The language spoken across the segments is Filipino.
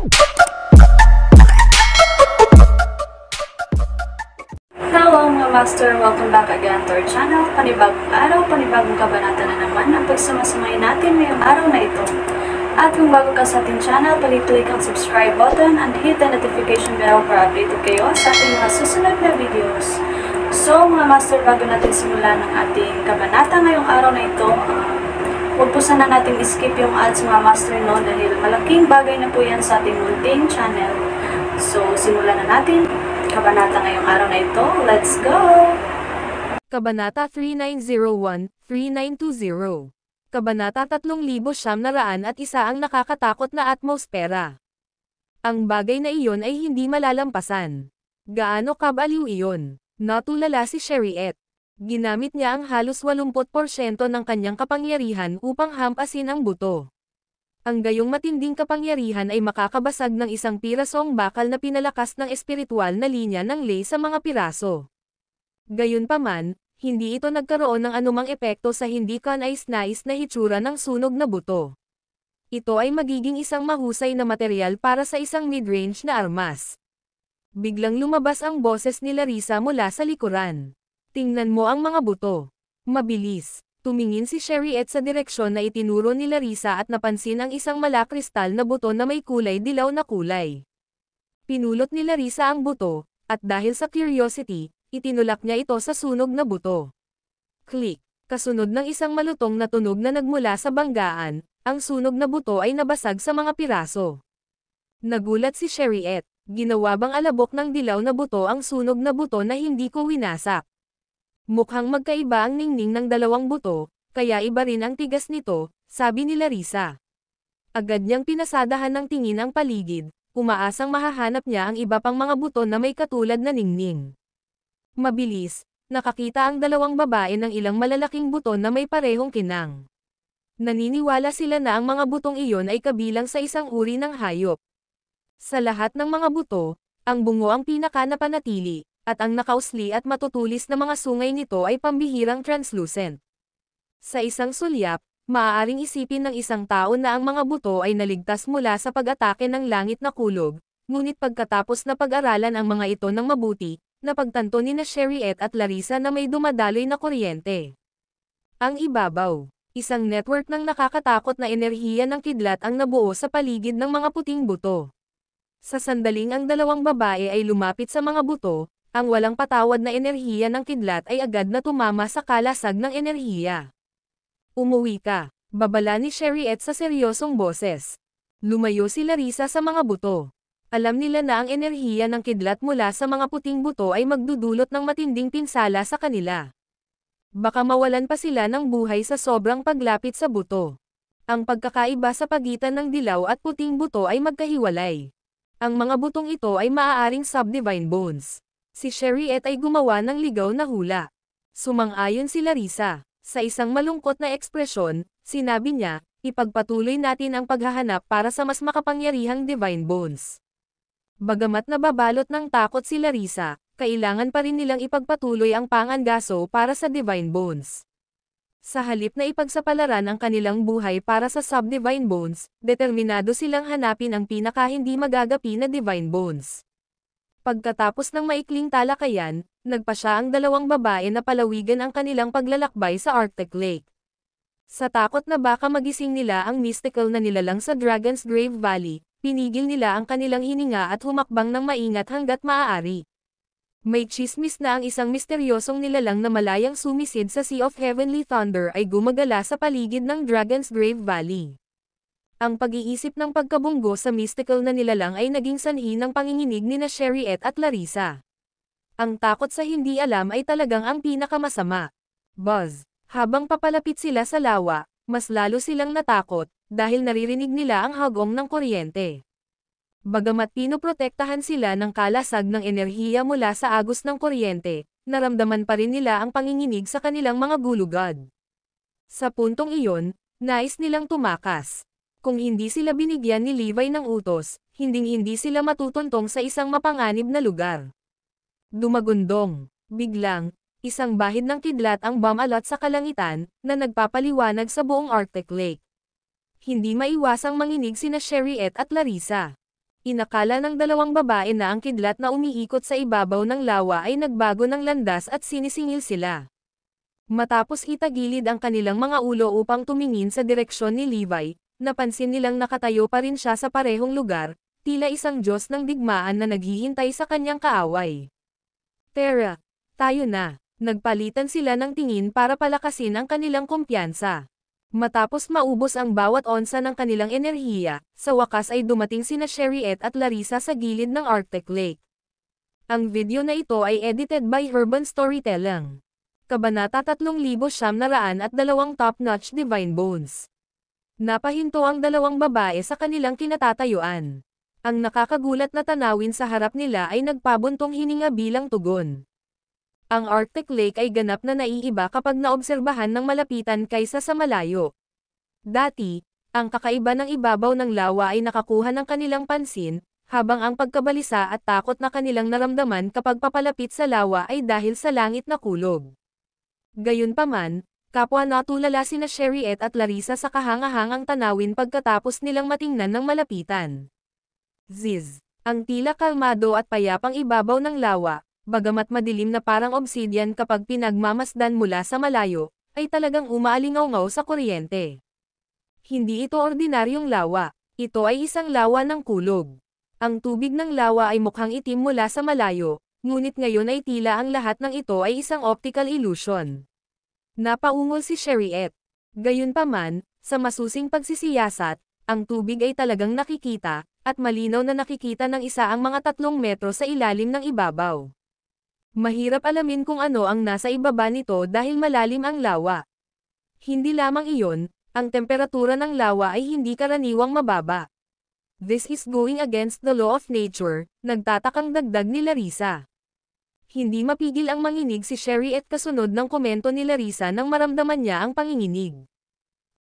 Hello mga master! Welcome back again to our channel. Panibagong araw, panibagong kabanata na naman ang pagsumasumay natin ngayong araw na ito. At kung bago ka sa ating channel, pag-click ang subscribe button and hit the notification bell para updated kayo sa ating mga susunod na videos. So mga master, bago natin simulan ang ating kabanata ngayong araw na ito, huwag po sana natin skip yung ads mga master, no, dahil malaking bagay na po yan sa ating munting channel. So simulan na natin kabanata ngayong araw na ito. Let's go! Kabanata 3901-3920. Kabanata 3,901 ang nakakatakot na atmosfera. Ang bagay na iyon ay hindi malalampasan. Gaano kabaliw iyon? Natulala si Sherriette. Ginamit niya ang halos 80% ng kanyang kapangyarihan upang hampasin ang buto. Ang gayong matinding kapangyarihan ay makakabasag ng isang pirasong bakal na pinalakas ng espiritual na linya ng ley sa mga piraso. Gayunpaman, hindi ito nagkaroon ng anumang epekto sa hindi kanais-nais na hitsura ng sunog na buto. Ito ay magiging isang mahusay na material para sa isang mid-range na armas. Biglang lumabas ang boses ni Larissa mula sa likuran. Tingnan mo ang mga buto. Mabilis. Tumingin si Sherriette sa direksyon na itinuro ni Larissa at napansin ang isang malakristal na buto na may kulay dilaw na kulay. Pinulot ni Larissa ang buto, at dahil sa curiosity, itinulak niya ito sa sunog na buto. Click! Kasunod ng isang malutong na tunog na nagmula sa banggaan, ang sunog na buto ay nabasag sa mga piraso. Nagulat si Sherriette. Ginawa bang alabok ng dilaw na buto ang sunog na buto na hindi ko winasak? Mukhang magkaiba ang ningning ng dalawang buto, kaya iba rin ang tigas nito, sabi ni Larissa. Agad niyang pinasadahan ng tingin ang paligid, umaasang mahahanap niya ang iba pang mga buto na may katulad na ningning. Mabilis, nakakita ang dalawang babae ng ilang malalaking buto na may parehong kinang. Naniniwala sila na ang mga butong iyon ay kabilang sa isang uri ng hayop. Sa lahat ng mga buto, ang bungo ang pinaka-napanatili, at ang nakausli at matutulis na mga sungay nito ay pambihirang translucent. Sa isang sulyap, maaaring isipin ng isang tao na ang mga buto ay naligtas mula sa pag-atake ng langit na kulog, ngunit pagkatapos na pag-aralan ang mga ito ng mabuti, napagtanto ni na Sherriette at Larissa na may dumadaloy na kuryente. Ang ibabaw, isang network ng nakakatakot na enerhiya ng kidlat ang nabuo sa paligid ng mga puting buto. Sa sandaling ang dalawang babae ay lumapit sa mga buto, ang walang patawad na enerhiya ng kidlat ay agad na tumama sa kalasag ng enerhiya. Umuwi ka, babala ni Sherriette sa seryosong boses. Lumayo si Larissa sa mga buto. Alam nila na ang enerhiya ng kidlat mula sa mga puting buto ay magdudulot ng matinding pinsala sa kanila. Baka mawalan pa sila ng buhay sa sobrang paglapit sa buto. Ang pagkakaiba sa pagitan ng dilaw at puting buto ay magkahiwalay. Ang mga butong ito ay maaaring sub-divine bones. Si Sherriette ay gumawa ng ligaw na hula. Sumang-ayon si Larissa. Sa isang malungkot na ekspresyon, sinabi niya, ipagpatuloy natin ang paghahanap para sa mas makapangyarihang divine bones. Bagamat nababalot ng takot si Larissa, kailangan pa rin nilang ipagpatuloy ang pangangaso para sa divine bones. Sa halip na ipagsapalaran ang kanilang buhay para sa sub-divine bones, determinado silang hanapin ang pinaka-hindi magagapi na divine bones. Pagkatapos ng maikling talakayan, nagpasya ang dalawang babae na palawigan ang kanilang paglalakbay sa Arctic Lake. Sa takot na baka magising nila ang mystical na nilalang sa Dragon's Grave Valley, pinigil nila ang kanilang hininga at humakbang ng maingat hanggat maaari. May chismis na ang isang misteryosong nilalang na malayang sumisid sa Sea of Heavenly Thunder ay gumagala sa paligid ng Dragon's Grave Valley. Ang pag-iisip ng pagkabunggo sa mystical na nilalang ay naging sanhi ng panginginig ni na Sherriette at Larissa. Ang takot sa hindi alam ay talagang ang pinakamasama. Buzz. Habang papalapit sila sa lawa, mas lalo silang natakot, dahil naririnig nila ang hagong ng kuryente. Bagamat pinoprotektahan sila ng kalasag ng enerhiya mula sa agos ng kuryente, naramdaman pa rin nila ang panginginig sa kanilang mga gulugad. Sa puntong iyon, nais nilang tumakas. Kung hindi sila binigyan ni Levi ng utos, hinding-hindi sila matutuntong sa isang mapanganib na lugar. Dumagundong. Biglang, isang bahid ng kidlat ang bumalot sa kalangitan, na nagpapaliwanag sa buong Arctic Lake. Hindi maiwasang manginig sina Sherriette at Larissa. Inakala ng dalawang babae na ang kidlat na umiikot sa ibabaw ng lawa ay nagbago ng landas at sinisingil sila. Matapos itagilid ang kanilang mga ulo upang tumingin sa direksyon ni Levi, napansin nilang nakatayo pa rin siya sa parehong lugar, tila isang Diyos ng digmaan na naghihintay sa kanyang kaaway. Tara, tayo na. Nagpalitan sila ng tingin para palakasin ang kanilang kumpiyansa. Matapos maubos ang bawat onsa ng kanilang enerhiya, sa wakas ay dumating sina Sherriette at Larissa sa gilid ng Arctic Lake. Ang video na ito ay edited by Urban Storytelling. Kabanata 3902 top-notch Divine Bones. Napahinto ang dalawang babae sa kanilang kinatatayuan. Ang nakakagulat na tanawin sa harap nila ay nagpabuntong hininga bilang tugon. Ang Arctic Lake ay ganap na naiiba kapag naobserbahan ng malapitan kaysa sa malayo. Dati, ang kakaiba ng ibabaw ng lawa ay nakakuha ng kanilang pansin, habang ang pagkabalisa at takot na kanilang naramdaman kapag papalapit sa lawa ay dahil sa langit na kulog. Gayunpaman, kapwa natulala sina Sherriette at Larissa sa kahangahangang tanawin pagkatapos nilang matingnan ng malapitan. Ziz, ang tila kalmado at payapang ibabaw ng lawa, bagamat madilim na parang obsidian kapag pinagmamasdan mula sa malayo, ay talagang umaalingaw-ngaw sa kuryente. Hindi ito ordinaryong lawa, ito ay isang lawa ng kulog. Ang tubig ng lawa ay mukhang itim mula sa malayo, ngunit ngayon ay tila ang lahat ng ito ay isang optical illusion. Napaungol si Sherriette. Gayunpaman, sa masusing pagsisiyasat, ang tubig ay talagang nakikita, at malinaw na nakikita ng isa ang mga 3 metro sa ilalim ng ibabaw. Mahirap alamin kung ano ang nasa ibaba nito dahil malalim ang lawa. Hindi lamang iyon, ang temperatura ng lawa ay hindi karaniwang mababa. This is going against the law of nature, nagtatakang dagdag ni Larissa. Hindi mapigil ang manginig si Sherriette kasunod ng komento ni Larissa nang maramdaman niya ang panginginig.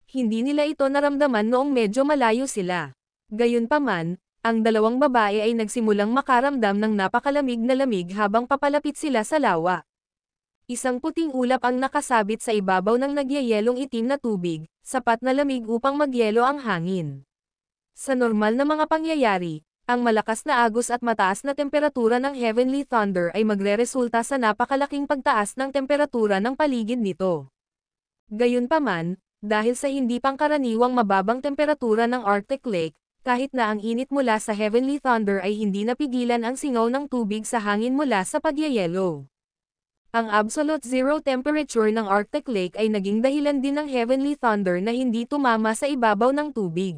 Hindi nila ito naramdaman noong medyo malayo sila. Gayunpaman, ang dalawang babae ay nagsimulang makaramdam ng napakalamig na lamig habang papalapit sila sa lawa. Isang puting ulap ang nakasabit sa ibabaw ng nagyayelong itim na tubig, sapat na lamig upang magyelo ang hangin. Sa normal na mga pangyayari, ang malakas na agos at mataas na temperatura ng Heavenly Thunder ay magreresulta sa napakalaking pagtaas ng temperatura ng paligid nito. Gayunpaman, dahil sa hindi pangkaraniwang mababang temperatura ng Arctic Lake, kahit na ang init mula sa Heavenly Thunder ay hindi napigilan ang singaw ng tubig sa hangin mula sa pagyayelo. Ang absolute zero temperature ng Arctic Lake ay naging dahilan din ng Heavenly Thunder na hindi tumama sa ibabaw ng tubig.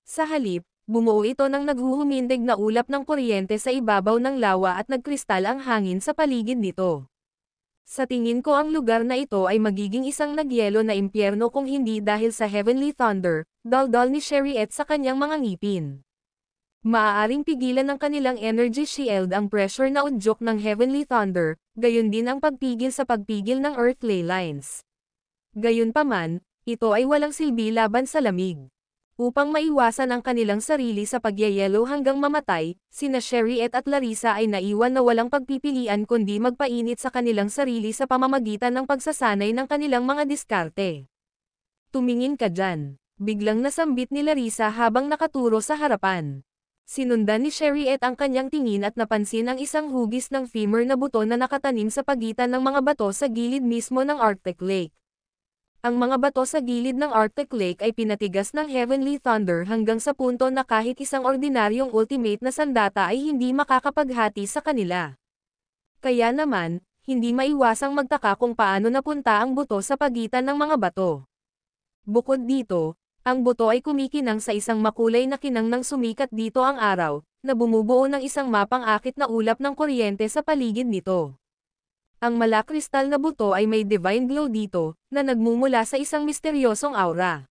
Sa halip, bumuo ito ng naghuhumindig na ulap ng kuryente sa ibabaw ng lawa at nagkristal ang hangin sa paligid nito. Sa tingin ko ang lugar na ito ay magiging isang nagyelo na impyerno kung hindi dahil sa Heavenly Thunder, daldal ni Sherriette sa kanyang mga ngipin. Maaaring pigilan ng kanilang energy shield ang pressure na udyok ng Heavenly Thunder, gayon din ang pagpigil sa pagpigil ng Earth ley lines. Gayunpaman, ito ay walang silbi laban sa lamig. Upang maiwasan ang kanilang sarili sa pagyayelo hanggang mamatay, sina Sherriette at Larissa ay naiwan na walang pagpipilian kundi magpainit sa kanilang sarili sa pamamagitan ng pagsasanay ng kanilang mga diskarte. Tumingin ka dyan. Biglang nasambit ni Larissa habang nakaturo sa harapan. Sinundan ni Sherriette ang kanyang tingin at napansin ang isang hugis ng femur na buto na nakatanim sa pagitan ng mga bato sa gilid mismo ng Arctic Lake. Ang mga bato sa gilid ng Arctic Lake ay pinatigas ng Heavenly Thunder hanggang sa punto na kahit isang ordinaryong ultimate na sandata ay hindi makakapaghati sa kanila. Kaya naman, hindi maiwasang magtaka kung paano napunta ang buto sa pagitan ng mga bato. Bukod dito, ang buto ay kumikinang sa isang makulay na kinang nang sumikat dito ang araw, na bumubuo ng isang mapang-akit na ulap ng kuryente sa paligid nito. Ang malakristal na buto ay may divine glow dito, na nagmumula sa isang misteryosong aura.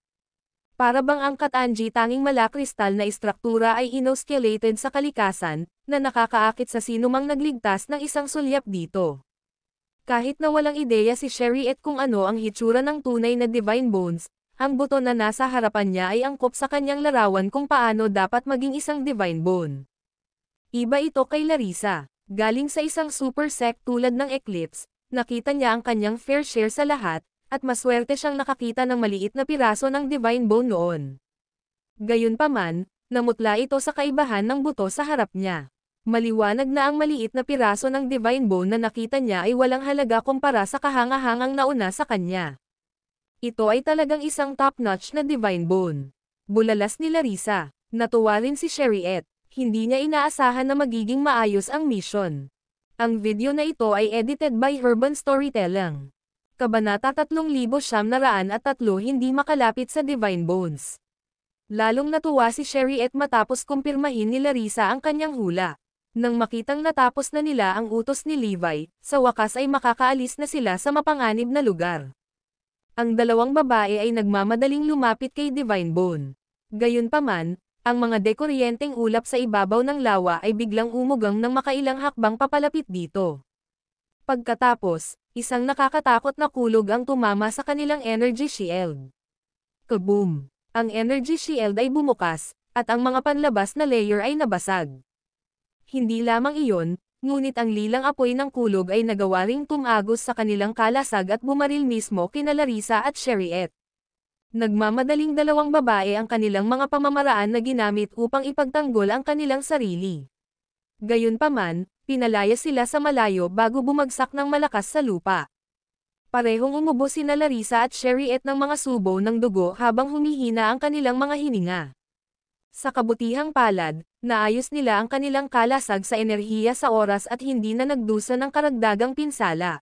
Para bang ang Katanji tanging malakristal na istruktura ay inosculated sa kalikasan, na nakakaakit sa sinumang nagligtas ng isang sulyap dito. Kahit na walang ideya si Sherriette kung ano ang hitsura ng tunay na divine bones, ang buto na nasa harapan niya ay angkop sa kanyang larawan kung paano dapat maging isang divine bone. Iba ito kay Larissa. Galing sa isang super sect tulad ng Eclipse, nakita niya ang kanyang fair share sa lahat, at maswerte siyang nakakita ng maliit na piraso ng divine bone noon. Gayunpaman, Namutla ito sa kaibahan ng buto sa harap niya. Maliwanag na ang maliit na piraso ng Divine Bone na nakita niya ay walang halaga kumpara sa kahangahangang nauna sa kanya. Ito ay talagang isang top-notch na Divine Bone. Bulalas ni Larissa. Natuwa rin si Sherriette. Hindi niya inaasahan na magiging maayos ang mission. Ang video na ito ay edited by Urban Storytelling. Kabanata 3903 Hindi makalapit sa Divine Bones. Lalong natuwa si Sherriette matapos kumpirmahin ni Larissa ang kanyang hula. Nang makitang natapos na nila ang utos ni Levi, sa wakas ay makakaalis na sila sa mapanganib na lugar. Ang dalawang babae ay nagmamadaling lumapit kay Divine Bone. Gayunpaman, ang mga dekuryenteng ulap sa ibabaw ng lawa ay biglang umugang ng makailang hakbang papalapit dito. Pagkatapos, isang nakakatakot na kulog ang tumama sa kanilang energy shield. Kaboom! Ang energy shield ay bumukas, at ang mga panlabas na layer ay nabasag. Hindi lamang iyon, ngunit ang lilang apoy ng kulog ay nagawa ring tumagos sa kanilang kalasag at bumaril mismo kina Larissa at Sherriette. Nagmamadaling dalawang babae ang kanilang mga pamamaraan na ginamit upang ipagtanggol ang kanilang sarili. Gayunpaman, pinalaya sila sa malayo bago bumagsak ng malakas sa lupa. Parehong umubo sina Larissa at Sherriette ng mga subo ng dugo habang humihina ang kanilang mga hininga. Sa kabutihang palad, naayos nila ang kanilang kalasag sa enerhiya sa oras at hindi na nagdusa ng karagdagang pinsala.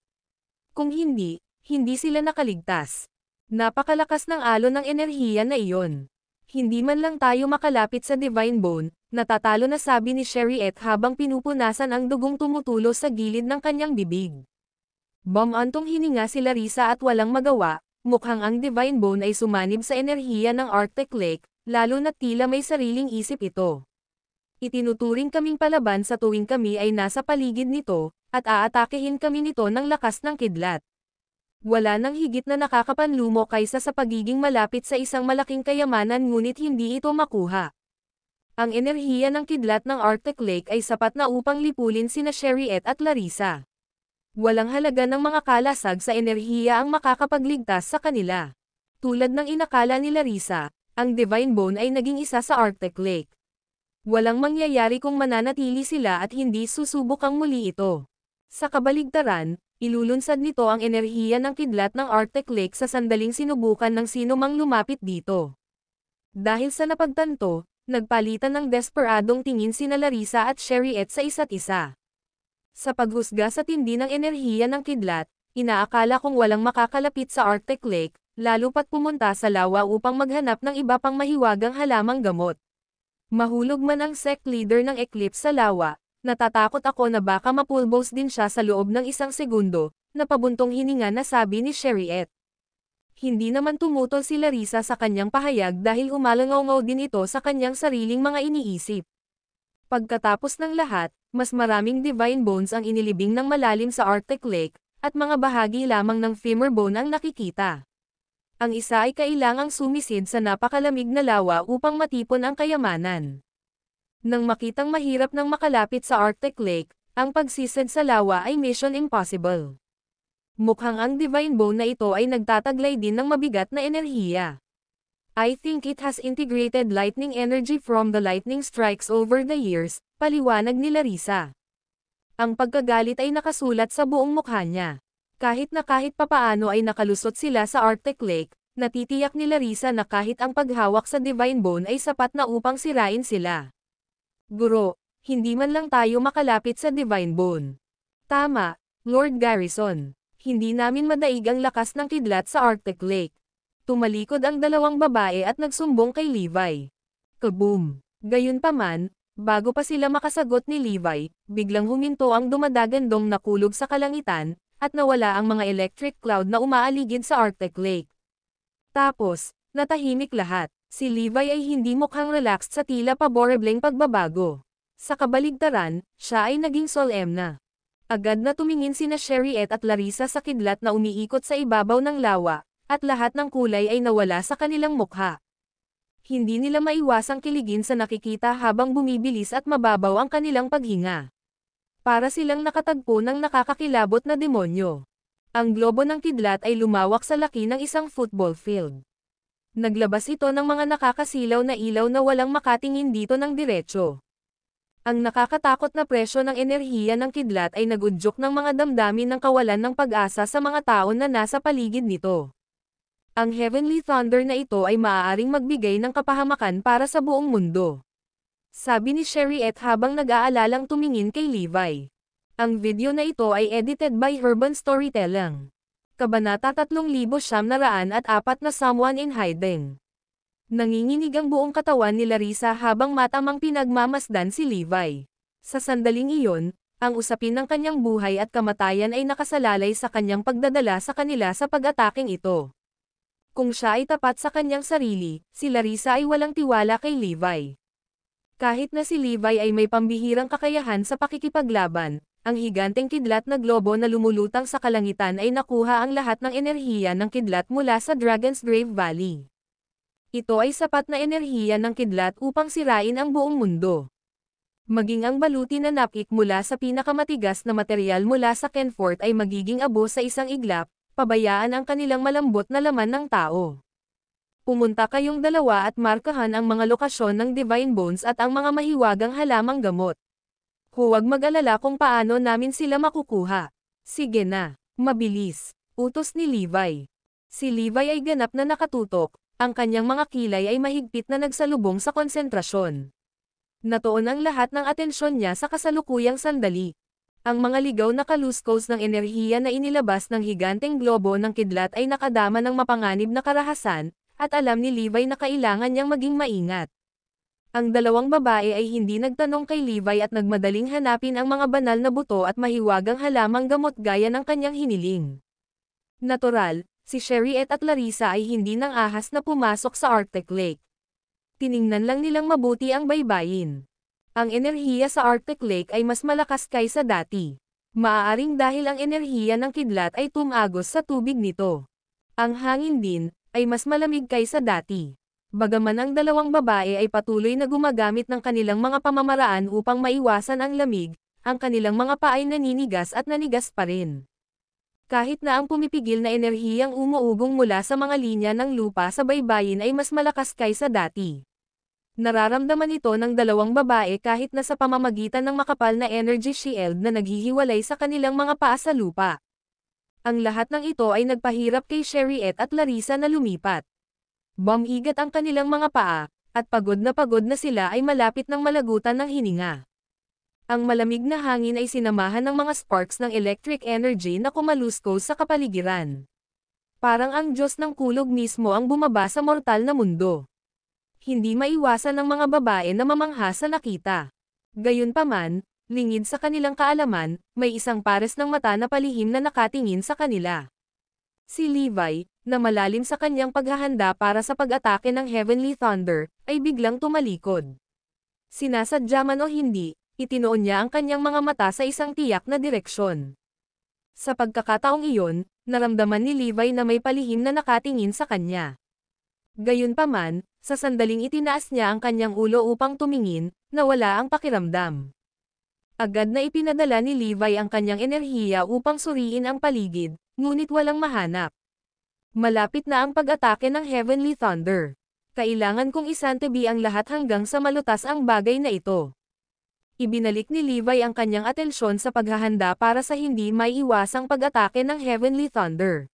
Kung hindi, hindi sila nakaligtas. Napakalakas ng alon ng enerhiya na iyon. Hindi man lang tayo makalapit sa Divine Bone, natatalo na sabi ni Sherriette habang pinupunasan ang dugong tumutulo sa gilid ng kanyang bibig. Bumantong hininga si Larissa at walang magawa, mukhang ang Divine Bone ay sumanib sa enerhiya ng Arctic Lake, lalo na tila may sariling isip ito. Itinuturing kaming palaban sa tuwing kami ay nasa paligid nito, at aatakehin kami nito ng lakas ng kidlat. Wala nang higit na nakakapanlumo kaysa sa pagiging malapit sa isang malaking kayamanan ngunit hindi ito makuha. Ang enerhiya ng kidlat ng Arctic Lake ay sapat na upang lipulin sina Sherriette at Larissa. Walang halaga ng mga kalasag sa enerhiya ang makakapagligtas sa kanila. Tulad ng inakala ni Larissa, ang Divine Bone ay naging isa sa Arctic Lake. Walang mangyayari kung mananatili sila at hindi susubukang muli ito. Sa kabaligtaran, ilulunsad nito ang enerhiya ng kidlat ng Arctic Lake sa sandaling sinubukan ng sino mang lumapit dito. Dahil sa napagtanto, nagpalitan ng desperadong tingin sina Larissa at Sherriette sa isa't isa. Sa paghusga sa tindi ng enerhiya ng kidlat, inaakala kong walang makakalapit sa Arctic Lake, lalo pat pumunta sa lawa upang maghanap ng iba pang mahiwagang halamang gamot. Mahulog man ang sect leader ng Eclipse sa lawa, natatakot ako na baka mapulbos din siya sa loob ng isang segundo, na pabuntong hininga na sabi ni Sherriette. Hindi naman tumutol si Larissa sa kanyang pahayag dahil umalangaw din ito sa kanyang sariling mga iniisip. Pagkatapos ng lahat, mas maraming Divine Bones ang inilibing ng malalim sa Arctic Lake, at mga bahagi lamang ng femur bone ang nakikita. Ang isa ay kailangang sumisid sa napakalamig na lawa upang matipon ang kayamanan. Nang makitang mahirap nang makalapit sa Arctic Lake, ang pagsisid sa lawa ay mission impossible. Mukhang ang Divine Bone na ito ay nagtataglay din ng mabigat na enerhiya. I think it has integrated lightning energy from the lightning strikes over the years, paliwanag ni Larissa. Ang pagkagalit ay nakasulat sa buong mukha niya. Kahit papaano ay nakalusot sila sa Arctic Lake, natitiyak ni Larissa na kahit ang paghawak sa Divine Bone ay sapat na upang sirain sila. Guro, hindi man lang tayo makalapit sa Divine Bone. Tama, Lord Garrison. Hindi namin madaig ang lakas ng kidlat sa Arctic Lake. Tumalikod ang dalawang babae at nagsumbong kay Levi. Kaboom! Gayunpaman, bago pa sila makasagot ni Levi, biglang huminto ang dumadagandong na kulog sa kalangitan, at nawala ang mga electric cloud na umaaligid sa Arctic Lake. Tapos, natahimik lahat. Si Levi ay hindi mukhang relaxed sa tila paborebleng pagbabago. Sa kabaligtaran, siya ay naging solemna. Agad na tumingin sina Sherriette at Larissa sa kidlat na umiikot sa ibabaw ng lawa, at lahat ng kulay ay nawala sa kanilang mukha. Hindi nila maiwasang kiligin sa nakikita habang bumibilis at mababaw ang kanilang paghinga. Para silang nakatagpo ng nakakakilabot na demonyo. Ang globo ng kidlat ay lumawak sa laki ng isang football field. Naglabas ito ng mga nakakasilaw na ilaw na walang makatingin dito ng diretso. Ang nakakatakot na presyo ng enerhiya ng kidlat ay nagudyok ng mga damdamin ng kawalan ng pag-asa sa mga tao na nasa paligid nito. Ang Heavenly Thunder na ito ay maaaring magbigay ng kapahamakan para sa buong mundo. Sabi ni Sherriette habang nag-aalalang tumingin kay Levi. Ang video na ito ay edited by Urban Storytelling. Kabanata 3,904 na Someone in Hiding. Nanginginig ang buong katawan ni Larissa habang matamang pinagmamasdan si Levi. Sa sandaling iyon, ang usapin ng kanyang buhay at kamatayan ay nakasalalay sa kanyang pagdadala sa kanila sa pag-ataking ito. Kung siya ay tapat sa kanyang sarili, si Larissa ay walang tiwala kay Levi. Kahit na si Levi ay may pambihirang kakayahan sa pakikipaglaban, ang higanteng kidlat na globo na lumulutang sa kalangitan ay nakuha ang lahat ng enerhiya ng kidlat mula sa Dragon's Grave Valley. Ito ay sapat na enerhiya ng kidlat upang sirain ang buong mundo. Maging ang baluti na napik mula sa pinakamatigas na materyal mula sa Kenfort ay magiging abo sa isang iglap, pabayaan ang kanilang malambot na laman ng tao. Pumunta kayong dalawa at markahan ang mga lokasyon ng Divine Bones at ang mga mahiwagang halamang gamot. Huwag mag-alala kung paano namin sila makukuha. Sige na, mabilis, utos ni Levi. Si Levi ay ganap na nakatutok, ang kanyang mga kilay ay mahigpit na nagsalubong sa konsentrasyon. Natuon ang lahat ng atensyon niya sa kasalukuyang sandali. Ang mga ligaw na kaluskos ng enerhiya na inilabas ng higanteng globo ng kidlat ay nakadama ng mapanganib na karahasan, at alam ni Levi na kailangan niyang maging maingat. Ang dalawang babae ay hindi nagtanong kay Levi at nagmadaling hanapin ang mga banal na buto at mahiwagang halamang gamot gaya ng kanyang hiniling. Natural, si Sherriette at Larissa ay hindi nang ahas na pumasok sa Arctic Lake. Tiningnan lang nilang mabuti ang baybayin. Ang enerhiya sa Arctic Lake ay mas malakas kaysa dati. Maaaring dahil ang enerhiya ng kidlat ay tumagos sa tubig nito. Ang hangin din, ay mas malamig kaysa dati. Bagaman ang dalawang babae ay patuloy na gumagamit ng kanilang mga pamamaraan upang maiwasan ang lamig, ang kanilang mga paa ay naninigas at nanigas pa rin. Kahit na ang pumipigil na enerhiyang umuugong mula sa mga linya ng lupa sa baybayin ay mas malakas kaysa dati. Nararamdaman ito ng dalawang babae kahit na sa pamamagitan ng makapal na energy shield na naghihiwalay sa kanilang mga paa sa lupa. Ang lahat ng ito ay nagpahirap kay Sherriette at Larissa na lumipat. Bumigat ang kanilang mga paa, at pagod na sila ay malapit ng malagutan ng hininga. Ang malamig na hangin ay sinamahan ng mga sparks ng electric energy na kumaluskos sa kapaligiran. Parang ang Diyos ng kulog mismo ang bumaba sa mortal na mundo. Hindi maiwasan ng mga babae na mamangha sa nakita. Gayunpaman, lingid sa kanilang kaalaman, may isang pares ng mata na palihim na nakatingin sa kanila. Si Levi, na malalim sa kanyang paghahanda para sa pag-atake ng Heavenly Thunder, ay biglang tumalikod. Sinasadya man o hindi, itinoon niya ang kanyang mga mata sa isang tiyak na direksyon. Sa pagkakataong iyon, naramdaman ni Levi na may palihim na nakatingin sa kanya. Gayunpaman, sa sandaling itinaas niya ang kanyang ulo upang tumingin, nawala ang pakiramdam. Agad na ipinadala ni Levi ang kanyang enerhiya upang suriin ang paligid, ngunit walang mahanap. Malapit na ang pag-atake ng Heavenly Thunder. Kailangan kong isantabi ang lahat hanggang sa malutas ang bagay na ito. Ibinalik ni Levi ang kanyang atensyon sa paghahanda para sa hindi maiiwasang pag-atake ng Heavenly Thunder.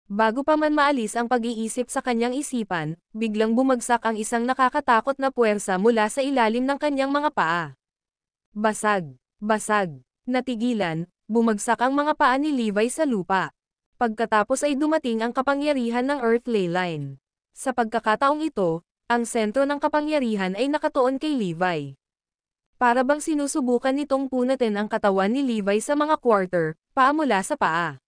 Bago pa man maalis ang pag-iisip sa kanyang isipan, biglang bumagsak ang isang nakakatakot na puwersa mula sa ilalim ng kanyang mga paa. Basag, basag, natigilan, bumagsak ang mga paa ni Levi sa lupa. Pagkatapos ay dumating ang kapangyarihan ng Earth Leyline. Sa pagkakataong ito, ang sentro ng kapangyarihan ay nakatuon kay Levi. Para bang sinusubukan nitong punatin ang katawan ni Levi sa mga quarter, paa mula sa paa.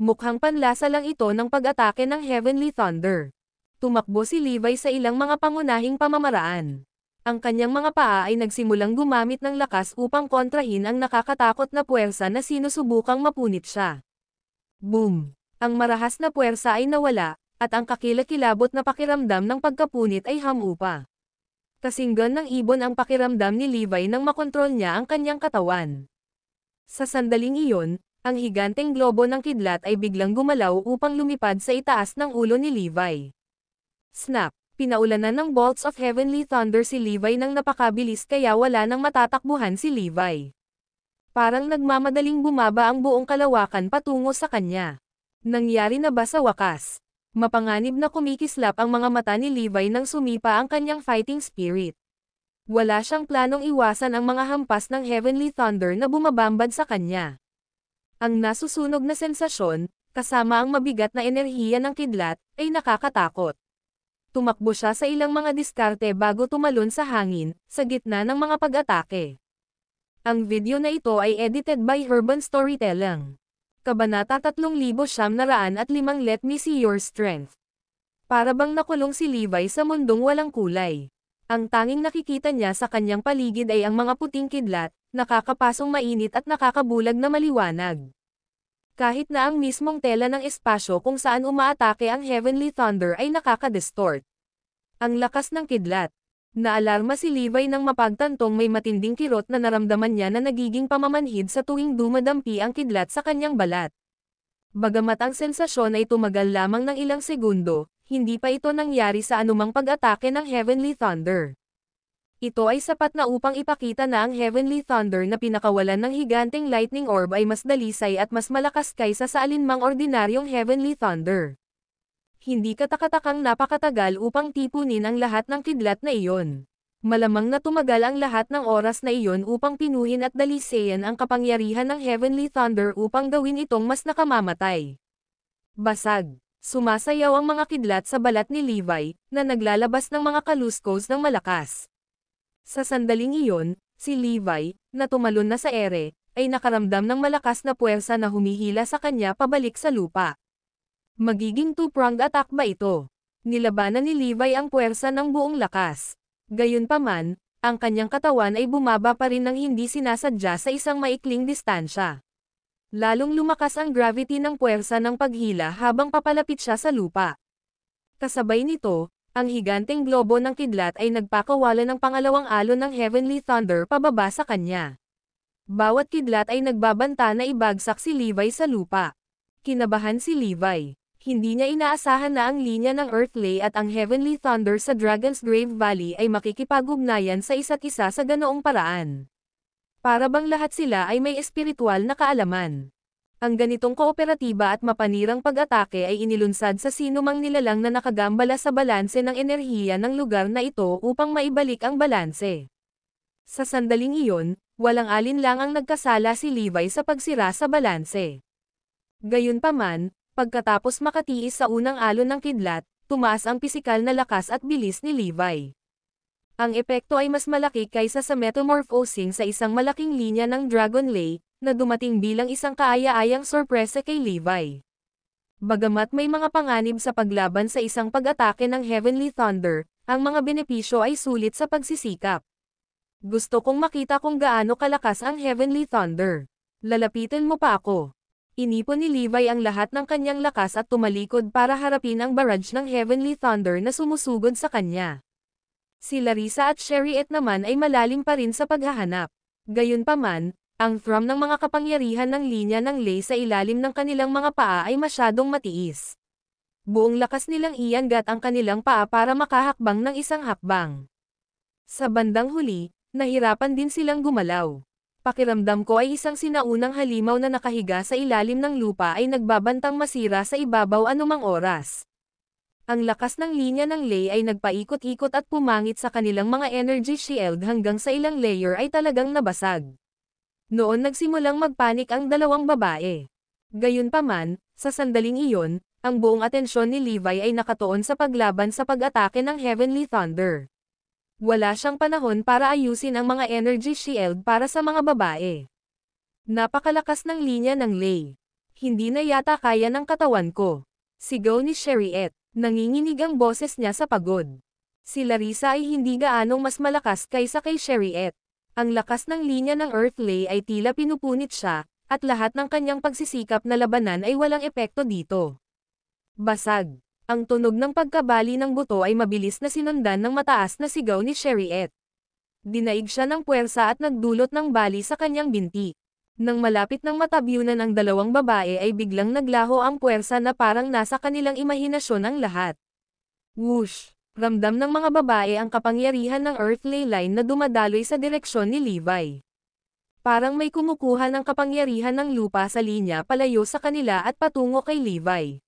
Mukhang panlasa lang ito ng pag-atake ng Heavenly Thunder. Tumakbo si Levi sa ilang mga pangunahing pamamaraan. Ang kanyang mga paa ay nagsimulang gumamit ng lakas upang kontrahin ang nakakatakot na puwersa na sinusubukang mapunit siya. Boom! Ang marahas na puwersa ay nawala, at ang kakilakilabot na pakiramdam ng pagkapunit ay hamupa. Kasinggan ng ibon ang pakiramdam ni Levi nang makontrol niya ang kanyang katawan. Sa sandaling iyon, ang higanteng globo ng kidlat ay biglang gumalaw upang lumipad sa itaas ng ulo ni Levi. Snap! Pinaulanan ng bolts of heavenly thunder si Levi nang napakabilis kaya wala nang matatakbuhan si Levi. Parang nagmamadaling bumaba ang buong kalawakan patungo sa kanya. Nangyari na ba sa wakas? Mapanganib na kumikislap ang mga mata ni Levi nang sumipa ang kanyang fighting spirit. Wala siyang planong iwasan ang mga hampas ng heavenly thunder na bumabambad sa kanya. Ang nasusunog na sensasyon, kasama ang mabigat na enerhiya ng kidlat, ay nakakatakot. Tumakbo siya sa ilang mga diskarte bago tumalon sa hangin, sa gitna ng mga pag-atake. Ang video na ito ay edited by Urban Storytelling. Kabanata 3905 Let Me See Your Strength. Para bang nakulong si Levi sa mundong walang kulay. Ang tanging nakikita niya sa kanyang paligid ay ang mga puting kidlat, nakakapasong mainit at nakakabulag na maliwanag. Kahit na ang mismong tela ng espasyo kung saan umaatake ang heavenly thunder ay nakaka-distort. Ang lakas ng kidlat. Naalarma si Levi nang mapagtantong may matinding kirot na naramdaman niya na nagiging pamamanhid sa tuwing dumadampi ang kidlat sa kanyang balat. Bagamat ang sensasyon ay tumagal lamang ng ilang segundo, hindi pa ito nangyari sa anumang pag-atake ng heavenly thunder. Ito ay sapat na upang ipakita na ang heavenly thunder na pinakawalan ng higanteng lightning orb ay mas dalisay at mas malakas kaysa sa alinmang ordinaryong heavenly thunder. Hindi katakatakang napakatagal upang tipunin ang lahat ng kidlat na iyon. Malamang na tumagal ang lahat ng oras na iyon upang pinuhin at dalisayan ang kapangyarihan ng heavenly thunder upang gawin itong mas nakamamatay. Basag. Sumasayaw ang mga kidlat sa balat ni Levi, na naglalabas ng mga kaluskos ng malakas. Sa sandaling iyon, si Levi, na tumalon na sa ere, ay nakaramdam ng malakas na puwersa na humihila sa kanya pabalik sa lupa. Magiging two-pronged attack ba ito? Nilabanan ni Levi ang puwersa ng buong lakas. Gayunpaman, ang kanyang katawan ay bumaba pa rin ng hindi sinasadya sa isang maikling distansya. Lalong lumakas ang gravity ng puwersa ng paghila habang papalapit siya sa lupa. Kasabay nito, ang higanteng globo ng kidlat ay nagpakawala ng pangalawang alon ng heavenly thunder pababa sa kanya. Bawat kidlat ay nagbabanta na ibagsak si Levi sa lupa. Kinabahan si Levi. Hindi niya inaasahan na ang linya ng Earthley at ang heavenly thunder sa Dragon's Grave Valley ay makikipag-ugnayan sa isa't isa sa ganoong paraan. Para bang lahat sila ay may espiritual na kaalaman. Ang ganitong kooperatiba at mapanirang pag-atake ay inilunsad sa sinumang nilalang na nakagambala sa balanse ng enerhiya ng lugar na ito upang maibalik ang balanse. Sa sandaling iyon, walang alinlang ang nagkasala si Levi sa pagsira sa balanse. Gayunpaman, pagkatapos makatiis sa unang alon ng kidlat, tumaas ang pisikal na lakas at bilis ni Levi. Ang epekto ay mas malaki kaysa sa metamorphosing sa isang malaking linya ng Dragon Lay, na dumating bilang isang kaaya-ayang sorpresa kay Levi. Bagamat may mga panganib sa paglaban sa isang pag-atake ng Heavenly Thunder, ang mga benepisyo ay sulit sa pagsisikap. Gusto kong makita kung gaano kalakas ang Heavenly Thunder. Lalapitin mo pa ako. Inipon ni Levi ang lahat ng kanyang lakas at tumalikod para harapin ang barrage ng Heavenly Thunder na sumusugod sa kanya. Si Larissa at Sherriette naman ay malalim pa rin sa paghahanap. Gayunpaman, ang thrum ng mga kapangyarihan ng linya ng Lay sa ilalim ng kanilang mga paa ay masyadong matiis. Buong lakas nilang iangat ang kanilang paa para makahakbang ng isang hakbang. Sa bandang huli, nahirapan din silang gumalaw. Pakiramdam ko ay isang sinaunang halimaw na nakahiga sa ilalim ng lupa ay nagbabantang masira sa ibabaw anumang oras. Ang lakas ng linya ng Lay ay nagpaikot-ikot at pumangit sa kanilang mga energy shield hanggang sa ilang layer ay talagang nabasag. Noon nagsimulang magpanik ang dalawang babae. Gayunpaman, sa sandaling iyon, ang buong atensyon ni Levi ay nakatuon sa paglaban sa pag-atake ng Heavenly Thunder. Wala siyang panahon para ayusin ang mga energy shield para sa mga babae. Napakalakas ng linya ng Lay. Hindi na yata kaya ng katawan ko. Sigaw ni Sherriette. Nanginginig ang boses niya sa pagod. Si Larissa ay hindi gaanong mas malakas kaysa kay Sherriette. Ang lakas ng linya ng Earthley ay tila pinupunit siya, at lahat ng kanyang pagsisikap na labanan ay walang epekto dito. Basag. Ang tunog ng pagkabali ng buto ay mabilis na sinundan ng mataas na sigaw ni Sherriette. Dinaig siya ng puwersa at nagdulot ng bali sa kanyang binti. Nang malapit ng matabyunan ang dalawang babae ay biglang naglaho ang puwersa na parang nasa kanilang imahinasyon ang lahat. Whoosh! Ramdam ng mga babae ang kapangyarihan ng Earth Ley Line na dumadaloy sa direksyon ni Levi. Parang may kumukuha ng kapangyarihan ng lupa sa linya palayo sa kanila at patungo kay Levi.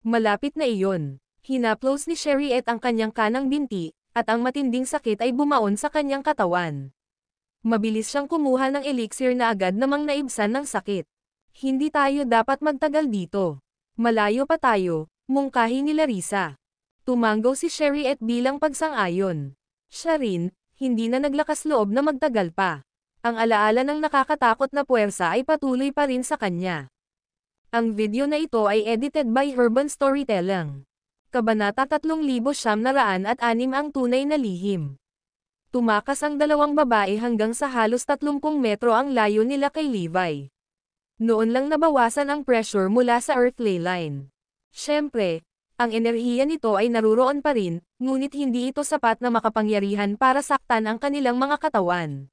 Malapit na iyon. Hinaplos ni Sherriette ang kanyang kanang binti, at ang matinding sakit ay bumaon sa kanyang katawan. Mabilis siyang kumuha ng elixir na agad namang naibsan ng sakit. Hindi tayo dapat magtagal dito. Malayo pa tayo, mungkahi ni Larissa. Tumanggaw si Sherriette bilang pagsang-ayon. Siya rin, hindi na naglakas loob na magtagal pa. Ang alaala ng nakakatakot na puwersa ay patuloy pa rin sa kanya. Ang video na ito ay edited by Urban Storytelling. Kabanata 3906 ang tunay na lihim. Tumakas ang dalawang babae hanggang sa halos 30 metro ang layo nila kay Levi. Noon lang nabawasan ang pressure mula sa Earth Ley Line. Siyempre, ang enerhiya nito ay naruroon pa rin, ngunit hindi ito sapat na makapangyarihan para saktan ang kanilang mga katawan.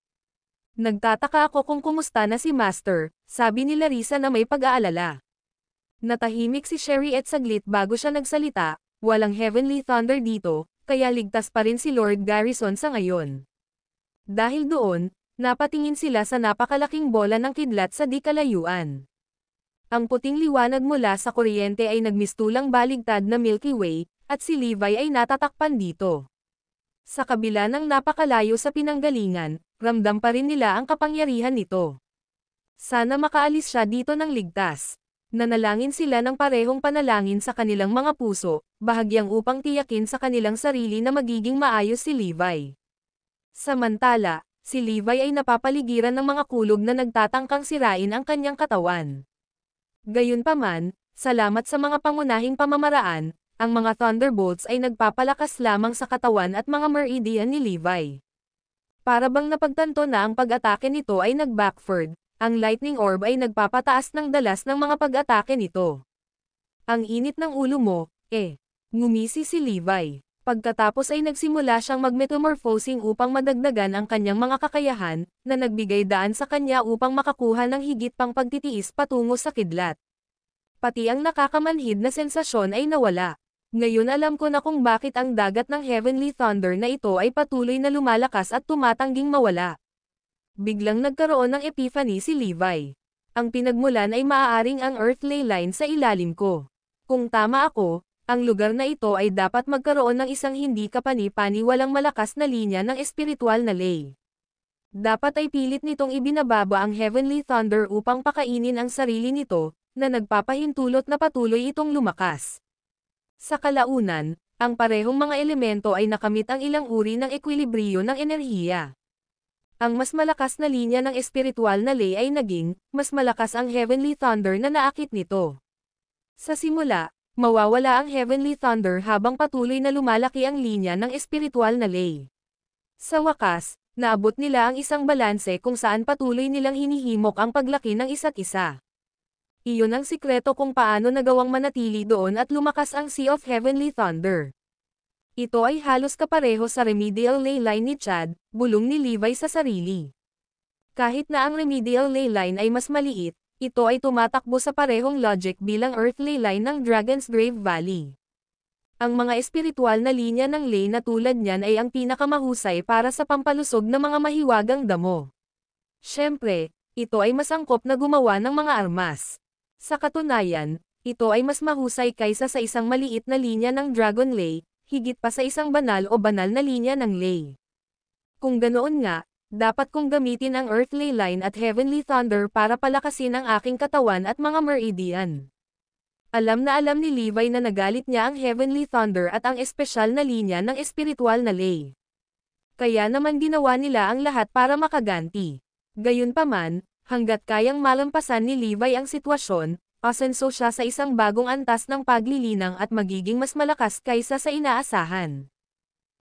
Nagtataka ako kung kumusta na si Master, sabi ni Larissa na may pag-aalala. Natahimik si Sherriette saglit bago siya nagsalita. Walang Heavenly Thunder dito, kaya ligtas pa rin si Lord Garrison sa ngayon. Dahil doon, napatingin sila sa napakalaking bola ng kidlat sa di kalayuan. Ang puting liwanag mula sa kuryente ay nagmistulang baligtad na Milky Way, at si Levi ay natatakpan dito. Sa kabila ng napakalayo sa pinanggalingan, ramdam pa rin nila ang kapangyarihan nito. Sana makaalis siya dito ng ligtas. Nanalangin sila ng parehong panalangin sa kanilang mga puso, bahagyang upang tiyakin sa kanilang sarili na magiging maayos si Levi. Samantala, si Levi ay napapaligiran ng mga kulog na nagtatangkang sirain ang kanyang katawan. Gayunpaman, salamat sa mga pangunahing pamamaraan, ang mga Thunderbolts ay nagpapalakas lamang sa katawan at mga meridian ni Levi. Para bang napagtanto na ang pag-atake nito ay nag-backfired. Ang lightning orb ay nagpapataas ng dalas ng mga pag-atake nito. Ang init ng ulo mo, ngumisi si Levi. Pagkatapos ay nagsimula siyang mag-metamorphosing upang madagdagan ang kanyang mga kakayahan, na nagbigay daan sa kanya upang makakuha ng higit pang pagtitiis patungo sa kidlat. Pati ang nakakamanhid na sensasyon ay nawala. Ngayon alam ko na kung bakit ang dagat ng Heavenly Thunder na ito ay patuloy na lumalakas at tumatangging mawala. Biglang nagkaroon ng epiphany si Levi. Ang pinagmulan ay maaaring ang Earth Ley Line sa ilalim ko. Kung tama ako, ang lugar na ito ay dapat magkaroon ng isang hindi kapani-paniwalang malakas na linya ng espiritual na ley. Dapat ay pilit nitong ibinababa ang Heavenly Thunder upang pakainin ang sarili nito, na nagpapahintulot na patuloy itong lumakas. Sa kalaunan, ang parehong mga elemento ay nakamit ang ilang uri ng ekwilibriyo ng enerhiya. Ang mas malakas na linya ng espiritual na ley ay naging, mas malakas ang Heavenly Thunder na naakit nito. Sa simula, mawawala ang Heavenly Thunder habang patuloy na lumalaki ang linya ng espiritual na ley. Sa wakas, naabot nila ang isang balanse kung saan patuloy nilang hinihimok ang paglaki ng isa't isa. Iyon ang sikreto kung paano nagawang manatili doon at lumakas ang Sea of Heavenly Thunder. Ito ay halos kapareho sa remedial ley line ni Chad, bulong ni Levi sa sarili. Kahit na ang remedial ley line ay mas maliit, ito ay tumatakbo sa parehong logic bilang Earth Ley Line ng Dragon's Grave Valley. Ang mga espiritual na linya ng ley na tulad niyan ay ang pinakamahusay para sa pampalusog ng mga mahiwagang damo. Siyempre, ito ay mas angkop na gumawa ng mga armas. Sa katunayan, ito ay mas mahusay kaysa sa isang maliit na linya ng Dragon Ley, higit pa sa isang banal o banal na linya ng ley. Kung ganoon nga, dapat kong gamitin ang Earth Ley Line at Heavenly Thunder para palakasin ang aking katawan at mga meridian. Alam ni Levi na nagalit niya ang Heavenly Thunder at ang espesyal na linya ng espiritual na ley. Kaya naman ginawa nila ang lahat para makaganti. Gayunpaman, hanggat kayang malampasan ni Levi ang sitwasyon, asenso siya sa isang bagong antas ng paglilinang at magiging mas malakas kaysa sa inaasahan.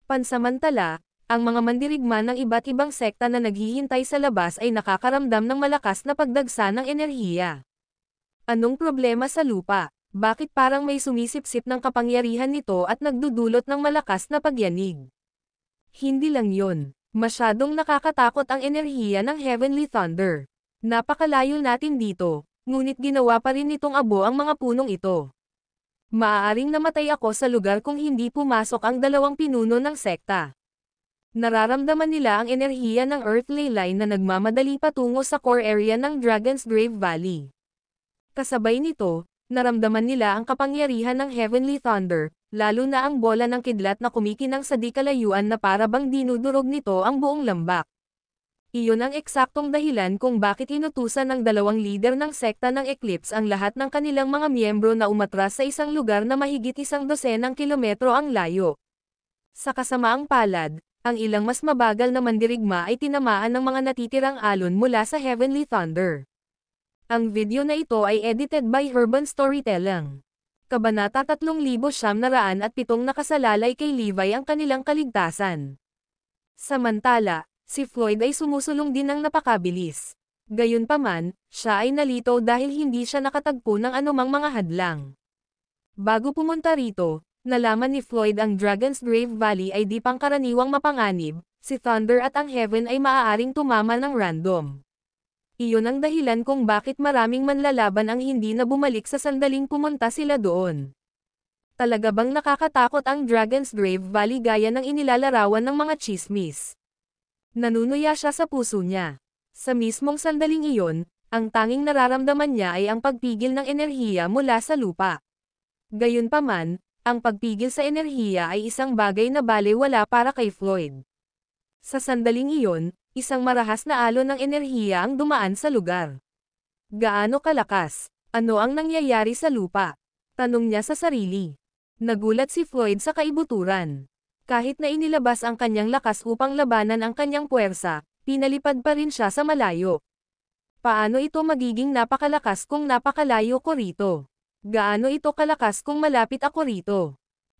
Pansamantala, ang mga mandirigma ng iba't ibang sekta na naghihintay sa labas ay nakakaramdam ng malakas na pagdagsa ng enerhiya. Anong problema sa lupa? Bakit parang may sumisipsip ng kapangyarihan nito at nagdudulot ng malakas na pagyanig? Hindi lang yon. Masyadong nakakatakot ang enerhiya ng Heavenly Thunder. Napakalayo natin dito. Ngunit ginawa pa rin nitong abo ang mga punong ito. Maaaring namatay ako sa lugar kung hindi pumasok ang dalawang pinuno ng sekta. Nararamdaman nila ang enerhiya ng Earth Ley Line na nagmamadali patungo sa core area ng Dragon's Grave Valley. Kasabay nito, naramdaman nila ang kapangyarihan ng Heavenly Thunder, lalo na ang bola ng kidlat na kumikinang sa di kalayuan na para bang dinudurog nito ang buong lambak. Iyon ang eksaktong dahilan kung bakit inutusan ng dalawang lider ng sekta ng Eclipse ang lahat ng kanilang mga miyembro na umatras sa isang lugar na mahigit 100 kilometro ang layo. Sa kasamaang palad, ang ilang mas mabagal na mandirigma ay tinamaan ng mga natitirang alon mula sa Heavenly Thunder. Ang video na ito ay edited by Urban Storytelling. Kabanata 3,907 nakasalalay kay Levi ang kanilang kaligtasan. Samantala, si Floyd ay sumusulong din ng napakabilis. Gayunpaman, siya ay nalito dahil hindi siya nakatagpo ng anumang mga hadlang. Bago pumunta rito, nalaman ni Floyd ang Dragon's Grave Valley ay di pangkaraniwang mapanganib, si Thunder at ang Heaven ay maaaring tumama ng random. Iyon ang dahilan kung bakit maraming manlalaban ang hindi na bumalik sa sandaling pumunta sila doon. Talaga bang nakakatakot ang Dragon's Grave Valley gaya ng inilalarawan ng mga chismis? Nanunuya siya sa puso niya. Sa mismong sandaling iyon, ang tanging nararamdaman niya ay ang pagpigil ng enerhiya mula sa lupa. Gayunpaman, ang pagpigil sa enerhiya ay isang bagay na balewala para kay Floyd. Sa sandaling iyon, isang marahas na alon ng enerhiya ang dumaan sa lugar. Gaano kalakas? Ano ang nangyayari sa lupa? Tanong niya sa sarili. Nagulat si Floyd sa kaibuturan. Kahit na inilabas ang kanyang lakas upang labanan ang kanyang puwersa, pinalipad pa rin siya sa malayo. Paano ito magiging napakalakas kung napakalayo ko rito? Gaano ito kalakas kung malapit ako rito?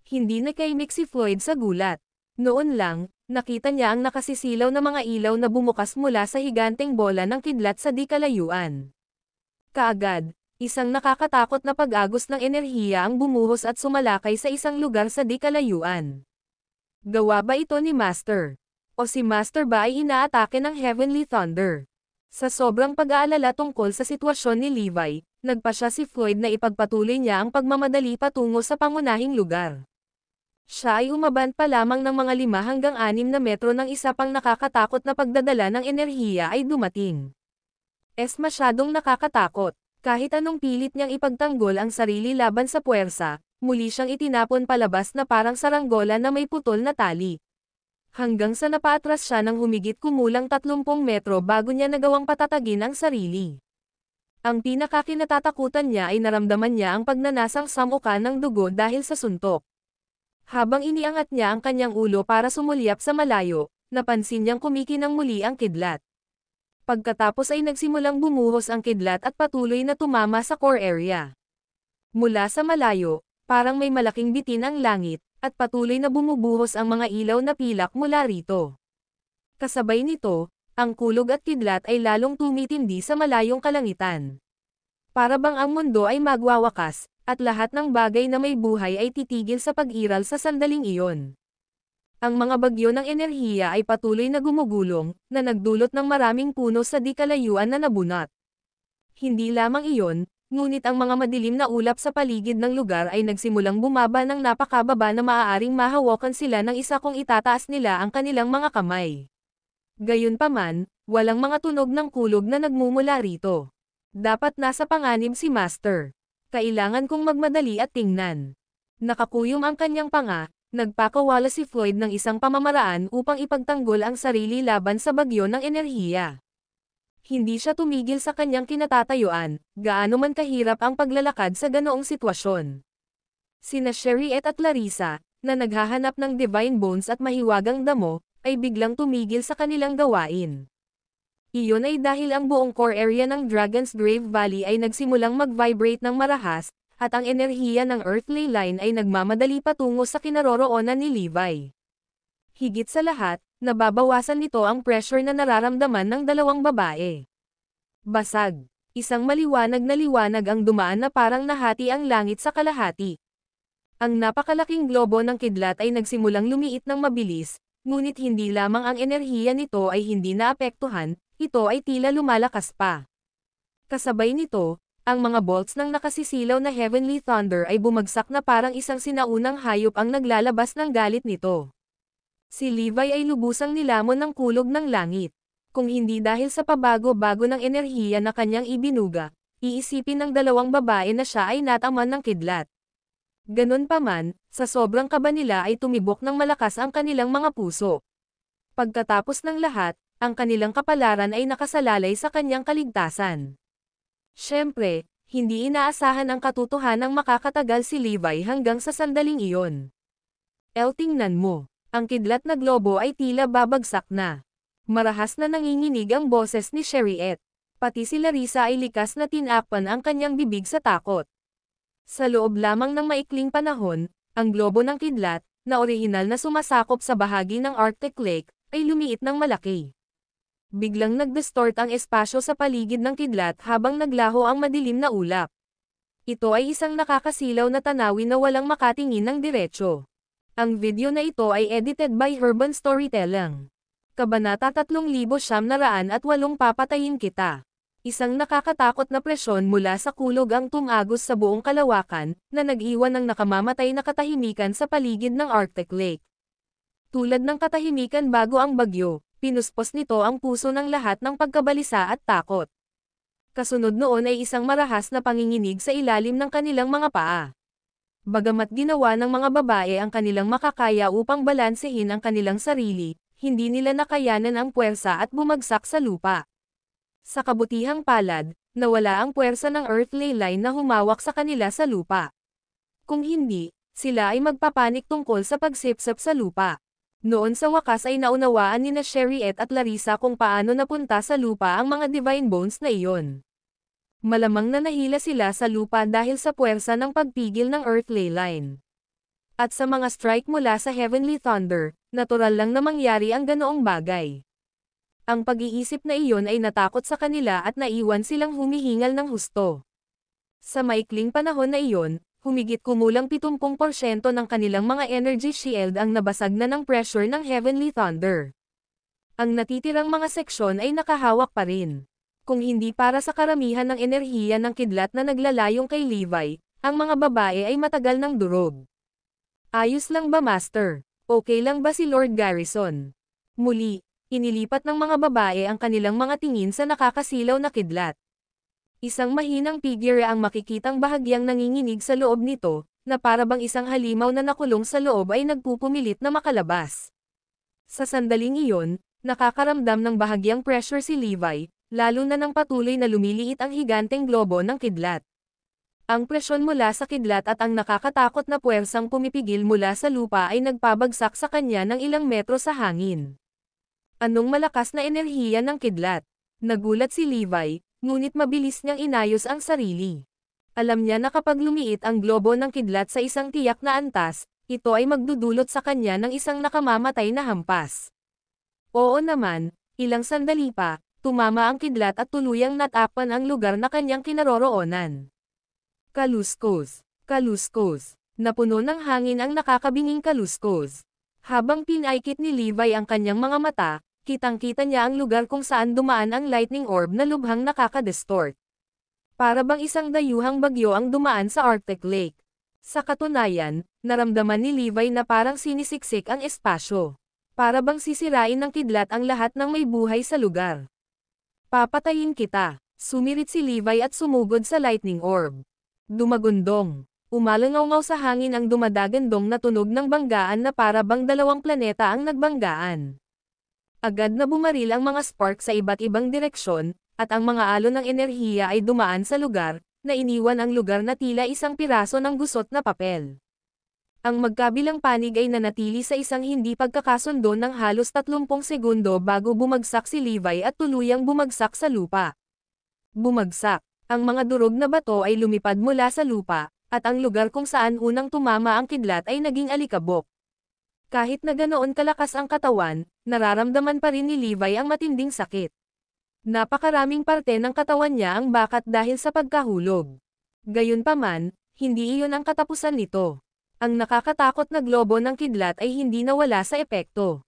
Hindi nakaimik si Floyd sa gulat. Noon lang, nakita niya ang nakasisilaw na mga ilaw na bumukas mula sa higanteng bola ng kidlat sa di kalayuan. Kaagad, isang nakakatakot na pag-agos ng enerhiya ang bumuhos at sumalakay sa isang lugar sa di kalayuan. Gawa ba ito ni Master? O si Master ba ay inaatake ng Heavenly Thunder? Sa sobrang pag-aalala tungkol sa sitwasyon ni Levi, nagpasya si Floyd na ipagpatuloy niya ang pagmamadali patungo sa pangunahing lugar. Siya ay umaban pa lamang ng mga 5 hanggang 6 na metro ng isa pang nakakatakot na pagdadala ng enerhiya ay dumating. Masyadong nakakatakot. Kahit anong pilit niyang ipagtanggol ang sarili laban sa puwersa, muli siyang itinapon palabas na parang saranggola na may putol na tali. Hanggang sa napaatras siya ng humigit kumulang 30 metro bago niya nagawang patatagin ang sarili. Ang pinakakinatatakutan niya ay naramdaman niya ang pagnanasang samuka ng dugo dahil sa suntok. Habang iniangat niya ang kanyang ulo para sumulyap sa malayo, napansin niyang kumikinang muli ang kidlat. Pagkatapos ay nagsimulang bumuhos ang kidlat at patuloy na tumama sa core area. Mula sa malayo, parang may malaking bitin ang langit, at patuloy na bumubuhos ang mga ilaw na pilak mula rito. Kasabay nito, ang kulog at kidlat ay lalong tumitindi sa malayong kalangitan. Para bang ang mundo ay magwawakas, at lahat ng bagay na may buhay ay titigil sa pag-iral sa sandaling iyon. Ang mga bagyo ng enerhiya ay patuloy na gumugulong, na nagdulot ng maraming puno sa di kalayuan na nabunot. Hindi lamang iyon, ngunit ang mga madilim na ulap sa paligid ng lugar ay nagsimulang bumaba ng napakababa na maaaring mahawakan sila ng isa kung itataas nila ang kanilang mga kamay. Gayunpaman, walang mga tunog ng kulog na nagmumula rito. Dapat nasa panganib si Master. Kailangan kong magmadali at tingnan. Nakakuyom ang kanyang panga, nagpakawala si Floyd ng isang pamamaraan upang ipagtanggol ang sarili laban sa bagyo ng enerhiya. Hindi siya tumigil sa kanyang kinatatayuan, gaano man kahirap ang paglalakad sa ganoong sitwasyon. Sina Sherriette at Larissa, na naghahanap ng Divine Bones at mahiwagang damo, ay biglang tumigil sa kanilang gawain. Iyon ay dahil ang buong core area ng Dragon's Grave Valley ay nagsimulang mag-vibrate ng marahas, at ang enerhiya ng Earthly Line ay nagmamadali patungo sa kinaroroonan ni Levi. Higit sa lahat, nababawasan nito ang pressure na nararamdaman ng dalawang babae. Basag. Isang maliwanag na liwanag ang dumaan na parang nahati ang langit sa kalahati. Ang napakalaking globo ng kidlat ay nagsimulang lumiit ng mabilis, ngunit hindi lamang ang enerhiya nito ay hindi naapektuhan, ito ay tila lumalakas pa. Kasabay nito, Ang mga bolts ng nakasisilaw na Heavenly Thunder ay bumagsak na parang isang sinaunang hayop ang naglalabas ng galit nito. Si Levi ay lubusang nilamon ng kulog ng langit. Kung hindi dahil sa pabago-bago ng enerhiya na kanyang ibinuga, iisipin ng dalawang babae na siya ay nataman ng kidlat. Ganun pa man, sa sobrang kaba nila ay tumibok ng malakas ang kanilang mga puso. Pagkatapos ng lahat, ang kanilang kapalaran ay nakasalalay sa kanyang kaligtasan. Siyempre, hindi inaasahan ang katotohanang makakatagal si Levi hanggang sa sandaling iyon. Tingnan mo, ang kidlat na globo ay tila babagsak na. Marahas na nanginginig ang boses ni Sherriette. Pati si Larissa ay likas na tinakpan ang kanyang bibig sa takot. Sa loob lamang ng maikling panahon, ang globo ng kidlat, na orihinal na sumasakop sa bahagi ng Arctic Lake, ay lumiit ng malaki. Biglang nag-distort ang espasyo sa paligid ng kidlat habang naglaho ang madilim na ulap. Ito ay isang nakakasilaw na tanawin na walang makatingin ng diretsyo. Ang video na ito ay edited by Urban Storytelling. Kabanata 3908 Papatayin Kita. Isang nakakatakot na presyon mula sa kulog ang tumagos sa buong kalawakan, na nag-iwan ng nakamamatay na katahimikan sa paligid ng Arctic Lake. Tulad ng katahimikan bago ang bagyo, pinuspos nito ang puso ng lahat ng pagkabalisa at takot. Kasunod noon ay isang marahas na panginginig sa ilalim ng kanilang mga paa. Bagamat ginawa ng mga babae ang kanilang makakaya upang balansehin ang kanilang sarili, hindi nila nakayanan ang puwersa at bumagsak sa lupa. Sa kabutihang palad, nawala ang puwersa ng earth ley line na humawak sa kanila sa lupa. Kung hindi, sila ay magpapanik tungkol sa pagsipsip sa lupa. Noon sa wakas ay naunawaan nina Sherriette at Larissa kung paano napunta sa lupa ang mga divine bones na iyon. Malamang na nahila sila sa lupa dahil sa puwersa ng pagpigil ng earth ley line. At sa mga strike mula sa Heavenly Thunder, natural lang na mangyari ang ganoong bagay. Ang pag-iisip na iyon ay natakot sa kanila at naiwan silang humihingal ng husto. Sa maikling panahon na iyon, humigit kumulang 70% ng kanilang mga energy shield ang nabasag na ng pressure ng Heavenly Thunder. Ang natitirang mga seksyon ay nakahawak pa rin. Kung hindi para sa karamihan ng enerhiya ng kidlat na naglalayong kay Levi, ang mga babae ay matagal ng durog. Ayos lang ba, Master? Okay lang ba si Lord Garrison? Muli, inilipat ng mga babae ang kanilang mga tingin sa nakakasilaw na kidlat. Isang mahinang figure ang makikitang bahagyang nanginginig sa loob nito, na para bang isang halimaw na nakulong sa loob ay nagpupumilit na makalabas. Sa sandaling iyon, nakakaramdam ng bahagyang pressure si Levi, lalo na nang patuloy na lumiliit ang higanteng globo ng kidlat. Ang presyon mula sa kidlat at ang nakakatakot na puwersang pumipigil mula sa lupa ay nagpabagsak sa kanya ng ilang metro sa hangin. Anong malakas na enerhiya ng kidlat? Nagulat si Levi, ngunit mabilis niyang inayos ang sarili. Alam niya na kapag lumiit ang globo ng kidlat sa isang tiyak na antas, ito ay magdudulot sa kanya ng isang nakamamatay na hampas. Oo naman, ilang sandali pa, tumama ang kidlat at tuluyang natakpan ang lugar na kanyang kinaroroonan. Kaluskos, kaluskos, napuno ng hangin ang nakakabinging kaluskos. Habang pinaikit ni Levi ang kanyang mga mata, kitang-kita niya ang lugar kung saan dumaan ang lightning orb na lubhang nakaka-distort. Para bang isang dayuhang bagyo ang dumaan sa Arctic Lake. Sa katunayan, naramdaman ni Levi na parang sinisiksik ang espasyo. Para bang sisirain ng kidlat ang lahat ng may buhay sa lugar. Papatayin kita, sumirit si Levi at sumugod sa lightning orb. Dumagundong. Umalangaw sa hangin ang dumadagandong na tunog ng banggaan na para bang dalawang planeta ang nagbanggaan. Agad na bumaril ang mga spark sa iba't ibang direksyon, at ang mga alon ng enerhiya ay dumaan sa lugar, na iniwan ang lugar na tila isang piraso ng gusot na papel. Ang magkabilang panig ay nanatili sa isang hindi pagkakasundo ng halos 30 segundo bago bumagsak si Levi at tuluyang bumagsak sa lupa. Bumagsak. Ang mga durog na bato ay lumipad mula sa lupa, at ang lugar kung saan unang tumama ang kidlat ay naging alikabok. Kahit na ganoon kalakas ang katawan, nararamdaman pa rin ni Levi ang matinding sakit. Napakaraming parte ng katawan niya ang bakat dahil sa pagkahulog. Gayunpaman, hindi iyon ang katapusan nito. Ang nakakatakot na globo ng kidlat ay hindi nawala sa epekto.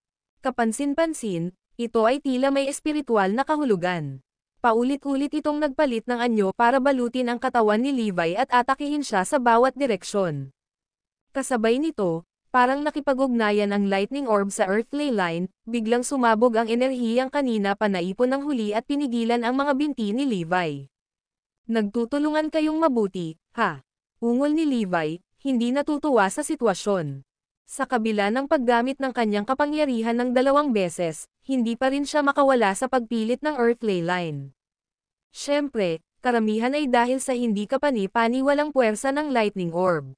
Kapansin-pansin, ito ay tila may espiritual na kahulugan. Paulit-ulit itong nagpalit ng anyo para balutin ang katawan ni Levi at atakihin siya sa bawat direksyon. Kasabay nito, parang nakipag-ugnayan ang lightning orb sa Earth Ley Line, biglang sumabog ang enerhiyang kanina pa naipon ng huli at pinigilan ang mga binti ni Levi. Nagtutulungan kayong mabuti, ha? Ungol ni Levi, hindi natutuwa sa sitwasyon. Sa kabila ng paggamit ng kanyang kapangyarihan ng 2 beses, hindi pa rin siya makawala sa pagpilit ng Earth Ley Line. Siyempre, karamihan ay dahil sa hindi kapani-paniwalang puwersa ng lightning orb.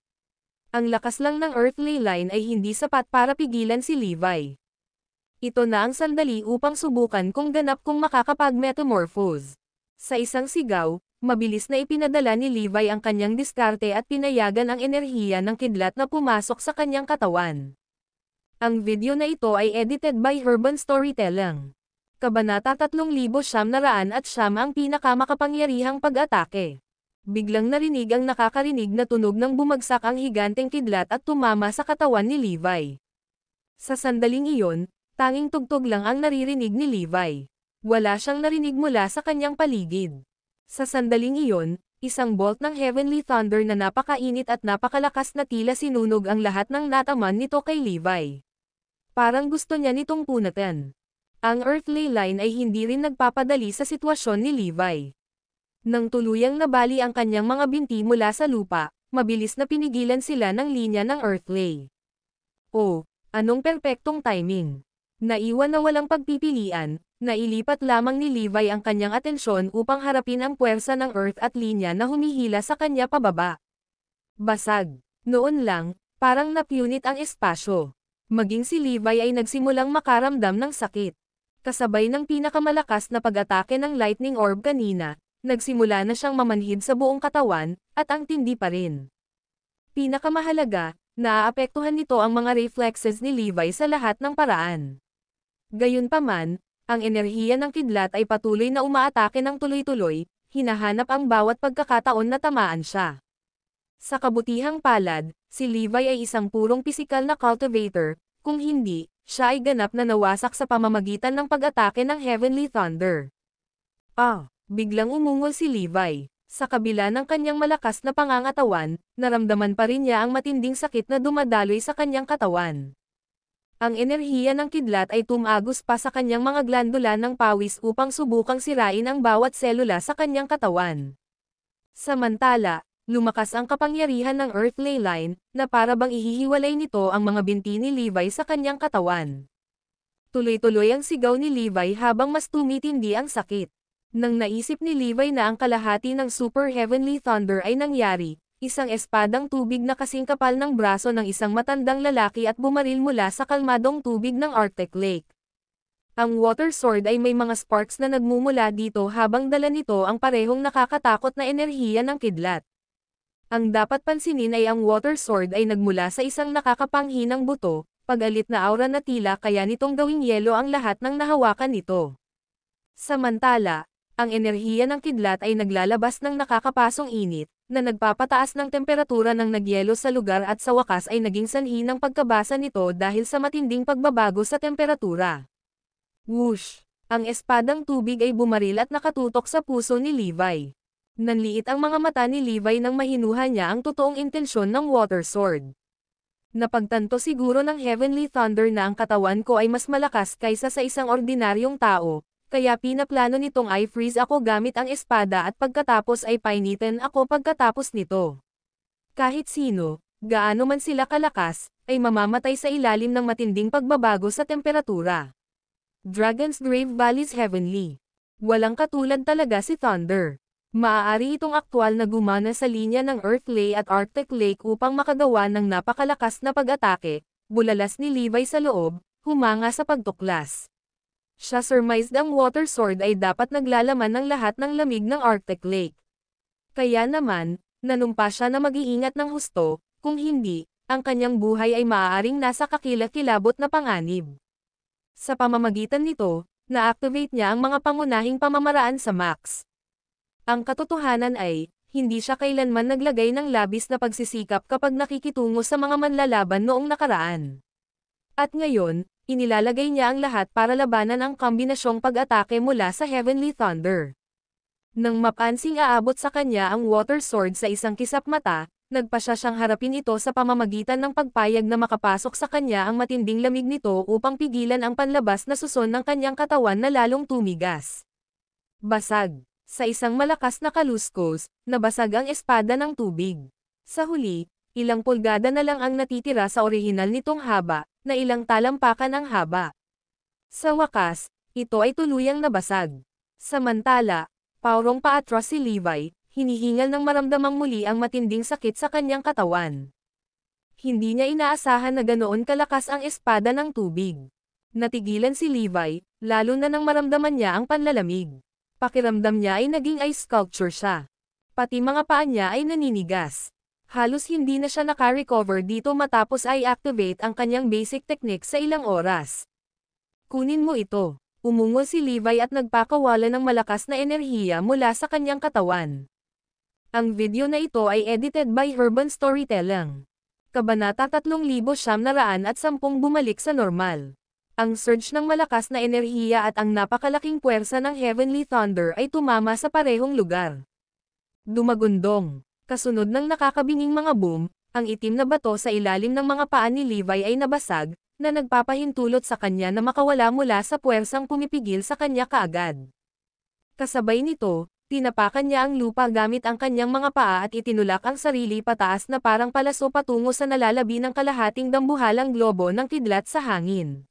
Ang lakas lang ng Earth Ley Line ay hindi sapat para pigilan si Levi. Ito na ang sandali upang subukan kung ganap kung makakapag-metamorphose. Sa isang sigaw, mabilis na ipinadala ni Levi ang kanyang diskarte at pinayagan ang enerhiya ng kidlat na pumasok sa kanyang katawan. Ang video na ito ay edited by Urban Storytelling. Kabanata 3909 ang pinakamakapangyarihang pag-atake. Biglang narinig ang nakakarinig na tunog ng bumagsak ang higanteng kidlat at tumama sa katawan ni Levi. Sa sandaling iyon, tanging tugtog lang ang naririnig ni Levi. Wala siyang narinig mula sa kanyang paligid. Sa sandaling iyon, isang bolt ng Heavenly Thunder na napakainit at napakalakas na tila sinunog ang lahat ng nataman nito kay Levi. Parang gusto niya nitong punatan. Ang Earth Ley Line ay hindi rin nagpapadali sa sitwasyon ni Levi. Nang tuluyang nabali ang kanyang mga binti mula sa lupa, mabilis na pinigilan sila ng linya ng Earth Ley. Oh, anong perpektong timing! Naiwan na walang pagpipilian, nailipat lamang ni Levi ang kanyang atensyon upang harapin ang puwersa ng Earth at linya na humihila sa kanya pababa. Basag. Noon lang, parang napunit ang espasyo. Maging si Levi ay nagsimulang makaramdam ng sakit. Kasabay ng pinakamalakas na pag-atake ng lightning orb kanina, nagsimula na siyang mamanhid sa buong katawan, at ang tindi pa rin. Pinakamahalaga, naaapektuhan nito ang mga reflexes ni Levi sa lahat ng paraan. Gayunpaman, ang enerhiya ng kidlat ay patuloy na umaatake ng tuloy-tuloy, hinahanap ang bawat pagkakataon na tamaan siya. Sa kabutihang palad, si Levi ay isang purong pisikal na cultivator, kung hindi, siya ay ganap na nawasak sa pamamagitan ng pag-atake ng Heavenly Thunder. Biglang umungol si Levi. Sa kabila ng kanyang malakas na pangangatawan, naramdaman pa rin niya ang matinding sakit na dumadaloy sa kanyang katawan. Ang enerhiya ng kidlat ay tumagos pa sa kanyang mga glandula ng pawis upang subukang sirain ang bawat selula sa kanyang katawan. Samantala, lumakas ang kapangyarihan ng Earth Ley Line, na para bang ihihiwalay nito ang mga binti ni Levi sa kanyang katawan. Tuloy-tuloy ang sigaw ni Levi habang mas tumitindi ang sakit. Nang naisip ni Levi na ang kalahati ng Super Heavenly Thunder ay nangyari, isang espadang tubig na kasing kapal ng braso ng isang matandang lalaki at bumaril mula sa kalmadong tubig ng Arctic Lake. Ang Water Sword ay may mga sparks na nagmumula dito habang dala nito ang parehong nakakatakot na enerhiya ng kidlat. Ang dapat pansinin ay ang Water Sword ay nagmula sa isang nakakapanghinang buto, pag-alit na aura na tila kaya nitong gawing yelo ang lahat ng nahawakan nito. Samantala, ang enerhiya ng kidlat ay naglalabas ng nakakapasong init, na nagpapataas ng temperatura ng nagyelo sa lugar at sa wakas ay naging sanhi ng pagkabasa nito dahil sa matinding pagbabago sa temperatura. Whoosh! Ang espadang tubig ay bumaril at nakatutok sa puso ni Levi. Nanliit ang mga mata ni Levi nang mahinuha niya ang totoong intensyon ng Water Sword. Napagtanto siguro ng Heavenly Thunder na ang katawan ko ay mas malakas kaysa sa isang ordinaryong tao, kaya pinaplano nitong i-freeze ako gamit ang espada at pagkatapos ay painitin ako pagkatapos nito. Kahit sino, gaano man sila kalakas, ay mamamatay sa ilalim ng matinding pagbabago sa temperatura. Dragon's Grave Valley's Heavenly. Walang katulad talaga si Thunder. Maaari itong aktwal na gumana sa linya ng Earth Ley at Arctic Lake upang makagawa ng napakalakas na pag-atake, bulalas ni Levi sa loob, humanga sa pagtuklas. Siya surmised ang Water Sword ay dapat naglalaman ng lahat ng lamig ng Arctic Lake. Kaya naman, nanumpa siya na mag-iingat ng husto, kung hindi, ang kanyang buhay ay maaaring nasa kakilakilabot na panganib. Sa pamamagitan nito, na-activate niya ang mga pangunahing pamamaraan sa Max. Ang katotohanan ay, hindi siya kailanman naglagay ng labis na pagsisikap kapag nakikitungo sa mga manlalaban noong nakaraan. At ngayon, inilalagay niya ang lahat para labanan ang kombinasyong pag-atake mula sa Heavenly Thunder. Nang mapansing aabot sa kanya ang water sword sa isang kisap mata, nagpasya siyang harapin ito sa pamamagitan ng pagpayag na makapasok sa kanya ang matinding lamig nito upang pigilan ang panlabas na suson ng kanyang katawan na lalong tumigas. Basag. Sa isang malakas na kaluskos, nabasag ang espada ng tubig. Sa huli, ilang pulgada na lang ang natitira sa orihinal nitong haba, na ilang talampakan ang haba. Sa wakas, ito ay tuluyang nabasag. Samantala, paurong paatras si Levi, hinihingal ng maramdamang muli ang matinding sakit sa kanyang katawan. Hindi niya inaasahan na ganoon kalakas ang espada ng tubig. Natigilan si Levi, lalo na nang maramdaman niya ang panlalamig. Pakiramdam niya ay naging ice sculpture siya. Pati mga paa niya ay naninigas. Halos hindi na siya naka-recover dito matapos ay activate ang kanyang basic technique sa ilang oras. Kunin mo ito. Umungol si Levi at nagpakawala ng malakas na enerhiya mula sa kanyang katawan. Ang video na ito ay edited by Urban Storytelling. Kabanata 3910 bumalik sa normal. Ang surge ng malakas na enerhiya at ang napakalaking puwersa ng Heavenly Thunder ay tumama sa parehong lugar. Dumagundong. Kasunod ng nakakabinging mga boom, ang itim na bato sa ilalim ng mga paa ni Levi ay nabasag, na nagpapahintulot sa kanya na makawala mula sa puwersang pumipigil sa kanya kaagad. Kasabay nito, tinapakan niya ang lupa gamit ang kanyang mga paa at itinulak ang sarili pataas na parang palaso patungo sa nalalabi ng kalahating dambuhalang globo ng kidlat sa hangin.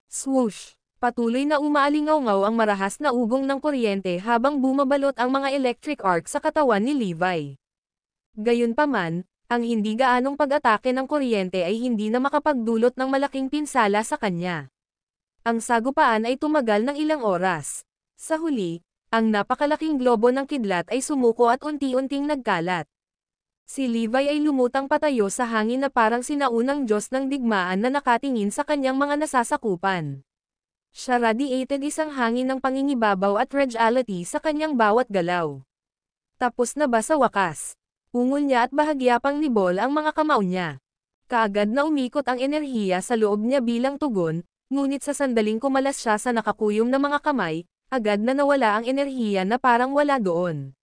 Swoosh! Patuloy na umaalingaw-ngaw ang marahas na ugong ng kuryente habang bumabalot ang mga electric arc sa katawan ni Levi. Gayunpaman, ang hindi gaanong pag-atake ng kuryente ay hindi na makapagdulot ng malaking pinsala sa kanya. Ang sagupaan ay tumagal ng ilang oras. Sa huli, ang napakalaking globo ng kidlat ay sumuko at unti-unting nagkalat. Si Levi ay lumutang patayo sa hangin na parang sinaunang Diyos ng digmaan na nakatingin sa kanyang mga nasasakupan. Siya radiated isang hangin ng pangingibabaw at regality sa kanyang bawat galaw. Tapos na ba sa wakas? Ungol niya at bahagya pang nibol ang mga kamao niya. Kaagad na umikot ang enerhiya sa loob niya bilang tugon, ngunit sa sandaling kumalas siya sa nakakuyom na mga kamay, agad na nawala ang enerhiya na parang wala doon.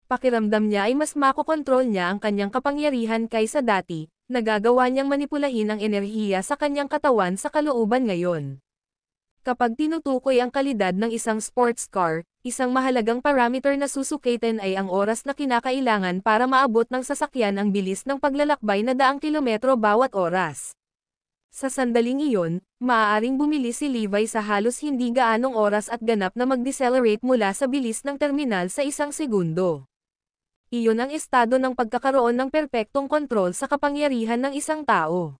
Pakiramdam niya ay mas makokontrol niya ang kanyang kapangyarihan kaysa dati, nagagawa niyang manipulahin ang enerhiya sa kanyang katawan sa kalooban ngayon. Kapag tinutukoy ang kalidad ng isang sports car, isang mahalagang parameter na susukatin ay ang oras na kinakailangan para maabot ng sasakyan ang bilis ng paglalakbay na 100 kilometro bawat oras. Sa sandaling iyon, maaaring bumili si Levi sa halos hindi gaanong oras at ganap na mag-decelerate mula sa bilis ng terminal sa isang segundo. Iyon ang estado ng pagkakaroon ng perpektong kontrol sa kapangyarihan ng isang tao.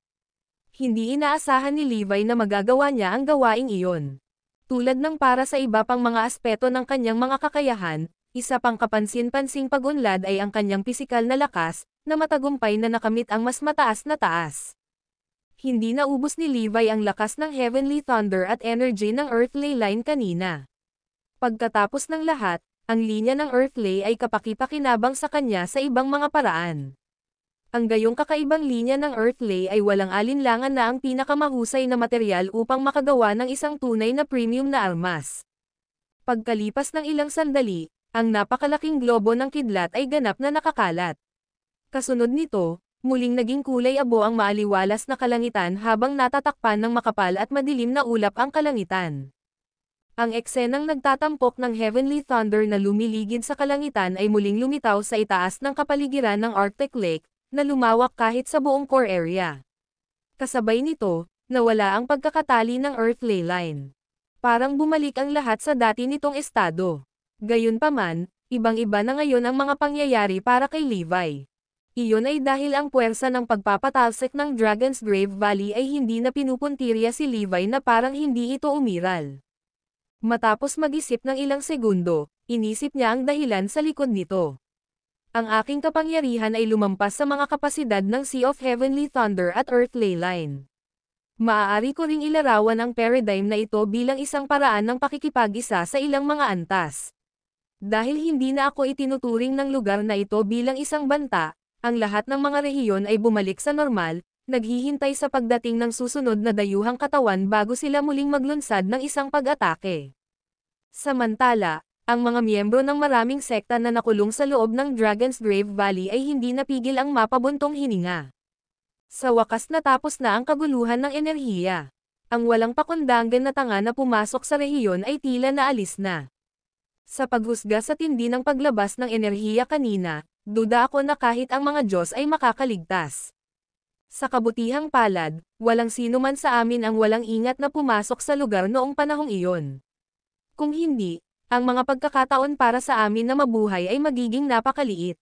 Hindi inaasahan ni Levi na magagawa niya ang gawaing iyon. Tulad ng para sa iba pang mga aspeto ng kanyang mga kakayahan, isa pang kapansin-pansing pag-unlad ay ang kanyang pisikal na lakas, na matagumpay na nakamit ang mas mataas na taas. Hindi naubos ni Levi ang lakas ng Heavenly Thunder at energy ng Earthly Line kanina. Pagkatapos ng lahat, ang linya ng Earthly ay kapaki-pakinabang sa kanya sa ibang mga paraan. Ang gayong kakaibang linya ng Earthly ay walang alinlangan na ang pinakamahusay na material upang makagawa ng isang tunay na premium na armas. Pagkalipas ng ilang sandali, ang napakalaking globo ng kidlat ay ganap na nakakalat. Kasunod nito, muling naging kulay abo ang maaliwalas na kalangitan habang natatakpan ng makapal at madilim na ulap ang kalangitan. Ang eksenang nagtatampok ng Heavenly Thunder na lumiligid sa kalangitan ay muling lumitaw sa itaas ng kapaligiran ng Arctic Lake, na lumawak kahit sa buong core area. Kasabay nito, nawala ang pagkakatali ng Earthly Line. Parang bumalik ang lahat sa dati nitong estado. Gayunpaman, ibang-iba na ngayon ang mga pangyayari para kay Levi. Iyon ay dahil ang puwersa ng pagpapatalsik ng Dragon's Grave Valley ay hindi na pinupuntirya si Levi na parang hindi ito umiral. Matapos mag-isip ng ilang segundo, inisip niya ang dahilan sa likod nito. Ang aking kapangyarihan ay lumampas sa mga kapasidad ng Sea of Heavenly Thunder at Earthly Line. Maaari ko ring ilarawan ang paradigm na ito bilang isang paraan ng pakikipag-isa sa ilang mga antas. Dahil hindi na ako itinuturing ng lugar na ito bilang isang banta, ang lahat ng mga rehiyon ay bumalik sa normal, naghihintay sa pagdating ng susunod na dayuhang katawan bago sila muling maglunsad ng isang pag-atake. Samantala, Ang mga miyembro ng maraming sekta na nakulong sa loob ng Dragon's Grave Valley ay hindi napigil ang mapabuntong hininga. Sa wakas natapos na ang kaguluhan ng enerhiya. Ang walang pakundangan na tanga na pumasok sa rehiyon ay tila naalis na. Sa paghusga sa tindi ng paglabas ng enerhiya kanina, duda ako na kahit ang mga Diyos ay makakaligtas. Sa kabutihang palad, walang sino man sa amin ang walang ingat na pumasok sa lugar noong panahong iyon. Kung hindi, ang mga pagkakataon para sa amin na mabuhay ay magiging napakaliit.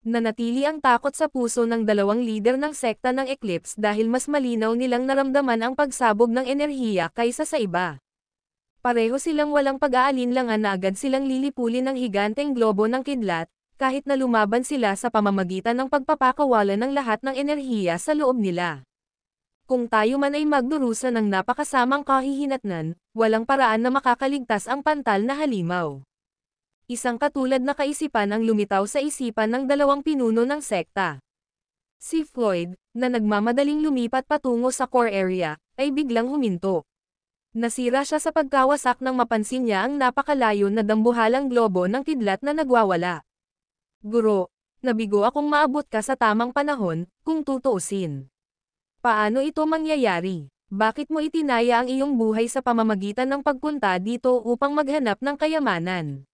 Nanatili ang takot sa puso ng dalawang lider ng sekta ng Eclipse dahil mas malinaw nilang naramdaman ang pagsabog ng enerhiya kaysa sa iba. Pareho silang walang pag-aalinlangan na agad silang lilipulin ng higanteng globo ng kidlat, kahit na lumaban sila sa pamamagitan ng pagpapakawalan ng lahat ng enerhiya sa loob nila. Kung tayo man ay magdurusa ng napakasamang kahihinatnan, walang paraan na makakaligtas ang pantal na halimaw. Isang katulad na kaisipan ang lumitaw sa isipan ng dalawang pinuno ng sekta. Si Floyd, na nagmamadaling lumipat patungo sa core area, ay biglang huminto. Nasira siya sa pagkawasak nang mapansin niya ang napakalayo na dambuhalang globo ng kidlat na nagwawala. Guro, nabigo akong maabot ka sa tamang panahon, kung tutuusin. Paano ito mangyayari? Bakit mo itinaya ang iyong buhay sa pamamagitan ng pagpunta dito upang maghanap ng kayamanan?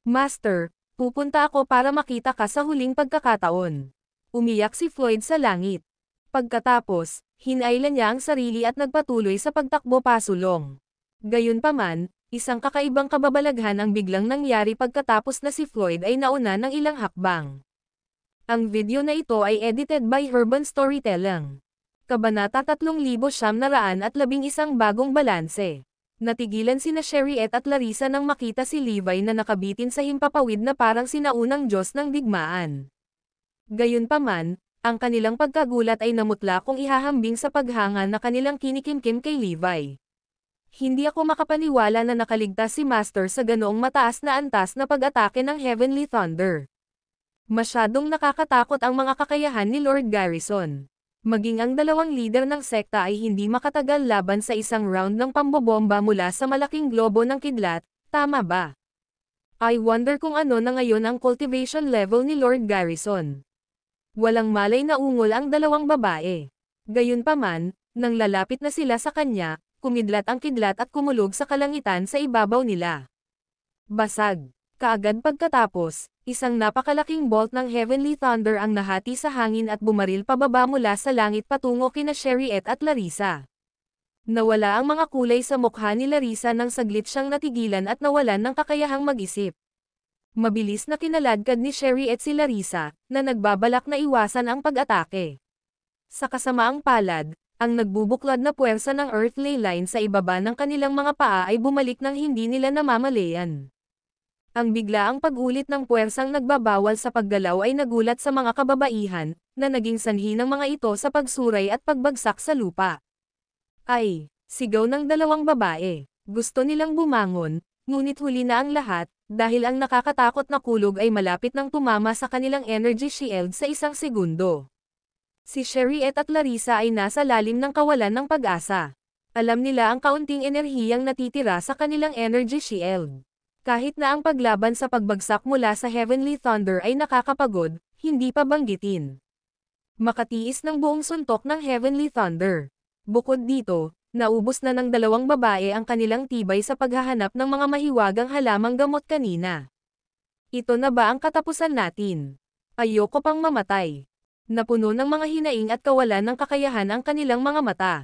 Master, pupunta ako para makita ka sa huling pagkakataon. Umiyak si Floyd sa langit. Pagkatapos, hinailan niya ang sarili at nagpatuloy sa pagtakbo pasulong. Gayunpaman, isang kakaibang kababalaghan ang biglang nangyari pagkatapos na si Floyd ay nauna ng ilang hakbang. Ang video na ito ay edited by Urban Storytelling. Kabanata 3911 Bagong Balanse. Natigilan sina Sherriette at Larissa nang makita si Levi na nakabitin sa himpapawid na parang sinaunang Diyos ng digmaan. Gayunpaman, ang kanilang pagkagulat ay namutla kung ihahambing sa paghanga na kanilang kinikimkim kay Levi. Hindi ako makapaniwala na nakaligtas si Master sa ganoong mataas na antas na pag-atake ng Heavenly Thunder. Masyadong nakakatakot ang mga kakayahan ni Lord Garrison. Maging ang dalawang lider ng sekta ay hindi makatagal laban sa isang round ng pambobomba mula sa malaking globo ng kidlat, tama ba? I wonder kung ano na ngayon ang cultivation level ni Lord Garrison. Walang malay na ungol ang dalawang babae. Gayunpaman, nang lalapit na sila sa kanya, kumidlat ang kidlat at kumulog sa kalangitan sa ibabaw nila. Basag. Kaagad pagkatapos, isang napakalaking bolt ng Heavenly Thunder ang nahati sa hangin at bumaril pababa mula sa langit patungo kina Sherriette at Larissa. Nawala ang mga kulay sa mukha ni Larissa nang saglit siyang natigilan at nawalan ng kakayahang mag-isip. Mabilis na kinaladkad ni Sherriette si Larissa, na nagbabalak na iwasan ang pag-atake. Sa kasamaang palad, ang nagbubuklod na puwersa ng Earth Ley Line sa ibaba ng kanilang mga paa ay bumalik nang hindi nila namamalayan. Ang biglaang pag-ulit ng puwersang nagbabawal sa paggalaw ay nagulat sa mga kababaihan, na naging sanhi ng mga ito sa pagsuray at pagbagsak sa lupa. Ay, sigaw ng dalawang babae. Gusto nilang bumangon, ngunit huli na ang lahat, dahil ang nakakatakot na kulog ay malapit nang tumama sa kanilang energy shield sa isang segundo. Si Sherriette at Larissa ay nasa lalim ng kawalan ng pag-asa. Alam nila ang kaunting enerhiyang natitira sa kanilang energy shield. Kahit na ang paglaban sa pagbagsak mula sa Heavenly Thunder ay nakakapagod, hindi pa banggitin. Makatiis ng buong suntok ng Heavenly Thunder. Bukod dito, naubos na ng dalawang babae ang kanilang tibay sa paghahanap ng mga mahiwagang halamang gamot kanina. Ito na ba ang katapusan natin? Ayoko pang mamatay. Napuno ng mga hinaing at kawalan ng kakayahan ang kanilang mga mata.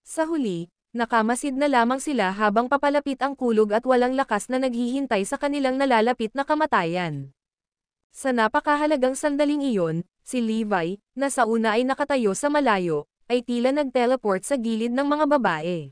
Sa huli, nakamasid na lamang sila habang papalapit ang kulog at walang lakas na naghihintay sa kanilang nalalapit na kamatayan. Sa napakahalagang sandaling iyon, si Levi, na sa una ay nakatayo sa malayo, ay tila nag-teleport sa gilid ng mga babae.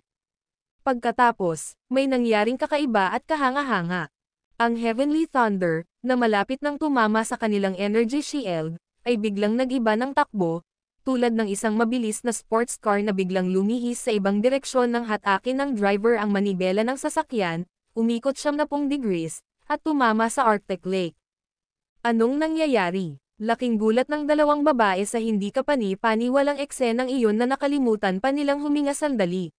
Pagkatapos, may nangyaring kakaiba at kahanga-hanga. Ang Heavenly Thunder, na malapit nang tumama sa kanilang energy shield, ay biglang nag-iba ng takbo, tulad ng isang mabilis na sports car na biglang lumihis sa ibang direksyon ng hatakin ng driver ang manibela ng sasakyan, umikot 90 degrees, at tumama sa Arctic Lake. Anong nangyayari? Laking gulat ng dalawang babae sa hindi kapani-paniwalang eksenang iyon na nakalimutan pa nilang huminga sandali.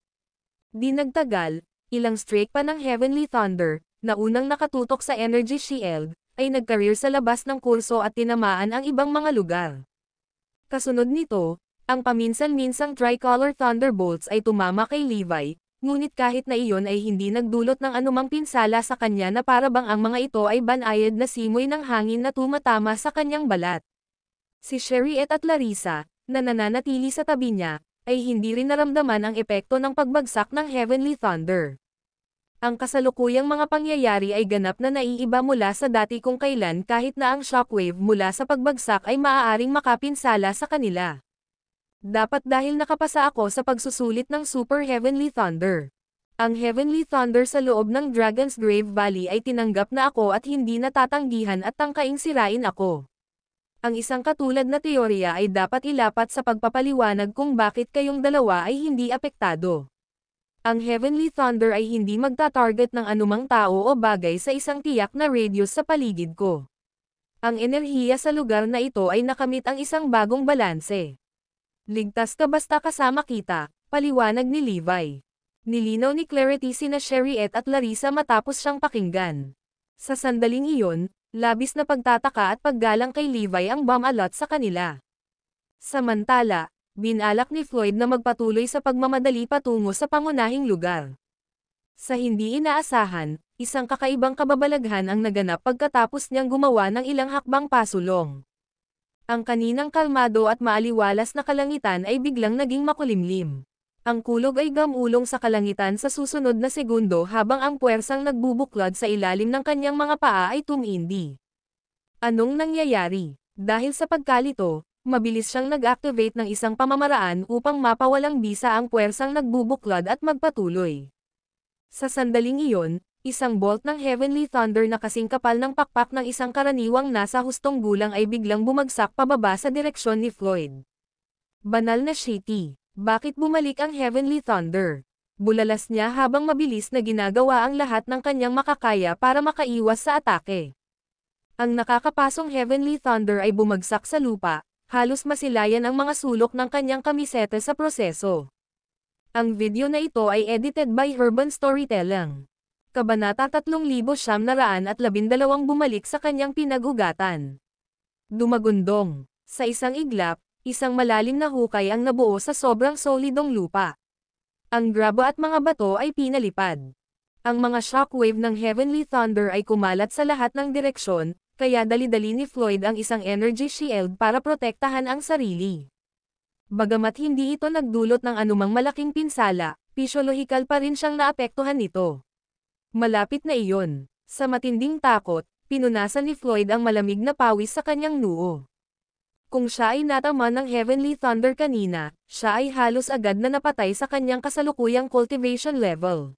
Di nagtagal, ilang streak pa ng Heavenly Thunder, na unang nakatutok sa energy shield, ay nag-career sa labas ng kurso at tinamaan ang ibang mga lugar. Kasunod nito, ang paminsan-minsang Tricolor Thunderbolts ay tumama kay Levi, ngunit kahit na iyon ay hindi nagdulot ng anumang pinsala sa kanya na para bang ang mga ito ay banayad na simoy ng hangin na tumatama sa kanyang balat. Si Sherriette at Larissa, na nananatili sa tabi niya, ay hindi rin naramdaman ang epekto ng pagbagsak ng Heavenly Thunder. Ang kasalukuyang mga pangyayari ay ganap na naiiba mula sa dati kung kailan kahit na ang shockwave mula sa pagbagsak ay maaaring makapinsala sa kanila. Dapat dahil nakapasa ako sa pagsusulit ng Super Heavenly Thunder. Ang Heavenly Thunder sa loob ng Dragon's Grave Valley ay tinanggap na ako at hindi natatanggihan at tangkaing sirain ako. Ang isang katulad na teorya ay dapat ilapat sa pagpapaliwanag kung bakit kayong dalawa ay hindi apektado. Ang Heavenly Thunder ay hindi magta-target ng anumang tao o bagay sa isang tiyak na radius sa paligid ko. Ang enerhiya sa lugar na ito ay nakamit ang isang bagong balanse. Ligtas ka basta kasama kita, paliwanag ni Levi. Nilinaw ni Clarity sina Sherriette at Larissa matapos siyang pakinggan. Sa sandaling iyon, labis na pagtataka at paggalang kay Levi ang bumalot sa kanila. Samantala, binalak ni Floyd na magpatuloy sa pagmamadali patungo sa pangunahing lugar. Sa hindi inaasahan, isang kakaibang kababalaghan ang naganap pagkatapos niyang gumawa ng ilang hakbang pasulong. Ang kaninang kalmado at maaliwalas na kalangitan ay biglang naging makulimlim. Ang kulog ay gamulong sa kalangitan sa susunod na segundo habang ang puwersang nagbubuklod sa ilalim ng kanyang mga paa ay tumindi. Anong nangyayari? Dahil sa pagkalito, mabilis siyang nag-activate ng isang pamamaraan upang mapawalang bisa ang puwersang nagbubuklod at magpatuloy. Sa sandaling iyon, isang bolt ng Heavenly Thunder na kasing kapal ng pakpak ng isang karaniwang nasa hustong gulang ay biglang bumagsak pababa sa direksyon ni Floyd. Banal na shitty. Bakit bumalik ang Heavenly Thunder? Bulalas niya habang mabilis na ginagawa ang lahat ng kanyang makakaya para makaiwas sa atake. Ang nakakapasong Heavenly Thunder ay bumagsak sa lupa, halos masilayan ang mga sulok ng kanyang kamisete sa proseso. Ang video na ito ay edited by Urban Storytelling. Kabanata 3912 bumalik sa kanyang pinag-ugatan. Dumagundong. Sa isang iglap, isang malalim na hukay ang nabuo sa sobrang solidong lupa. Ang graba at mga bato ay pinalipad. Ang mga shockwave ng Heavenly Thunder ay kumalat sa lahat ng direksyon, kaya dali-dali ni Floyd ang isang energy shield para protektahan ang sarili. Bagamat hindi ito nagdulot ng anumang malaking pinsala, physiological pa rin siyang naapektuhan nito. Malapit na iyon. Sa matinding takot, pinunasan ni Floyd ang malamig na pawis sa kanyang noo. Kung siya ay natama ng Heavenly Thunder kanina, siya ay halos agad na napatay sa kanyang kasalukuyang cultivation level.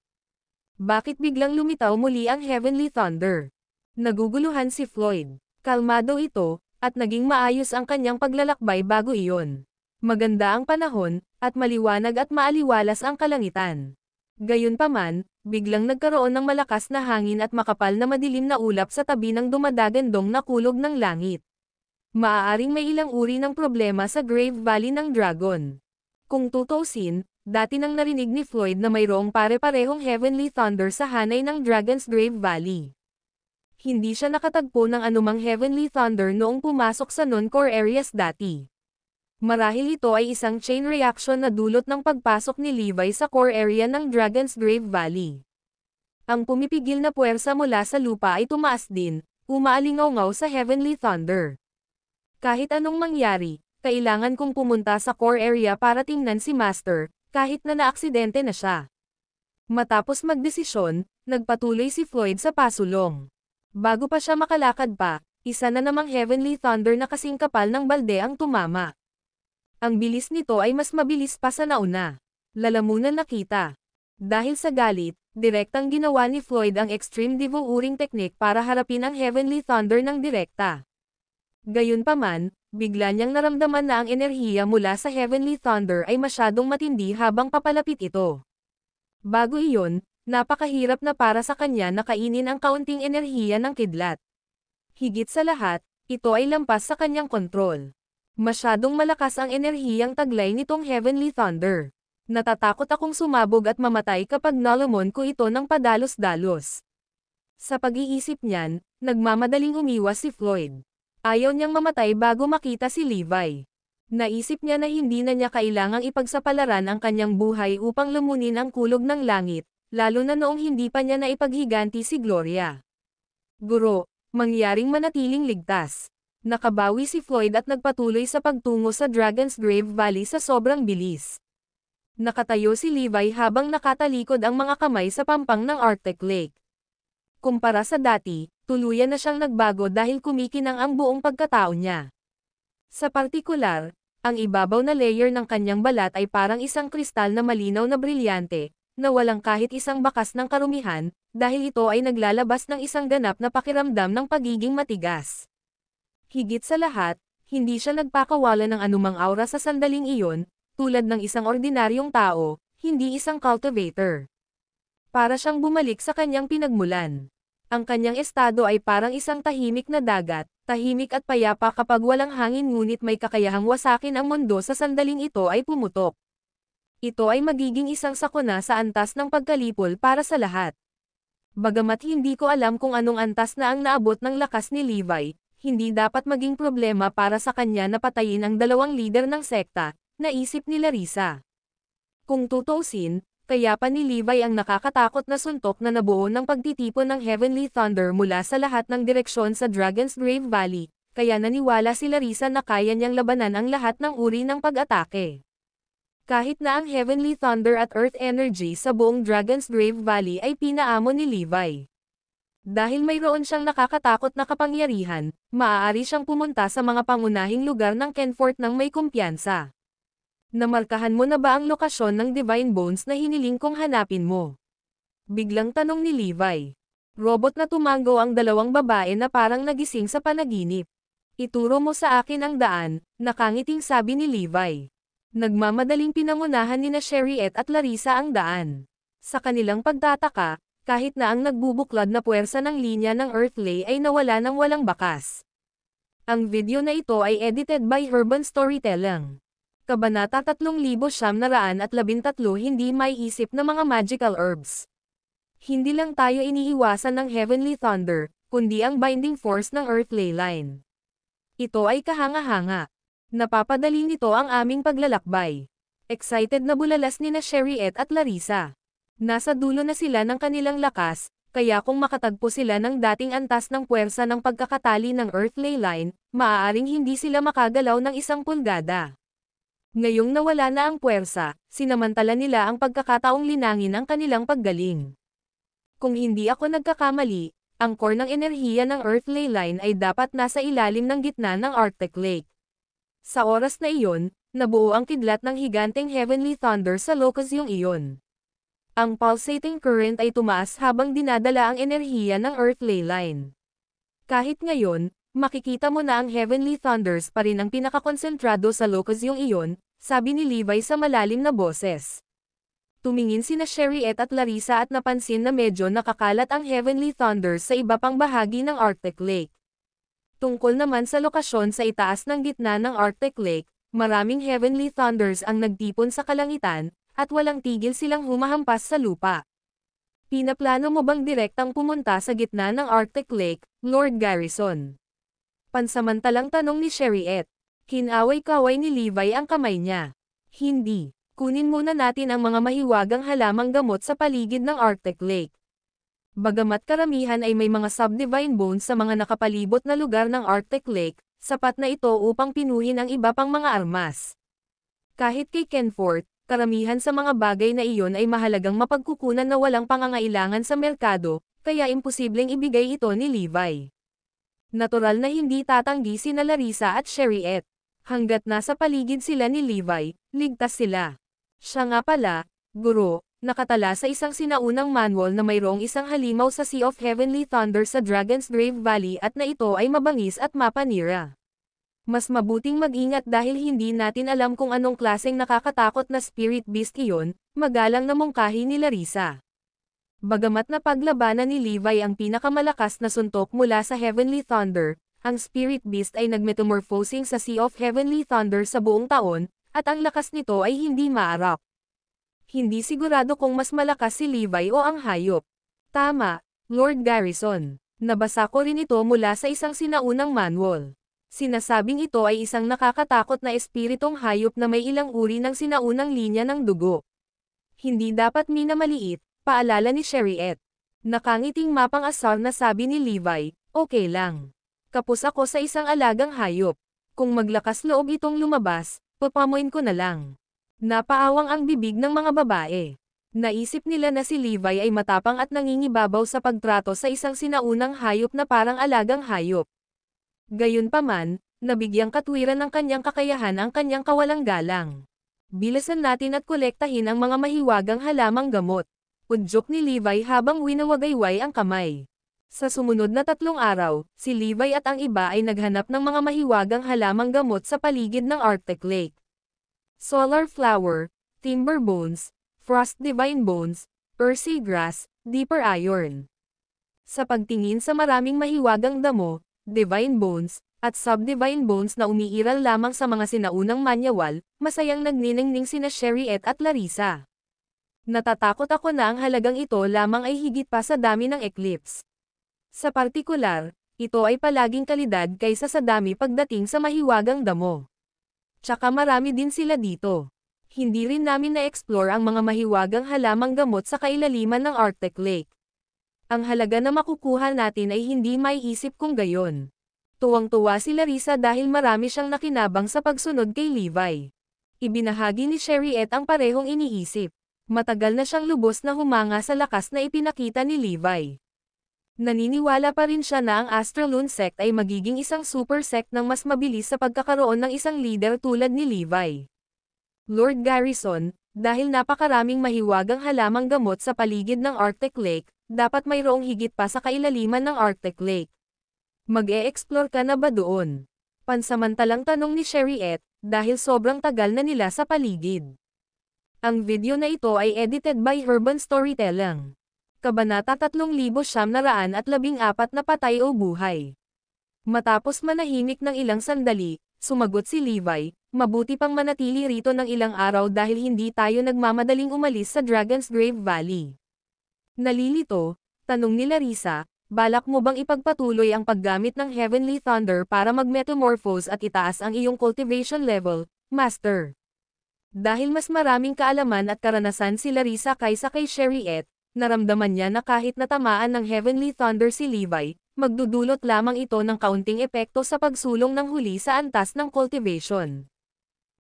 Bakit biglang lumitaw muli ang Heavenly Thunder? Naguguluhan si Floyd. Kalmado ito, at naging maayos ang kanyang paglalakbay bago iyon. Maganda ang panahon, at maliwanag at maaliwalas ang kalangitan. Gayunpaman, biglang nagkaroon ng malakas na hangin at makapal na madilim na ulap sa tabi ng dumadagandong na kulog ng langit. Maaaring may ilang uri ng problema sa Grave Valley ng Dragon. Kung tutuusin, dati nang narinig ni Floyd na mayroong pare-parehong Heavenly Thunder sa hanay ng Dragon's Grave Valley. Hindi siya nakatagpo ng anumang Heavenly Thunder noong pumasok sa non-core areas dati. Marahil ito ay isang chain reaction na dulot ng pagpasok ni Levi sa core area ng Dragon's Grave Valley. Ang pumipigil na puwersa mula sa lupa ay tumaas din, umaalingaw-ngaw sa Heavenly Thunder. Kahit anong mangyari, kailangan kong pumunta sa core area para tingnan si Master, kahit na naaksidente na siya. Matapos magdesisyon, nagpatuloy si Floyd sa pasulong. Bago pa siya makalakad pa, isa na namang Heavenly Thunder na kasing kapal ng balde ang tumama. Ang bilis nito ay mas mabilis pa sa nauna. Lalamunan nakita. Dahil sa galit, direktang ginawa ni Floyd ang Extreme Devo-uring teknik para harapin ang Heavenly Thunder ng direkta. Gayunpaman, bigla niyang naramdaman na ang enerhiya mula sa Heavenly Thunder ay masyadong matindi habang papalapit ito. Bago iyon, napakahirap na para sa kanya na kainin ang kaunting enerhiya ng kidlat. Higit sa lahat, ito ay lampas sa kanyang kontrol. Masyadong malakas ang enerhiyang taglay nitong Heavenly Thunder. Natatakot akong sumabog at mamatay kapag nalamon ko ito ng padalos-dalos. Sa pag-iisip niyan, nagmamadaling umiwas si Floyd. Ayaw niyang mamatay bago makita si Levi. Naisip niya na hindi na niya kailangang ipagsapalaran ang kanyang buhay upang lumunin ang kulog ng langit, lalo na noong hindi pa niya naipaghiganti si Gloria. Guro, mangyaring manatiling ligtas. Nakabawi si Floyd at nagpatuloy sa pagtungo sa Dragon's Grave Valley sa sobrang bilis. Nakatayo si Levi habang nakatalikod ang mga kamay sa pampang ng Arctic Lake. Kumpara sa dati, tuluyan na siyang nagbago dahil kumikinang ang buong pagkatao niya. Sa partikular, ang ibabaw na layer ng kanyang balat ay parang isang kristal na malinaw na brilyante, na walang kahit isang bakas ng karumihan, dahil ito ay naglalabas ng isang ganap na pakiramdam ng pagiging matigas. Higit sa lahat, hindi siya nagpakawala ng anumang aura sa sandaling iyon, tulad ng isang ordinaryong tao, hindi isang cultivator. Para siyang bumalik sa kanyang pinagmulan. Ang kanyang estado ay parang isang tahimik na dagat, tahimik at payapa kapag walang hangin ngunit may kakayahang wasakin ang mundo sa sandaling ito ay pumutok. Ito ay magiging isang sakuna sa antas ng pagkalipol para sa lahat. Bagamat hindi ko alam kung anong antas na ang naabot ng lakas ni Levi, hindi dapat maging problema para sa kanya na patayin ang dalawang lider ng sekta, naisip ni Larissa. Kung tutuusin, kaya pa ni Levi ang nakakatakot na suntok na nabuo ng pagtitipon ng Heavenly Thunder mula sa lahat ng direksyon sa Dragon's Grave Valley, kaya naniwala si Larissa na kaya niyang labanan ang lahat ng uri ng pag-atake. Kahit na ang Heavenly Thunder at Earth Energy sa buong Dragon's Grave Valley ay pinaamo ni Levi. Dahil mayroon siyang nakakatakot na kapangyarihan, maaari siyang pumunta sa mga pangunahing lugar ng Kenfort ng may kumpiyansa. Namarkahan mo na ba ang lokasyon ng Divine Bones na hiniling kong hanapin mo? Biglang tanong ni Levi. Robot na tumango ang dalawang babae na parang nagising sa panaginip. Ituro mo sa akin ang daan, nakangiting sabi ni Levi. Nagmamadaling pinangunahan ni na Sherriette at Larissa ang daan. Sa kanilang pagtataka, kahit na ang nagbubuklod na puwersa ng linya ng Earthley ay nawala ng walang bakas. Ang video na ito ay edited by Urban Storytelling. Kabanata 3913 Hindi maiisip na mga magical herbs. Hindi lang tayo iniiwasan ng Heavenly Thunder, kundi ang binding force ng Earthley line. Ito ay kahanga-hanga. Napapadali nito ang aming paglalakbay. Excited na bulalas ni na Sherriette at Larissa. Nasa dulo na sila ng kanilang lakas, kaya kung makatagpo sila ng dating antas ng puwersa ng pagkakatali ng Earthley line, maaaring hindi sila makagalaw ng 1 pulgada. Ngayong nawala na ang puwersa, sinamantala nila ang pagkakataong linangin ang kanilang paggaling. Kung hindi ako nagkakamali, ang core ng enerhiya ng Earthley line ay dapat nasa ilalim ng gitna ng Arctic Lake. Sa oras na iyon, nabuo ang kidlat ng higanteng Heavenly Thunder sa lokasyong iyon. Ang pulsating current ay tumaas habang dinadala ang enerhiya ng Earthley line. Kahit ngayon, makikita mo na ang Heavenly Thunders pa rin ang pinakakonsentrado sa lokasyong iyon, sabi ni Levi sa malalim na boses. Tumingin sina Sherriette at Larissa at napansin na medyo nakakalat ang Heavenly Thunders sa iba pang bahagi ng Arctic Lake. Tungkol naman sa lokasyon sa itaas ng gitna ng Arctic Lake, maraming Heavenly Thunders ang nagtipon sa kalangitan, at walang tigil silang humahampas sa lupa. Pinaplano mo bang direktang pumunta sa gitna ng Arctic Lake, Lord Garrison? Pansamantalang tanong ni Sherriette. Kinaway-kaway ni Levi ang kamay niya. Hindi. Kunin muna natin ang mga mahiwagang halamang gamot sa paligid ng Arctic Lake. Bagamat karamihan ay may mga subdivine bones sa mga nakapalibot na lugar ng Arctic Lake, sapat na ito upang pinuhin ang iba pang mga armas. Kahit kay Kenfort, karamihan sa mga bagay na iyon ay mahalagang mapagkukunan na walang pangangailangan sa merkado, kaya imposibleng ibigay ito ni Levi. Natural na hindi tatanggi sina Larissa at Sherriette. Hanggat nasa paligid sila ni Levi, ligtas sila. Siya nga pala, guro, nakatala sa isang sinaunang manual na mayroong isang halimaw sa Sea of Heavenly Thunder sa Dragon's Grave Valley at na ito ay mabangis at mapanira. Mas mabuting mag-ingat dahil hindi natin alam kung anong klaseng nakakatakot na spirit beast iyon, magalang na mungkahi ni Larissa. Bagamat napaglabanan ni Levi ang pinakamalakas na suntok mula sa Heavenly Thunder, ang Spirit Beast ay nagmetamorphosing sa Sea of Heavenly Thunder sa buong taon, at ang lakas nito ay hindi maarap. Hindi sigurado kung mas malakas si Levi o ang hayop. Tama, Lord Garrison. Nabasa ko rin ito mula sa isang sinaunang manual. Sinasabing ito ay isang nakakatakot na espiritong hayop na may ilang uri ng sinaunang linya ng dugo. Hindi dapat minamaliit, paalala ni Sheriet. Nakangiting mapang-asar na sabi ni Levi, okay lang. Kapos ako sa isang alagang hayop. Kung maglakas loob itong lumabas, papamuin ko na lang. Napaawang ang bibig ng mga babae. Naisip nila na si Levi ay matapang at nangingibabaw sa pagtrato sa isang sinaunang hayop na parang alagang hayop. Gayunpaman, nabigyang katwiran ng kanyang kakayahan ang kanyang kawalang galang. Bilasan natin at kolektahin ang mga mahiwagang halamang gamot. Udyok ni Levi habang winawagayway ang kamay. Sa sumunod na 3 araw, si Levi at ang iba ay naghanap ng mga mahiwagang halamang gamot sa paligid ng Arctic Lake. Solar Flower, Timber Bones, Frost Divine Bones, Earthy Grass, Deeper Iron. Sa pagtingin sa maraming mahiwagang damo, Divine Bones, at Sub-Divine Bones na umiiral lamang sa mga sinaunang manyawal, masayang nagniningning sina Sheriet at Larissa. Natatakot ako na ang halagang ito lamang ay higit pa sa dami ng Eclipse. Sa partikular, ito ay palaging kalidad kaysa sa dami pagdating sa mahiwagang damo. Tsaka marami din sila dito. Hindi rin namin na-explore ang mga mahiwagang halamang gamot sa kailaliman ng Arctic Lake. Ang halaga na makukuha natin ay hindi maiisip kung gayon. Tuwang-tuwa si Larissa dahil marami siyang nakinabang sa pagsunod kay Levi. Ibinahagi ni Sheriet ang parehong iniisip. Matagal na siyang lubos na humanga sa lakas na ipinakita ni Levi. Naniniwala pa rin siya na ang Astraloon sect ay magiging isang super sect ng mas mabilis sa pagkakaroon ng isang leader tulad ni Levi. Lord Garrison, dahil napakaraming mahiwagang halamang gamot sa paligid ng Arctic Lake, dapat mayroong higit pa sa kailaliman ng Arctic Lake. Mag-e-explore ka na ba doon? Pansamantalang tanong ni Sheriet, dahil sobrang tagal na nila sa paligid. Ang video na ito ay edited by Urban Storytelling. Kabanata 3914 na patay o buhay. Matapos manahimik ng ilang sandali, sumagot si Levi, mabuti pang manatili rito ng ilang araw dahil hindi tayo nagmamadaling umalis sa Dragon's Grave Valley. Nalilito, tanong ni Larissa, balak mo bang ipagpatuloy ang paggamit ng Heavenly Thunder para mag-metamorphose at itaas ang iyong cultivation level, Master? Dahil mas maraming kaalaman at karanasan si Larissa kaysa kay Sheriet, naramdaman niya na kahit natamaan ng Heavenly Thunder si Levi, magdudulot lamang ito ng kaunting epekto sa pagsulong ng huli sa antas ng cultivation.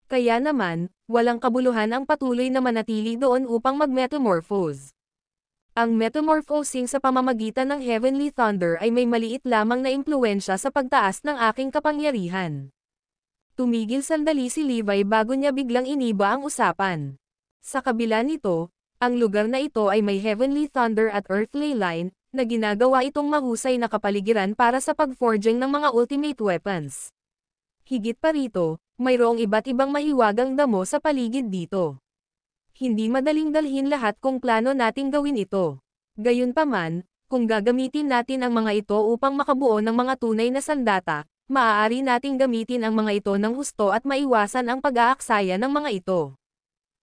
Kaya naman, walang kabuluhan ang patuloy na manatili doon upang mag-metamorphose. Ang metamorphosing sa pamamagitan ng Heavenly Thunder ay may maliit lamang na impluwensya sa pagtaas ng aking kapangyarihan. Tumigil sandali si Levi bago niya biglang iniba ang usapan. Sa kabila nito, ang lugar na ito ay may Heavenly Thunder at Earthly Line, na ginagawa itong mahusay na kapaligiran para sa pag-forging ng mga ultimate weapons. Higit pa rito, mayroong iba't ibang mahiwagang damo sa paligid dito. Hindi madaling dalhin lahat kung plano nating gawin ito. Gayunpaman, kung gagamitin natin ang mga ito upang makabuo ng mga tunay na sandata, maaari nating gamitin ang mga ito ng husto at maiwasan ang pag-aaksaya ng mga ito.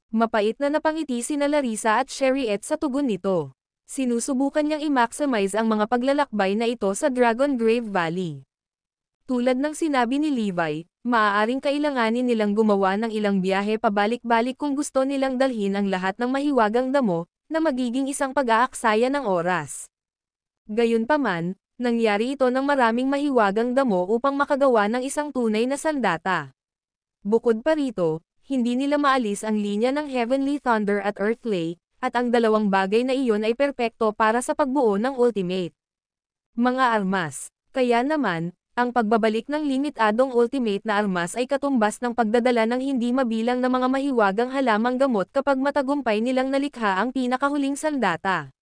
Mapait na napangiti sina Larissa at Sheriet sa tugon nito. Sinusubukan niyang i-maximize ang mga paglalakbay na ito sa Dragon Grave Valley. Tulad ng sinabi ni Levi, maaaring kailanganin nilang gumawa ng ilang biyahe pabalik-balik kung gusto nilang dalhin ang lahat ng mahiwagang damo, na magiging isang pag-aaksaya ng oras. Gayunpaman, nangyari ito ng maraming mahiwagang damo upang makagawa ng isang tunay na sandata. Bukod pa rito, hindi nila maalis ang linya ng Heavenly Thunder at Earthly, at ang dalawang bagay na iyon ay perpekto para sa pagbuo ng ultimate. Mga armas. Kaya naman, ang pagbabalik ng limitadong ultimate na armas ay katumbas ng pagdadala ng hindi mabilang na mga mahiwagang halamang gamot kapag matagumpay nilang nalikha ang pinakahuling sandata.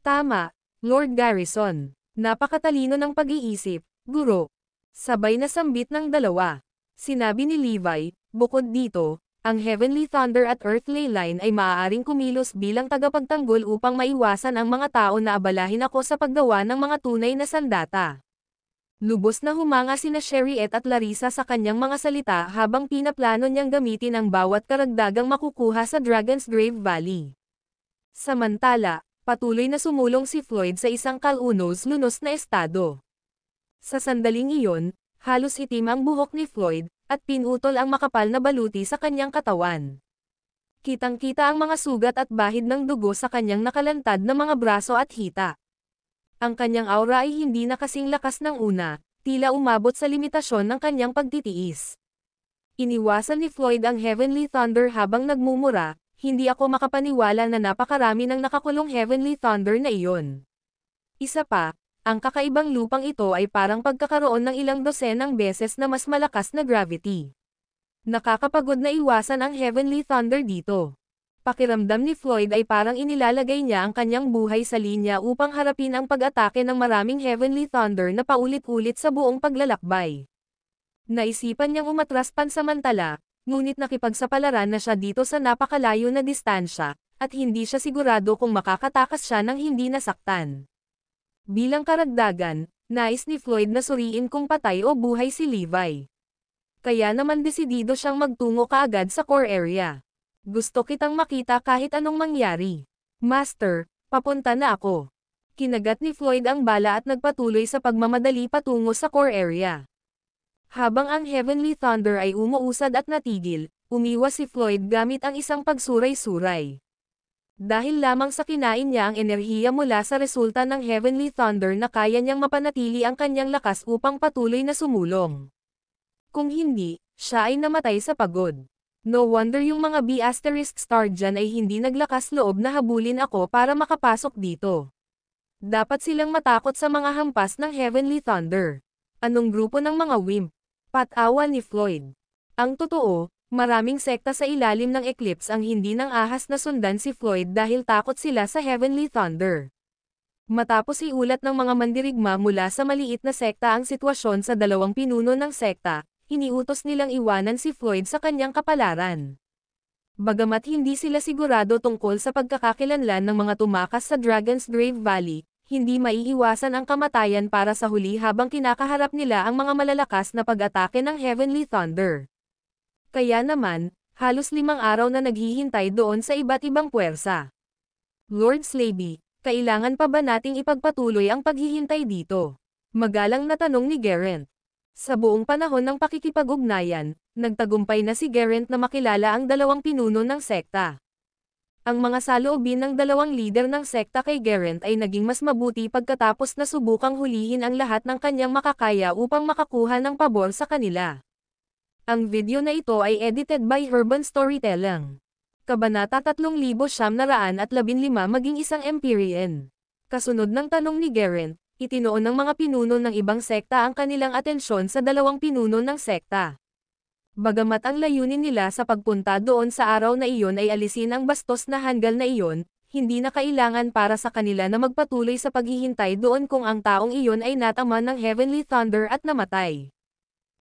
Tama, Lord Garrison. Napakatalino ng pag-iisip, guro. Sabay na sambit ng dalawa. Sinabi ni Levi, bukod dito, ang Heavenly Thunder at Earthly Line ay maaaring kumilos bilang tagapagtanggol upang maiwasan ang mga tao na abalahin ako sa paggawa ng mga tunay na sandata. Lubos na humanga sina Sheriet at Larissa sa kanyang mga salita habang pinaplano niyang gamitin ang bawat karagdagang makukuha sa Dragon's Grave Valley. Samantala, Patuloy na sumulong si Floyd sa isang kalunos-lunos na estado. Sa sandaling iyon, halos itim ang buhok ni Floyd, at pinutol ang makapal na baluti sa kanyang katawan. Kitang-kita ang mga sugat at bahid ng dugo sa kanyang nakalantad na mga braso at hita. Ang kanyang aura ay hindi na kasing lakas ng una, tila umabot sa limitasyon ng kanyang pagtitiis. Iniwasan ni Floyd ang Heavenly Thunder habang nagmumura, "Hindi ako makapaniwala na napakarami ng nakakulong Heavenly Thunder na iyon." Isa pa, ang kakaibang lupang ito ay parang pagkakaroon ng ilang dosenang beses na mas malakas na gravity. Nakakapagod na iwasan ang Heavenly Thunder dito. Pakiramdam ni Floyd ay parang inilalagay niya ang kanyang buhay sa linya upang harapin ang pag-atake ng maraming Heavenly Thunder na paulit-ulit sa buong paglalakbay. Naisipan niyang umatras pansamantala, ngunit nakipagsapalaran na siya dito sa napakalayo na distansya, at hindi siya sigurado kung makakatakas siya ng hindi nasaktan. Bilang karagdagan, nais ni Floyd na suriin kung patay o buhay si Levi. Kaya naman desidido siyang magtungo kaagad sa core area. "Gusto kitang makita kahit anong mangyari. Master, papunta na ako." Kinagat ni Floyd ang bala at nagpatuloy sa pagmamadali patungo sa core area. Habang ang Heavenly Thunder ay umuusad at natigil, umiwas si Floyd gamit ang isang pagsuray-suray. Dahil lamang sa kinain niya ang enerhiya mula sa resulta ng Heavenly Thunder na kaya niyang mapanatili ang kanyang lakas upang patuloy na sumulong. Kung hindi, siya ay namatay sa pagod. No wonder yung mga B** dyan ay hindi naglakas loob na habulin ako para makapasok dito. Dapat silang matakot sa mga hampas ng Heavenly Thunder. Anong grupo ng mga wimp? Patawa ni Floyd. Ang totoo, maraming sekta sa ilalim ng Eclipse ang hindi nang ahas na sundan si Floyd dahil takot sila sa Heavenly Thunder. Matapos iulat ng mga mandirigma mula sa maliit na sekta ang sitwasyon sa dalawang pinuno ng sekta, iniutos nilang iwanan si Floyd sa kanyang kapalaran. Bagamat hindi sila sigurado tungkol sa pagkakakilanlan ng mga tumakas sa Dragon's Grave Valley, hindi maiiwasan ang kamatayan para sa huli habang kinakaharap nila ang mga malalakas na pag-atake ng Heavenly Thunder. Kaya naman, halos 5 araw na naghihintay doon sa iba't ibang puwersa. "Lord Slaby, kailangan pa ba nating ipagpatuloy ang paghihintay dito?" Magalang na tanong ni Geraint. Sa buong panahon ng pakikipag-ugnayan, nagtagumpay na si Geraint na makilala ang dalawang pinuno ng sekta. Ang mga saloobin ng dalawang lider ng sekta kay Geraint ay naging mas mabuti pagkatapos na subukang hulihin ang lahat ng kanyang makakaya upang makakuha ng pabor sa kanila. Ang video na ito ay edited by Urban Storytelling. Kabanata 3915 maging isang Empyrean. Kasunod ng tanong ni Geraint, itinoon ng mga pinuno ng ibang sekta ang kanilang atensyon sa dalawang pinuno ng sekta. Bagamat ang layunin nila sa pagpunta doon sa araw na iyon ay alisin ang bastos na hanggal na iyon, hindi na kailangan para sa kanila na magpatuloy sa paghihintay doon kung ang taong iyon ay natama ng Heavenly Thunder at namatay.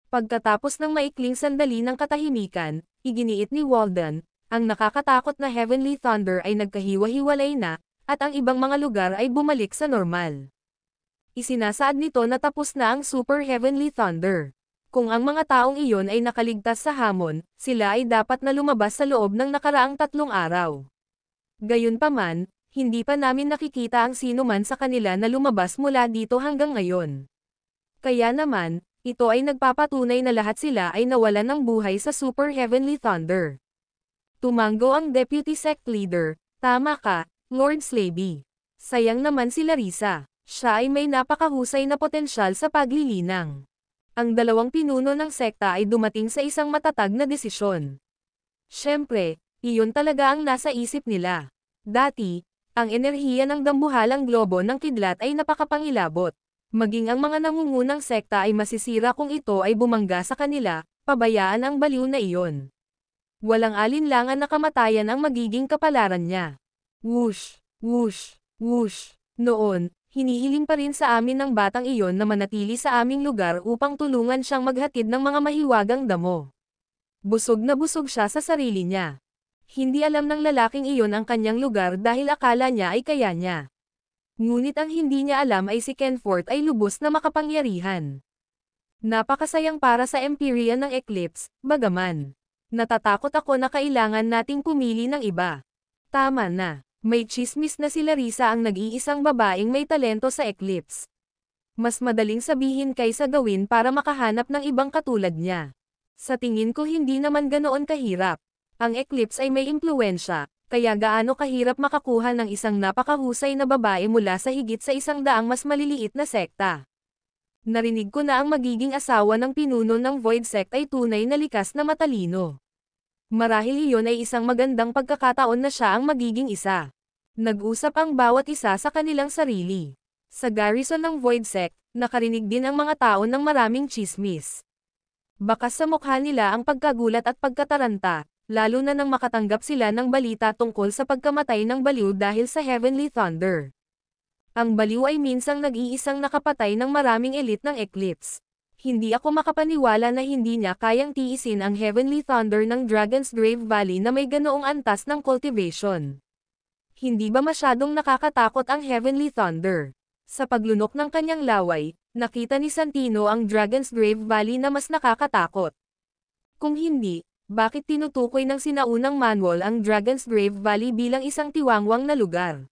Pagkatapos ng maikling sandali ng katahimikan, iginiit ni Walden, ang nakakatakot na Heavenly Thunder ay nagkahiwa-hiwalay na, at ang ibang mga lugar ay bumalik sa normal. Isinasaad nito na tapos na ang Super Heavenly Thunder. Kung ang mga taong iyon ay nakaligtas sa hamon, sila ay dapat na lumabas sa loob ng nakaraang 3 araw. Gayunpaman, hindi pa namin nakikita ang sino man sa kanila na lumabas mula dito hanggang ngayon. Kaya naman, ito ay nagpapatunay na lahat sila ay nawalan ng buhay sa Super Heavenly Thunder. Tumango ang Deputy Sect Leader, "Tama ka, Lord Slaby. Sayang naman si Larissa. Siya ay may napakahusay na potensyal sa paglilinang." Ang dalawang pinuno ng sekta ay dumating sa isang matatag na desisyon. Siyempre, iyon talaga ang nasa isip nila. Dati, ang enerhiya ng dambuhalang globo ng kidlat ay napakapangilabot. Maging ang mga nangungunang sekta ay masisira kung ito ay bumangga sa kanila, pabayaan ang baliw na iyon. Walang alinlangan na kamatayan ang magiging kapalaran niya. Whoosh, whoosh, whoosh. Noon, hinihiling pa rin sa amin ng batang iyon na manatili sa aming lugar upang tulungan siyang maghatid ng mga mahiwagang damo. Busog na busog siya sa sarili niya. Hindi alam ng lalaking iyon ang kanyang lugar dahil akala niya ay kaya niya. Ngunit ang hindi niya alam ay si Kenforth ay lubos na makapangyarihan. Napakasayang para sa Empyrean ng Eclipse, bagaman. Natatakot ako na kailangan nating pumili ng iba. Tama na. May tsismis na si Larissa ang nag-iisang babaeng may talento sa Eclipse. Mas madaling sabihin kaysa gawin para makahanap ng ibang katulad niya. Sa tingin ko hindi naman ganoon kahirap. Ang Eclipse ay may impluwensya, kaya gaano kahirap makakuha ng isang napakahusay na babae mula sa higit sa 100 mas maliliit na sekta. Narinig ko na ang magiging asawa ng pinuno ng Void Sect ay tunay na likas na matalino. Marahil iyon ay isang magandang pagkakataon na siya ang magiging isa. Nag-usap ang bawat isa sa kanilang sarili. Sa garrison ng Void Sect, nakarinig din ang mga tao ng maraming tsismis. Bakas sa mukha nila ang pagkagulat at pagkataranta, lalo na nang makatanggap sila ng balita tungkol sa pagkamatay ng baliw dahil sa Heavenly Thunder. Ang baliw ay minsang nag-iisang nakapatay ng maraming elite ng Eclipse. Hindi ako makapaniwala na hindi niya kayang tiisin ang Heavenly Thunder ng Dragon's Grave Valley na may ganoong antas ng cultivation. Hindi ba masyadong nakakatakot ang Heavenly Thunder? Sa paglunok ng kanyang laway, nakita ni Santino ang Dragon's Grave Valley na mas nakakatakot. Kung hindi, bakit tinutukoy ng sinaunang manual ang Dragon's Grave Valley bilang isang tiwangwang na lugar?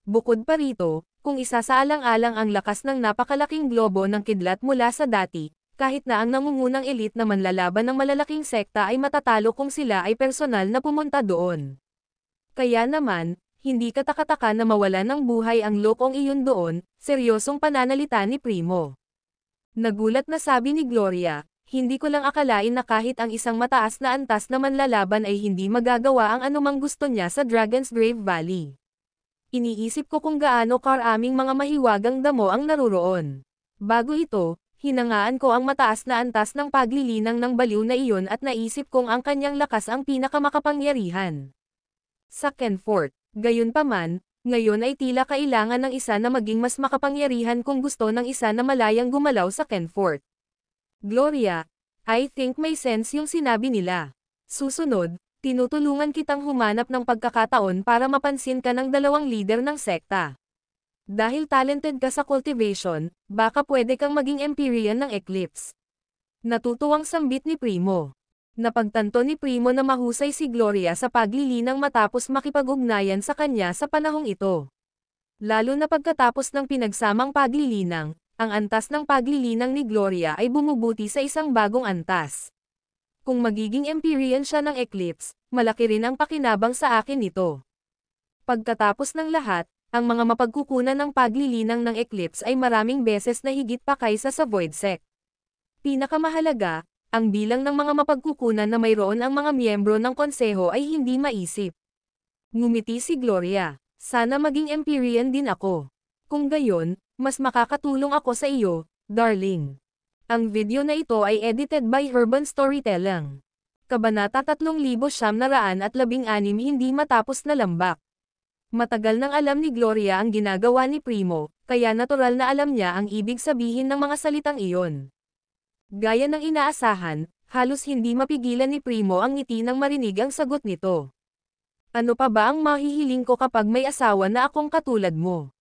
Bukod pa rito, kung isasaalang-alang ang lakas ng napakalaking globo ng kidlat mula sa dati, kahit na ang nangungunang elite na manlalaban ng malalaking sekta ay matatalo kung sila ay personal na pumunta doon. Kaya naman, hindi katakataka na mawala ng buhay ang lokong iyon doon, seryosong pananalita ni Primo. Nagulat na sabi ni Gloria, hindi ko lang akalain na kahit ang isang mataas na antas na manlalaban ay hindi magagawa ang anumang gusto niya sa Dragon's Grave Valley. Iniisip ko kung gaano karaming mga mahiwagang damo ang naruroon. Bago ito, hinangaan ko ang mataas na antas ng paglilinang ng baliw na iyon at naisip kong ang kanyang lakas ang pinakamakapangyarihan. Sa Kenfort, gayunpaman, ngayon ay tila kailangan ng isa na maging mas makapangyarihan kung gusto ng isa na malayang gumalaw sa Kenfort. Gloria, I think may sense yung sinabi nila. Susunod, tinutulungan kitang humanap ng pagkakataon para mapansin ka ng dalawang leader ng sekta. Dahil talented ka sa cultivation, baka pwede kang maging Empyrean ng Eclipse. Natutuwang sambit ni Primo. Napagtanto ni Primo na mahusay si Gloria sa paglilinang matapos makipag-ugnayan sa kanya sa panahong ito. Lalo na pagkatapos ng pinagsamang paglilinang, ang antas ng paglilinang ni Gloria ay bumubuti sa isang bagong antas. Kung magiging Empyrean siya ng Eclipse, malaki rin ang pakinabang sa akin nito. Pagkatapos ng lahat, ang mga mapagkukunan ng paglilinang ng Eclipse ay maraming beses na higit pa kaysa sa Void Sect. Pinakamahalaga, ang bilang ng mga mapagkukunan na mayroon ang mga miyembro ng konseho ay hindi maisip. Ngumiti si Gloria, sana maging Empyrean din ako. Kung gayon, mas makakatulong ako sa iyo, darling. Ang video na ito ay edited by Urban Storytelling. Kabanata 3916 hindi matapos na lambak. Matagal nang alam ni Gloria ang ginagawa ni Primo, kaya natural na alam niya ang ibig sabihin ng mga salitang iyon. Gaya ng inaasahan, halos hindi mapigilan ni Primo ang ngiti nang marinig ang sagot nito. Ano pa ba ang mahihiling ko kapag may asawa na akong katulad mo?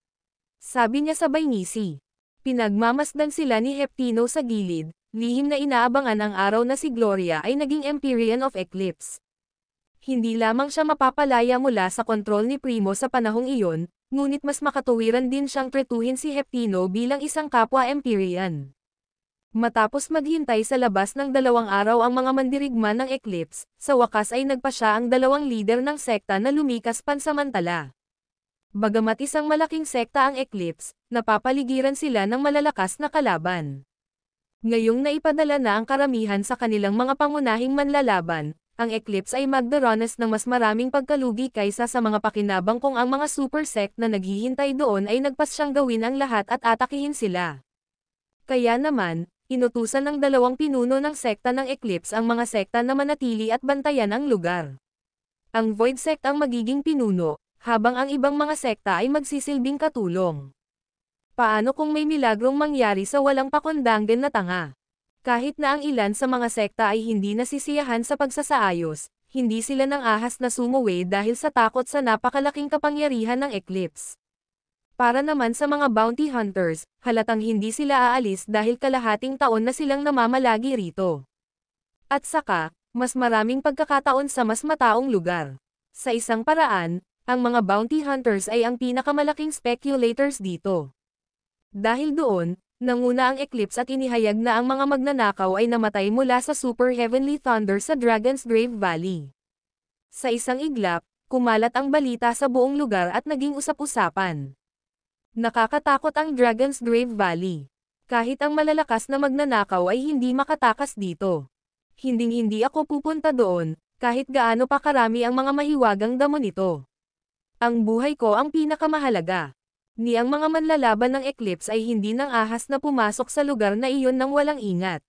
Sabi niya sabay ngisi. Pinagmamasdan sila ni Heptino sa gilid, lihim na inaabangan ang araw na si Gloria ay naging Empyrean of Eclipse. Hindi lamang siya mapapalaya mula sa kontrol ni Primo sa panahong iyon, ngunit mas makatuwiran din siyang tretuhin si Heptino bilang isang kapwa Empyrean. Matapos maghintay sa labas ng 2 araw ang mga mandirigma ng Eclipse, sa wakas ay nagpa siya ang 2 leader ng sekta na lumikas pansamantala. Bagamat isang malaking sekta ang Eclipse, napapaligiran sila ng malalakas na kalaban. Ngayong naipadala na ang karamihan sa kanilang mga pangunahing manlalaban, ang Eclipse ay magdaranas ng mas maraming pagkalugi kaysa sa mga pakinabang kung ang mga super sect na naghihintay doon ay nagpas siyang gawin ang lahat at atakihin sila. Kaya naman, inutusan ng 2 pinuno ng sekta ng Eclipse ang mga sekta na manatili at bantayan ang lugar. Ang Void Sect ang magiging pinuno, habang ang ibang mga sekta ay magsisilbing katulong. Paano kung may milagrong mangyari sa walang pakondanggan na tanga? Kahit na ang ilan sa mga sekta ay hindi nasisiyahan sa pagsasaayos, hindi sila nang ahas na sumuwi dahil sa takot sa napakalaking kapangyarihan ng Eclipse. Para naman sa mga bounty hunters, halatang hindi sila aalis dahil kalahating taon na silang namamalagi rito. At saka, mas maraming pagkakataon sa mas mataong lugar. Sa isang paraan, Ang mga bounty hunters ay ang pinakamalaking speculators dito. Dahil doon, nanguna ang eclipse at inihayag na ang mga magnanakaw ay namatay mula sa Super Heavenly Thunder sa Dragon's Grave Valley. Sa isang iglap, kumalat ang balita sa buong lugar at naging usap-usapan. Nakakatakot ang Dragon's Grave Valley. Kahit ang malalakas na magnanakaw ay hindi makatakas dito. Hinding-hindi ako pupunta doon, kahit gaano pa karami ang mga mahiwagang damo nito. Ang buhay ko ang pinakamahalaga. Ni ang mga manlalaban ng eclipse ay hindi nang ahas na pumasok sa lugar na iyon nang walang ingat.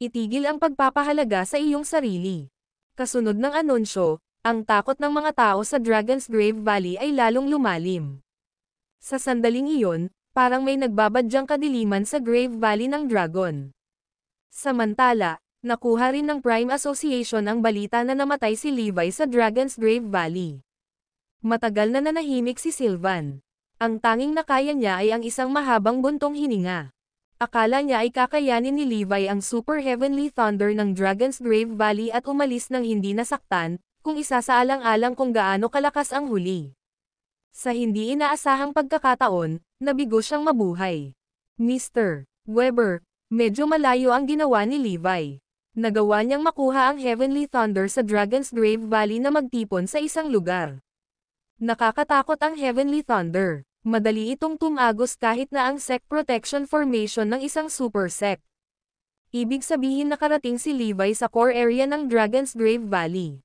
Itigil ang pagpapahalaga sa iyong sarili. Kasunod ng anunsyo, ang takot ng mga tao sa Dragon's Grave Valley ay lalong lumalim. Sa sandaling iyon, parang may nagbabadyang kadiliman sa Grave Valley ng Dragon. Samantala, nakuha rin ng Prime Association ang balita na namatay si Levi sa Dragon's Grave Valley. Matagal na nanahimik si Sylvan. Ang tanging nakaya niya ay ang isang mahabang buntong hininga. Akala niya ay kakayanin ni Levi ang Super Heavenly Thunder ng Dragon's Grave Valley at umalis ng hindi nasaktan, kung isasaalang-alang kung gaano kalakas ang huli. Sa hindi inaasahang pagkakataon, nabigo siyang mabuhay. Mr. Weber, medyo malayo ang ginawa ni Levi. Nagawa niyang makuha ang Heavenly Thunder sa Dragon's Grave Valley na magtipon sa isang lugar. Nakakatakot ang Heavenly Thunder. Madali itong tumagos kahit na ang sect protection formation ng isang super sect. Ibig sabihin nakarating si Levi sa core area ng Dragon's Grave Valley.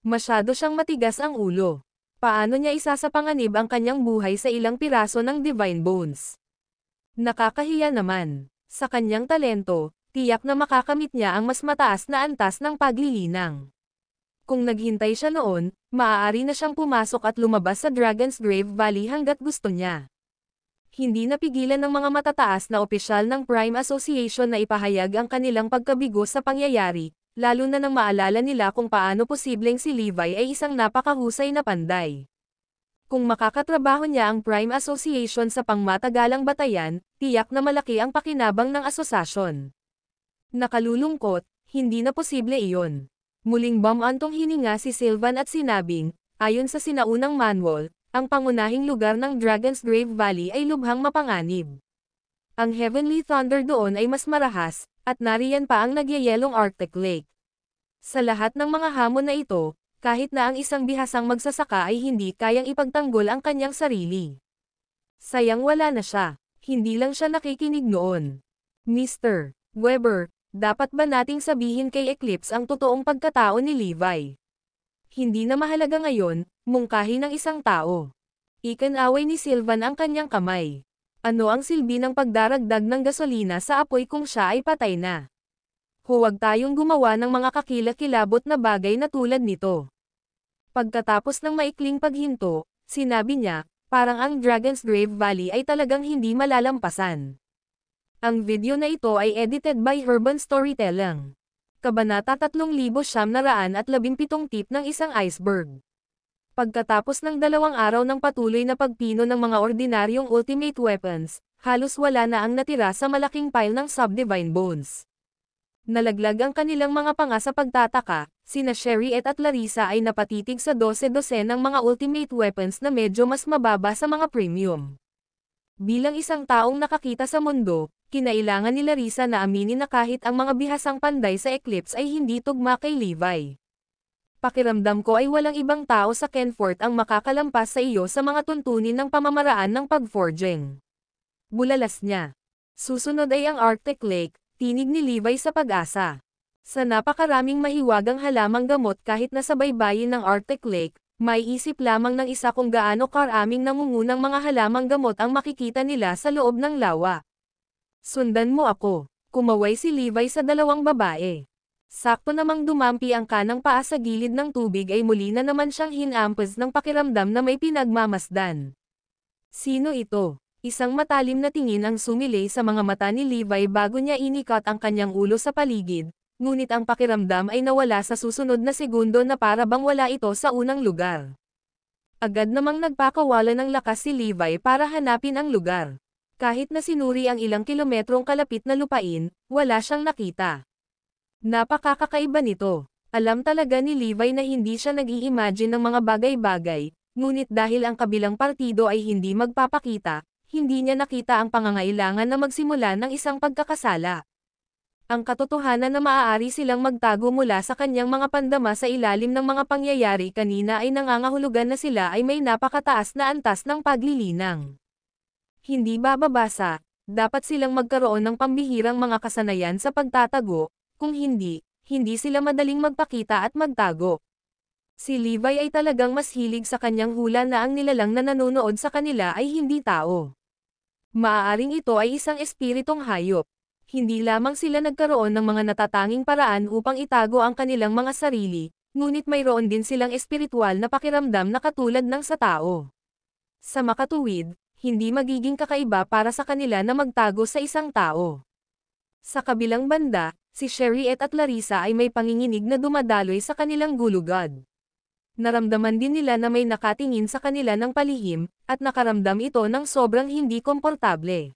Masyado siyang matigas ang ulo. Paano niya isasapanganib ang kanyang buhay sa ilang piraso ng Divine Bones? Nakakahiya naman. Sa kanyang talento, tiyak na makakamit niya ang mas mataas na antas ng paglilinang. Kung naghintay siya noon, maaari na siyang pumasok at lumabas sa Dragon's Grave Valley hanggat gusto niya. Hindi napigilan ng mga matataas na opisyal ng Prime Association na ipahayag ang kanilang pagkabigo sa pangyayari, lalo na nang maalala nila kung paano posibleng si Levi ay isang napakahusay na panday. Kung makakatrabaho niya ang Prime Association sa pangmatagalang batayan, tiyak na malaki ang pakinabang ng asosasyon. Nakalulungkot, hindi na posible iyon. Muling bumantong hininga si Sylvan at sinabing, ayon sa sinaunang manual, ang pangunahing lugar ng Dragon's Grave Valley ay lubhang mapanganib. Ang Heavenly Thunder doon ay mas marahas, at nariyan pa ang nagyayelong Arctic Lake. Sa lahat ng mga hamon na ito, kahit na ang isang bihasang magsasaka ay hindi kayang ipagtanggol ang kanyang sarili. Sayang wala na siya, hindi lang siya nakikinig noon. Mr. Weber, dapat ba nating sabihin kay Eclipse ang totoong pagkatao ni Levi? Hindi na mahalaga ngayon, mungkahi ng isang tao. Ikinaway ni Sylvan ang kanyang kamay. Ano ang silbi ng pagdaragdag ng gasolina sa apoy kung siya ay patay na? Huwag tayong gumawa ng mga kakilakilabot na bagay na tulad nito. Pagkatapos ng maikling paghinto, sinabi niya, parang ang Dragon's Grave Valley ay talagang hindi malalampasan. Ang video na ito ay edited by Herban Storytelling. Kabanata 3917 Tip ng isang iceberg. Pagkatapos ng 2 araw ng patuloy na pagpino ng mga ordinaryong ultimate weapons, halos wala na ang natira sa malaking pile ng Subdivine Bones. Nalaglag ang kanilang mga panga sa pagtataka, sina Sherriette at Larissa ay napatitig sa 12 ng mga ultimate weapons na medyo mas mababa sa mga premium. Bilang isang taong nakakita sa mundo, kinailangan ni Larissa na aminin na kahit ang mga bihasang panday sa Eclipse ay hindi tugma kay Levi. Pakiramdam ko ay walang ibang tao sa Kenfort ang makakalampas sa iyo sa mga tuntunin ng pamamaraan ng pag-forging. Bulalas niya. Susunod ay ang Arctic Lake, tinig ni Levi sa Pag-asa. Sa napakaraming mahiwagang halamang gamot kahit nasa baybayin ng Arctic Lake, may isip lamang ng isa kung gaano karaming nangungunang mga halamang gamot ang makikita nila sa loob ng lawa. Sundan mo ako. Kumaway si Levi sa 2 babae. Sakto namang dumampi ang kanang paa sa gilid ng tubig ay muli na naman siyang hinampas ng pakiramdam na may pinagmamasdan. Sino ito? Isang matalim na tingin ang sumilay sa mga mata ni Levi bago niya inikat ang kanyang ulo sa paligid, ngunit ang pakiramdam ay nawala sa susunod na segundo na para bang wala ito sa unang lugar. Agad namang nagpakawala ng lakas si Levi para hanapin ang lugar. Kahit na sinuri ang ilang kilometrong kalapit na lupain, wala siyang nakita. Napakakakaiba nito. Alam talaga ni Levi na hindi siya nag-i-imagine ng mga bagay-bagay, Ngunit dahil ang kabilang partido ay hindi magpapakita, hindi niya nakita ang pangangailangan na magsimula ng isang pagkakasala. Ang katotohanan na maaari silang magtago mula sa kanyang mga pandama sa ilalim ng mga pangyayari kanina ay nangangahulugan na sila ay may napakataas na antas ng paglilinang. Hindi bababasa, dapat silang magkaroon ng pambihirang mga kasanayan sa pagtatago, kung hindi, hindi sila madaling magpakita at magtago. Si Levi ay talagang mas hilig sa kanyang hula na ang nilalang na nanonood sa kanila ay hindi tao. Maaaring ito ay isang espiritong hayop. Hindi lamang sila nagkaroon ng mga natatanging paraan upang itago ang kanilang mga sarili, ngunit mayroon din silang espiritual na pakiramdam na katulad ng sa tao. Sa makatuwid, hindi magiging kakaiba para sa kanila na magtago sa isang tao. Sa kabilang banda, si Sherriette at Larissa ay may panginginig na dumadaloy sa kanilang gulugad. Naramdaman din nila na may nakatingin sa kanila ng palihim, at nakaramdam ito ng sobrang hindi komportable.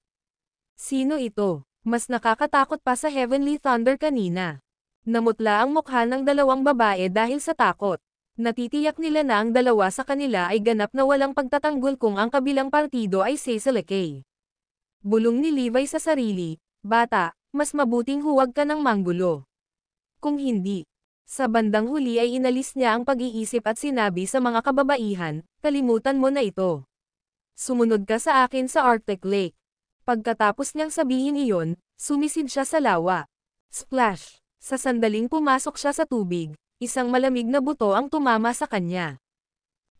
Sino ito? Mas nakakatakot pa sa Heavenly Thunder kanina. Namutla ang mukha ng dalawang babae dahil sa takot. Natitiyak nila na ang dalawa sa kanila ay ganap na walang pagtatanggol kung ang kabilang partido ay Cecil Kay. Bulong ni Levi sa sarili, "Bata, mas mabuting huwag ka ng manggulo. Kung hindi." Sa bandang huli ay inalis niya ang pag-iisip at sinabi sa mga kababaihan, "Kalimutan mo na ito. Sumunod ka sa akin sa Arctic Lake." Pagkatapos niyang sabihin iyon, sumisid siya sa lawa. Splash! Sa sandaling pumasok siya sa tubig, isang malamig na buto ang tumama sa kanya.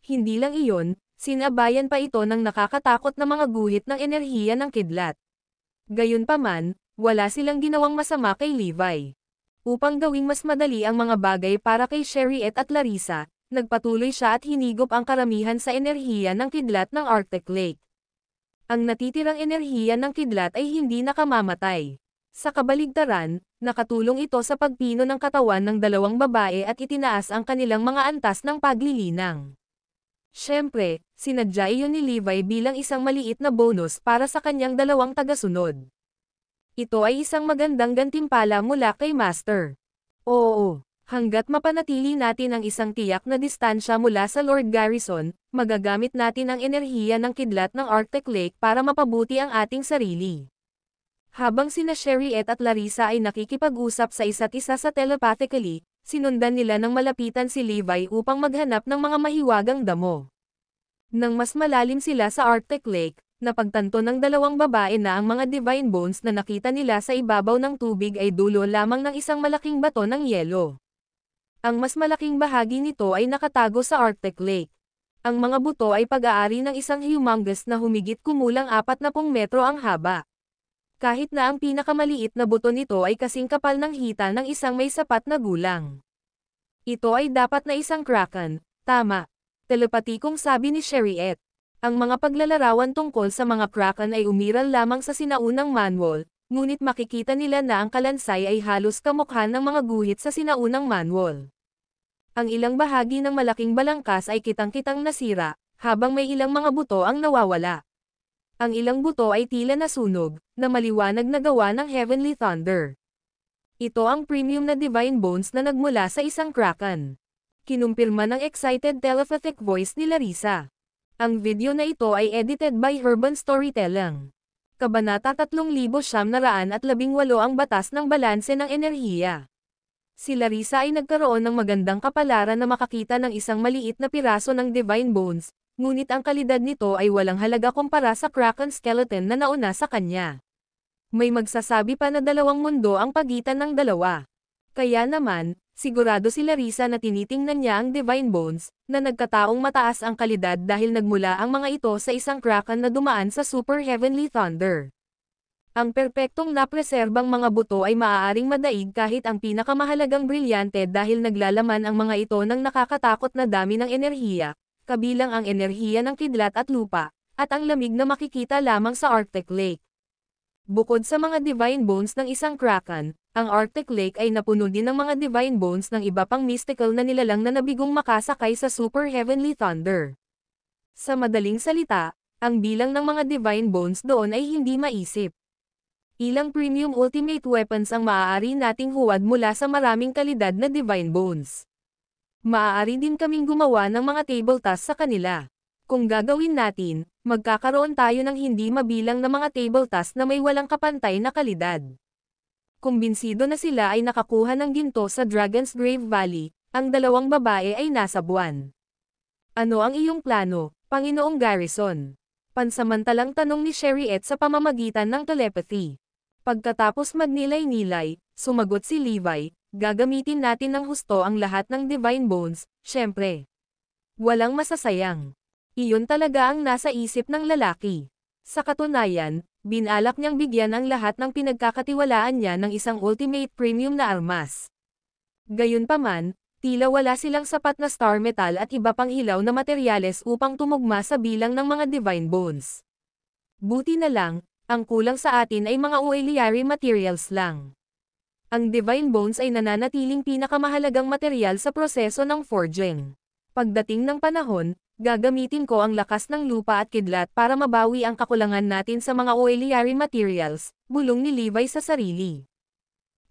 Hindi lang iyon, sinabayan pa ito ng nakakatakot na mga guhit ng enerhiya ng kidlat. Gayunpaman, wala silang ginawang masama kay Levi. Upang gawing mas madali ang mga bagay para kay Sherriette at Larissa, nagpatuloy siya at hinigop ang karamihan sa enerhiya ng kidlat ng Arctic Lake. Ang natitirang enerhiya ng kidlat ay hindi nakamamatay. Sa kabaligtaran, nakatulong ito sa pagpino ng katawan ng dalawang babae at itinaas ang kanilang mga antas ng paglilinang. Siyempre, sinadya iyon ni Levi bilang isang maliit na bonus para sa kanyang dalawang tagasunod. Ito ay isang magandang gantimpala mula kay Master. Oo. Hanggat mapanatili natin ang isang tiyak na distansya mula sa Lord Garrison, magagamit natin ang enerhiya ng kidlat ng Arctic Lake para mapabuti ang ating sarili. Habang sina Sherriette at Larissa ay nakikipag-usap sa isa't isa sa telepathically, sinundan nila ng malapitan si Levi upang maghanap ng mga mahiwagang damo. Nang mas malalim sila sa Arctic Lake, napagtanto ng dalawang babae na ang mga divine bones na nakita nila sa ibabaw ng tubig ay dulo lamang ng isang malaking bato ng yelo. Ang mas malaking bahagi nito ay nakatago sa Arctic Lake. Ang mga buto ay pag-aari ng isang humongous na humigit kumulang 40 metro ang haba. Kahit na ang pinakamaliit na buto nito ay kasing kapal ng hita ng isang may sapat na gulang. Ito ay dapat na isang kraken, tama. Telepatikong sabi ni Sherriette. Ang mga paglalarawan tungkol sa mga kraken ay umiral lamang sa sinaunang manual, ngunit makikita nila na ang kalansay ay halos kamukha ng mga guhit sa sinaunang manual. Ang ilang bahagi ng malaking balangkas ay kitang-kitang nasira, habang may ilang mga buto ang nawawala. Ang ilang buto ay tila nasunog, na maliwanag na gawa ng Heavenly Thunder. Ito ang premium na divine bones na nagmula sa isang kraken. Kinumpirma ng excited telepathic voice ni Larissa. Ang video na ito ay edited by Urban Storytelling. Kabanata 3918 ang batas ng balanse ng enerhiya. Si Larissa ay nagkaroon ng magandang kapalaran na makakita ng isang maliit na piraso ng divine bones, ngunit ang kalidad nito ay walang halaga kumpara sa kraken skeleton na nauna sa kanya. May magsasabi pa na dalawang mundo ang pagitan ng dalawa. Kaya naman, sigurado si Larissa na tinitingnan niya ang divine bones, na nagkataong mataas ang kalidad dahil nagmula ang mga ito sa isang kraken na dumaan sa Super Heavenly Thunder. Ang perpektong napreserbang mga buto ay maaaring madaig kahit ang pinakamahalagang brilyante dahil naglalaman ang mga ito ng nakakatakot na dami ng enerhiya, kabilang ang enerhiya ng kidlat at lupa, at ang lamig na makikita lamang sa Arctic Lake. Bukod sa mga divine bones ng isang kraken, ang Arctic Lake ay napuno din ng mga divine bones ng iba pang mystical na nilalang na nabigong makasakay sa Super Heavenly Thunder. Sa madaling salita, ang bilang ng mga divine bones doon ay hindi maisip. Ilang premium ultimate weapons ang maaari nating huwad mula sa maraming kalidad na divine bones. Maaari din kaming gumawa ng mga table tasks sa kanila. Kung gagawin natin, magkakaroon tayo ng hindi mabilang na mga table tasks na may walang kapantay na kalidad. Kumbinsido na sila ay nakakuha ng ginto sa Dragon's Grave Valley, ang dalawang babae ay nasa buwan. Ano ang iyong plano, Panginoong Garrison? Pansamantalang tanong ni Sherriette sa pamamagitan ng telepathy. Pagkatapos magnilay-nilay, sumagot si Levi, gagamitin natin ng husto ang lahat ng Divine Bones, syempre. Walang masasayang. Iyon talaga ang nasa isip ng lalaki. Sa katunayan, binalak niyang bigyan ang lahat ng pinagkakatiwalaan niya ng isang ultimate premium na armas. Gayunpaman, tila wala silang sapat na star metal at iba pang hilaw na materyales upang tumugma sa bilang ng mga Divine Bones. Buti na lang, ang kulang sa atin ay mga auxiliary materials lang. Ang Divine Bones ay nananatiling pinakamahalagang material sa proseso ng forging. Pagdating ng panahon, gagamitin ko ang lakas ng lupa at kidlat para mabawi ang kakulangan natin sa mga auxiliary materials, bulong ni Levi sa sarili.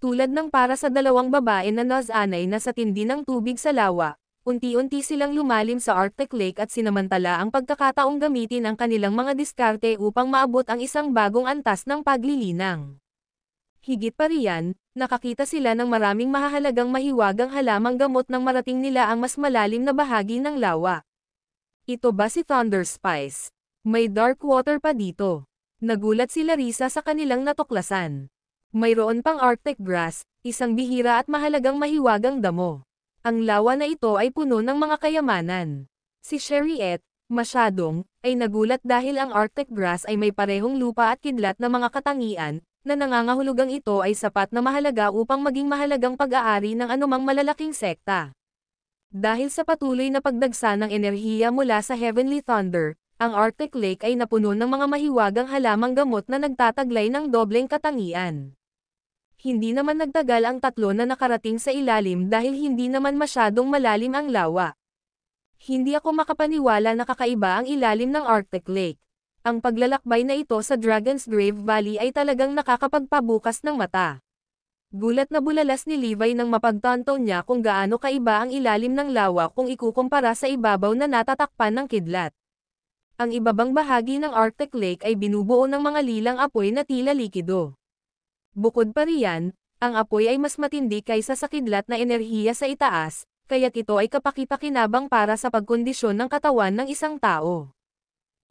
Tulad ng para sa dalawang babae na nasanay na sa tindi ng tubig sa lawa, unti-unti silang lumalim sa Arctic Lake at sinamantala ang pagkakataong gamitin ang kanilang mga diskarte upang maabot ang isang bagong antas ng paglilinang. Higit pa riyan, nakakita sila ng maraming mahahalagang mahiwagang halamang gamot nang marating nila ang mas malalim na bahagi ng lawa. Ito ba si Thunder Spice? May dark water pa dito. Nagulat si Larissa sa kanilang natuklasan. Mayroon pang Arctic grass, isang bihira at mahalagang mahiwagang damo. Ang lawa na ito ay puno ng mga kayamanan. Si Sherriette, masyadong, ay nagulat dahil ang Arctic grass ay may parehong lupa at kidlat na mga katangian, na nangangahulugang ito ay sapat na mahalaga upang maging mahalagang pag-aari ng anumang malalaking sekta. Dahil sa patuloy na pagdagsa ng enerhiya mula sa Heavenly Thunder, ang Arctic Lake ay napuno ng mga mahiwagang halamang gamot na nagtataglay ng dobleng katangian. Hindi naman nagtagal ang tatlo na nakarating sa ilalim dahil hindi naman masyadong malalim ang lawa. Hindi ako makapaniwala na kakaiba ang ilalim ng Arctic Lake. Ang paglalakbay na ito sa Dragon's Grave Valley ay talagang nakakapagpabukas ng mata. Gulat na bulalas ni Levi nang mapagtanto niya kung gaano kaiba ang ilalim ng lawa kung ikukumpara sa ibabaw na natatakpan ng kidlat. Ang ibabang bahagi ng Arctic Lake ay binubuo ng mga lilang apoy na tila likido. Bukod pa riyan, ang apoy ay mas matindi kaysa sa kidlat na enerhiya sa itaas, kaya't ito ay kapaki-pakinabang para sa pagkondisyon ng katawan ng isang tao.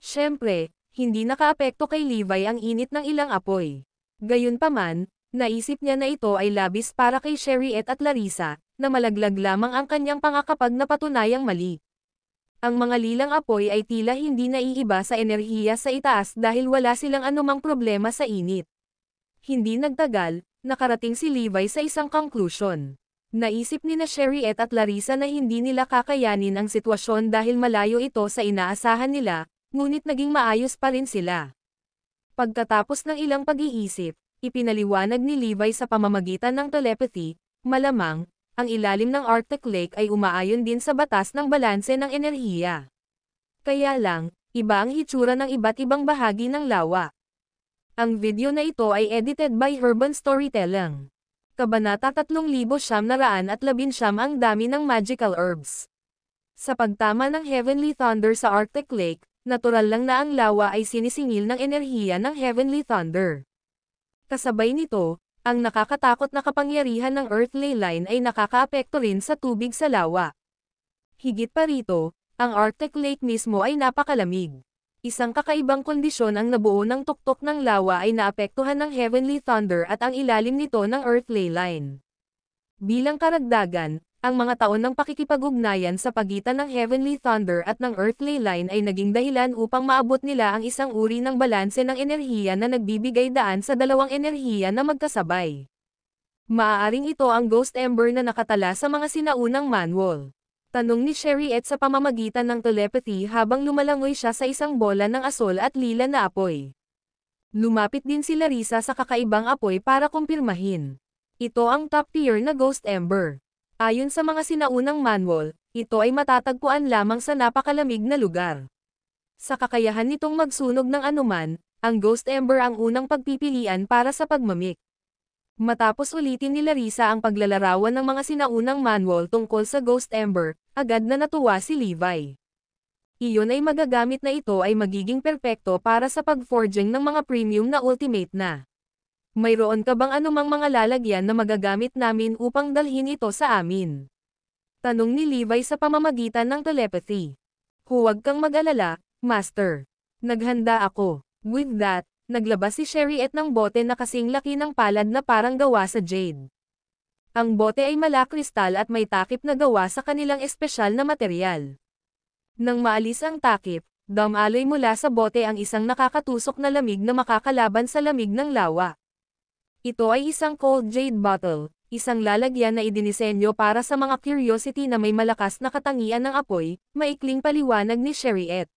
Siyempre, hindi nakaapekto kay Levi ang init ng ilang apoy. Gayunpaman, naisip niya na ito ay labis para kay Sherriette at Larissa, na malaglag lamang ang kanyang pangakapag na patunayang mali. Ang mga lilang apoy ay tila hindi naiiba sa enerhiya sa itaas dahil wala silang anumang problema sa init. Hindi nagtagal, nakarating si Levi sa isang conclusion. Naisip ni na Sherriette at Larissa na hindi nila kakayanin ang sitwasyon dahil malayo ito sa inaasahan nila, ngunit naging maayos pa rin sila. Pagkatapos ng ilang pag-iisip, ipinaliwanag ni Levi sa pamamagitan ng telepathy, malamang, ang ilalim ng Arctic Lake ay umaayon din sa batas ng balanse ng enerhiya. Kaya lang, iba ang hitsura ng iba't ibang bahagi ng lawa. Ang video na ito ay edited by Urban Storytelling. Kabanata 3919 ang dami ng magical herbs. Sa pagtama ng Heavenly Thunder sa Arctic Lake, natural lang na ang lawa ay sinisingil ng enerhiya ng Heavenly Thunder. Kasabay nito, ang nakakatakot na kapangyarihan ng Earth Ley Line ay nakakaapekto rin sa tubig sa lawa. Higit pa rito, ang Arctic Lake mismo ay napakalamig. Isang kakaibang kondisyon ang nabuo ng tuktok ng lawa ay naapektuhan ng Heavenly Thunder at ang ilalim nito ng Earth Ley Line. Bilang karagdagan, ang mga taon ng pakikipag-ugnayan sa pagitan ng Heavenly Thunder at ng Earth Ley Line ay naging dahilan upang maabot nila ang isang uri ng balanse ng enerhiya na nagbibigay daan sa dalawang enerhiya na magkasabay. Maaaring ito ang Ghost Ember na nakatala sa mga sinaunang manual. Tanong ni Sherriette sa pamamagitan ng telepathy habang lumalangoy siya sa isang bola ng asol at lila na apoy. Lumapit din si Larissa sa kakaibang apoy para kumpirmahin. Ito ang top tier na Ghost Ember. Ayon sa mga sinaunang manual, ito ay matatagpuan lamang sa napakalamig na lugar. Sa kakayahan nitong magsunog ng anuman, ang Ghost Ember ang unang pagpipilian para sa pagmamik. Matapos ulitin ni Larissa ang paglalarawan ng mga sinaunang manual tungkol sa Ghost Ember, agad na natuwa si Levi. Iyon ay magagamit na ito ay magiging perpekto para sa pag-forging ng mga premium na ultimate na. Mayroon ka bang anumang mga lalagyan na magagamit namin upang dalhin ito sa amin? Tanong ni Levi sa pamamagitan ng telepathy. Huwag kang mag-alala, Master. Naghanda ako. With that, naglabas si Sherriette ng bote na kasing laki ng palad na parang gawa sa jade. Ang bote ay malakristal at may takip na gawa sa kanilang espesyal na material. Nang maalis ang takip, dumaloy mula sa bote ang isang nakakatusok na lamig na makakalaban sa lamig ng lawa. Ito ay isang cold jade bottle, isang lalagyan na idinisenyo para sa mga curiosity na may malakas na katangian ng apoy, maikling paliwanag ni Sherriette.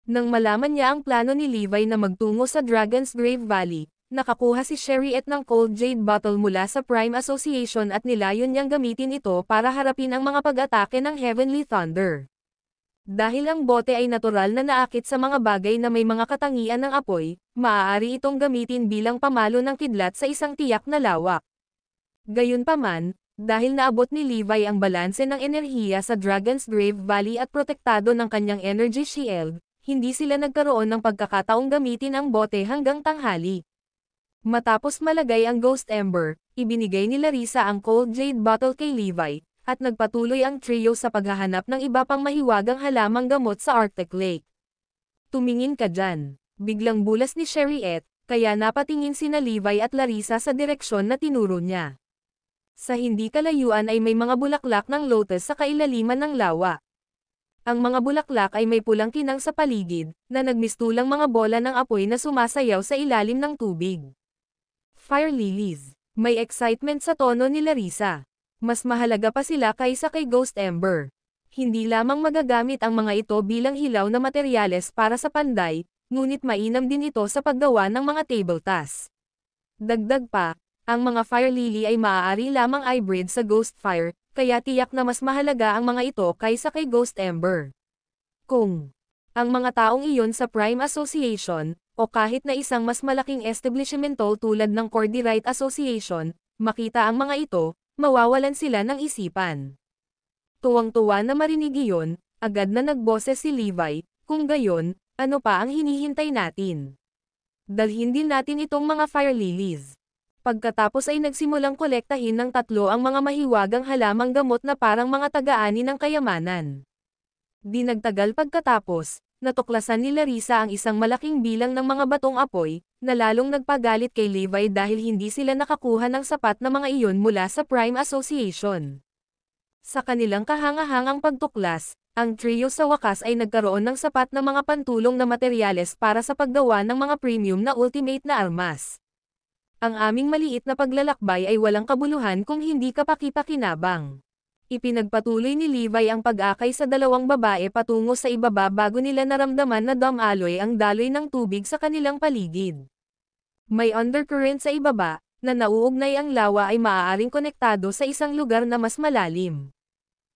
Nang malaman niya ang plano ni Levi na magtungo sa Dragon's Grave Valley, nakakuha si Sherriette ng cold jade bottle mula sa Prime Association at nilayon niyang gamitin ito para harapin ang mga pag-atake ng Heavenly Thunder. Dahil ang bote ay natural na naakit sa mga bagay na may mga katangian ng apoy, maaari itong gamitin bilang pamalo ng kidlat sa isang tiyak na lawak. Gayunpaman, dahil naabot ni Levi ang balanse ng enerhiya sa Dragon's Grave Valley at protektado ng kanyang energy shield, hindi sila nagkaroon ng pagkakataong gamitin ang bote hanggang tanghali. Matapos malagay ang Ghost Ember, ibinigay ni Larissa ang cold jade bottle kay Levi, at nagpatuloy ang trio sa paghahanap ng iba pang mahiwagang halamang gamot sa Arctic Lake. Tumingin ka dyan. Biglang bulas ni Sherriette, kaya napatingin sina Levi at Larissa sa direksyon na tinuro niya. Sa hindi kalayuan ay may mga bulaklak ng lotus sa kailaliman ng lawa. Ang mga bulaklak ay may pulang kinang sa paligid, na nagmistulang mga bola ng apoy na sumasayaw sa ilalim ng tubig. Fire lilies. May excitement sa tono ni Larissa. Mas mahalaga pa sila kaysa kay Ghost Ember. Hindi lamang magagamit ang mga ito bilang hilaw na materyales para sa panday, ngunit mainam din ito sa paggawa ng mga table tasks. Dagdag pa, ang mga fire lily ay maaari lamang hybrid sa ghost fire, kaya tiyak na mas mahalaga ang mga ito kaysa kay Ghost Ember. Kung ang mga taong iyon sa Prime Association, o kahit na isang mas malaking establishmento tulad ng Cordyrite Association, makita ang mga ito, mawawalan sila ng isipan. Tuwang-tuwa na marinig iyon, agad na nagboses si Levi, kung gayon, ano pa ang hinihintay natin? Dalhin din natin itong mga fire lilies. Pagkatapos ay nagsimulang kolektahin ng tatlo ang mga mahiwagang halamang gamot na parang mga taga-ani ng kayamanan. Di nagtagal pagkatapos, natuklasan ni Larissa ang isang malaking bilang ng mga batong apoy, na lalong nagpagalit kay Levi dahil hindi sila nakakuha ng sapat na mga iyon mula sa Prime Association. Sa kanilang kahangahangang pagtuklas, ang trio sa wakas ay nagkaroon ng sapat na mga pantulong na materyales para sa paggawa ng mga premium na ultimate na armas. Ang aming maliit na paglalakbay ay walang kabuluhan kung hindi kapaki-pakinabang. Ipinagpatuloy ni Levi ang pag-akay sa dalawang babae patungo sa ibaba bago nila naramdaman na dumaloy ang daloy ng tubig sa kanilang paligid. May undercurrent sa ibaba, na nauugnay ang lawa ay maaaring konektado sa isang lugar na mas malalim.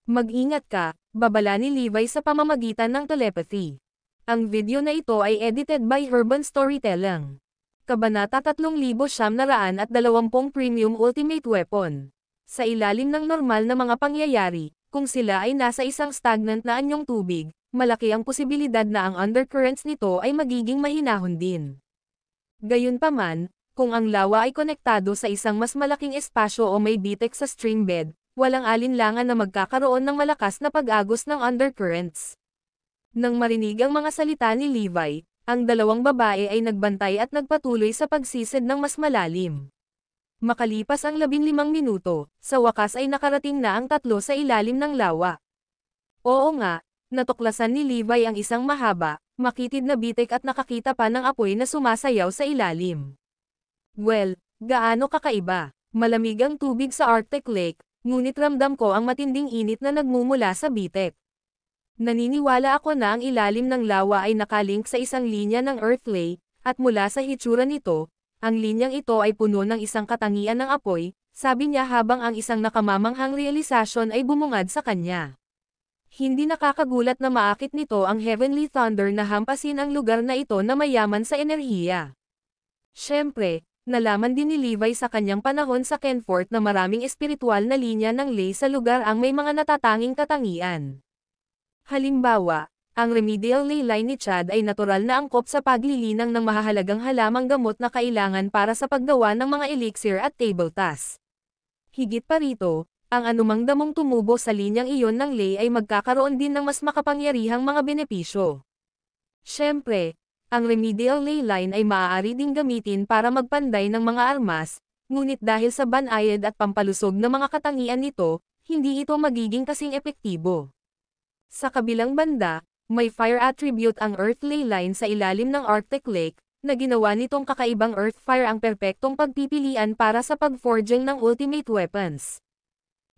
Mag-ingat ka, babala ni Levi sa pamamagitan ng telepathy. Ang video na ito ay edited by Urban Storytelling. Kabanata 3920 Premium Ultimate Weapon. Sa ilalim ng normal na mga pangyayari, kung sila ay nasa isang stagnant na anyong tubig, malaki ang posibilidad na ang undercurrents nito ay magiging mahinahon din. Gayunpaman, kung ang lawa ay konektado sa isang mas malaking espasyo o may bitek sa stream bed, walang alinlangan na magkakaroon ng malakas na pag-agos ng undercurrents. Nang marinig ang mga salita ni Levi, ang dalawang babae ay nagbantay at nagpatuloy sa pagsisid ng mas malalim. Makalipas ang 15 minuto, sa wakas ay nakarating na ang tatlo sa ilalim ng lawa. Oo nga, natuklasan ni Levi ang isang mahaba, makitid na bitek at nakakita pa ng apoy na sumasayaw sa ilalim. Well, gaano kakaiba? Malamig ang tubig sa Arctic Lake, ngunit ramdam ko ang matinding init na nagmumula sa bitek. Naniniwala ako na ang ilalim ng lawa ay nakalink sa isang linya ng Earthlay, at mula sa hitsura nito, ang linyang ito ay puno ng isang katangian ng apoy, sabi niya habang ang isang nakamamanghang realisasyon ay bumungad sa kanya. Hindi nakakagulat na maakit nito ang Heavenly Thunder na hampasin ang lugar na ito na mayaman sa enerhiya. Siyempre, nalaman din ni Levi sa kanyang panahon sa Kenfort na maraming espiritual na linya ng ley sa lugar ang may mga natatanging katangian. Halimbawa, Ang remedial ley line ni Chad ay natural na angkop sa paglilinang ng mahahalagang halamang gamot na kailangan para sa paggawa ng mga elixir at table tasks. Higit pa rito, ang anumang damong tumubo sa linyang iyon ng ley ay magkakaroon din ng mas makapangyarihang mga benepisyo. Siyempre, ang remedial ley line ay maaari ding gamitin para magpanday ng mga armas, ngunit dahil sa banayad at pampalusog na mga katangian nito, hindi ito magiging kasing epektibo. Sa kabilang banda, may fire attribute ang Earth Ley Line sa ilalim ng Arctic Lake, na ginawa nitong kakaibang Earth Fire ang perpektong pagpipilian para sa pag-forging ng ultimate weapons.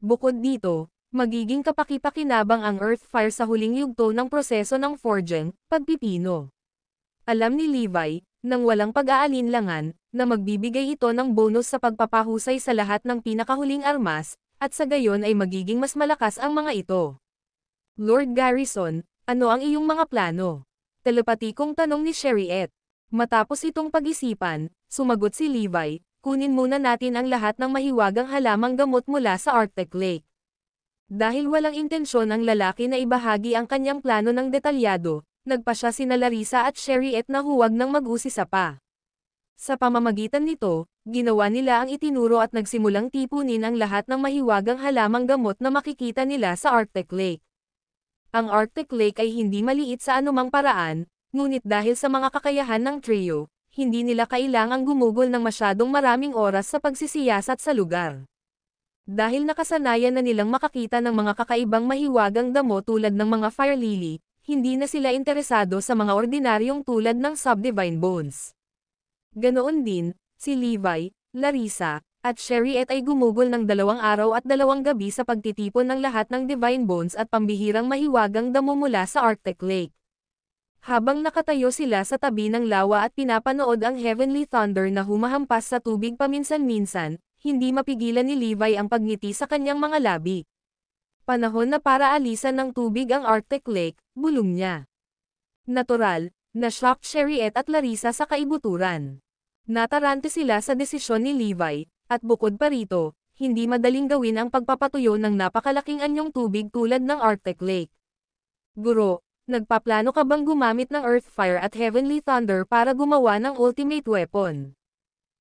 Bukod dito, magiging kapaki-pakinabang ang Earth Fire sa huling yugto ng proseso ng forging, pagpipino. Alam ni Levi, nang walang pag-aalinlangan, na magbibigay ito ng bonus sa pagpapahusay sa lahat ng pinakahuling armas, at sa gayon ay magiging mas malakas ang mga ito. Lord Garrison, ano ang iyong mga plano? Telepatikong tanong ni Sherriette. Matapos itong pag-isipan, sumagot si Levi, kunin muna natin ang lahat ng mahiwagang halamang gamot mula sa Arctic Lake. Dahil walang intensyon ang lalaki na ibahagi ang kanyang plano ng detalyado, nagpa siya sina Larissa at Sherriette na huwag nang mag-usisa pa. Sa pamamagitan nito, ginawa nila ang itinuro at nagsimulang tipunin ang lahat ng mahiwagang halamang gamot na makikita nila sa Arctic Lake. Ang Arctic Lake ay hindi maliit sa anumang paraan, ngunit dahil sa mga kakayahan ng trio, hindi nila kailangang gumugol ng masyadong maraming oras sa pagsisiyasat sa lugar. Dahil nakasanayan na nilang makakita ng mga kakaibang mahiwagang damo tulad ng mga fire lily, hindi na sila interesado sa mga ordinaryong tulad ng subdivine bones. Ganoon din, si Levi, Larissa, at Sherriette ay gumugol ng 2 araw at 2 gabi sa pagtitipon ng lahat ng divine bones at pambihirang mahiwagang damo mula sa Arctic Lake. Habang nakatayo sila sa tabi ng lawa at pinapanood ang heavenly thunder na humahampas sa tubig paminsan-minsan, hindi mapigilan ni Levi ang pagngiti sa kanyang mga labi. Panahon na para alisan ng tubig ang Arctic Lake, bulong niya. Natural, na-shocked Sherriette at Larissa sa kaibuturan. Natarante sila sa desisyon ni Levi, at bukod pa rito, hindi madaling gawin ang pagpapatuyo ng napakalaking anyong tubig tulad ng Arctic Lake. Guro, nagpaplano ka bang gumamit ng Earth Fire at Heavenly Thunder para gumawa ng ultimate weapon?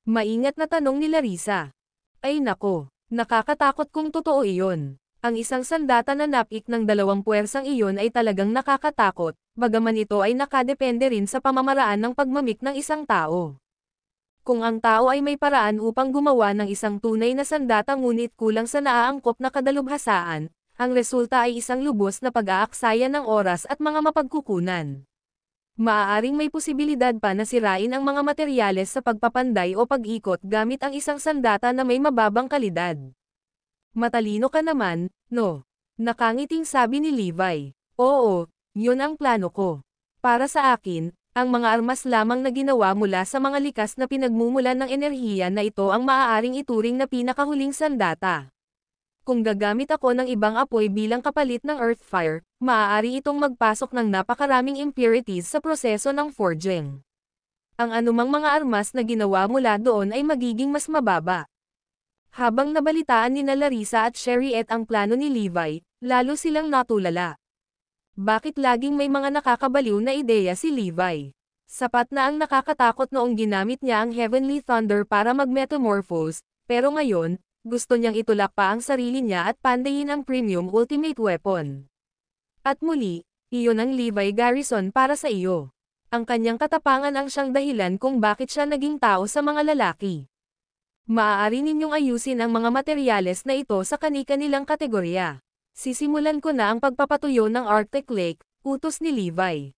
Maingat na tanong ni Larissa. Ay nako, nakakatakot kung totoo iyon. Ang isang sandata na napik ng 2 puwersang iyon ay talagang nakakatakot, bagaman ito ay nakadepende rin sa pamamaraan ng pagmamik ng isang tao. Kung ang tao ay may paraan upang gumawa ng isang tunay na sandata ngunit kulang sa naaangkop na kadalubhasaan, ang resulta ay isang lubos na pag-aaksaya ng oras at mga mapagkukunan. Maaaring may posibilidad pa na sirain ang mga materyales sa pagpapanday o pag-ikot gamit ang isang sandata na may mababang kalidad. Matalino ka naman, no? Nakangiting sabi ni Levi. Oo, yun ang plano ko. Para sa akin, ang mga armas lamang na ginawa mula sa mga likas na pinagmumulan ng enerhiya na ito ang maaaring ituring na pinakahuling sandata. Kung gagamit ako ng ibang apoy bilang kapalit ng Earth Fire, maaari itong magpasok ng napakaraming impurities sa proseso ng forging. Ang anumang mga armas na ginawa mula doon ay magiging mas mababa. Habang nabalitaan ni Larissa at Sherriette ang plano ni Levi, lalo silang natulala. Bakit laging may mga nakakabaliw na ideya si Levi? Sapat na ang nakakatakot noong ginamit niya ang Heavenly Thunder para mag-metamorphose, pero ngayon, gusto niyang itulak pa ang sarili niya at pandayin ang premium ultimate weapon. At muli, iyon ang Levi Garrison para sa iyo. Ang kanyang katapangan ang siyang dahilan kung bakit siya naging tao sa mga lalaki. Maaari ninyong ayusin ang mga materyales na ito sa kani-kanilang kategorya. Sisimulan ko na ang pagpapatuyo ng Arctic Lake, utos ni Levi.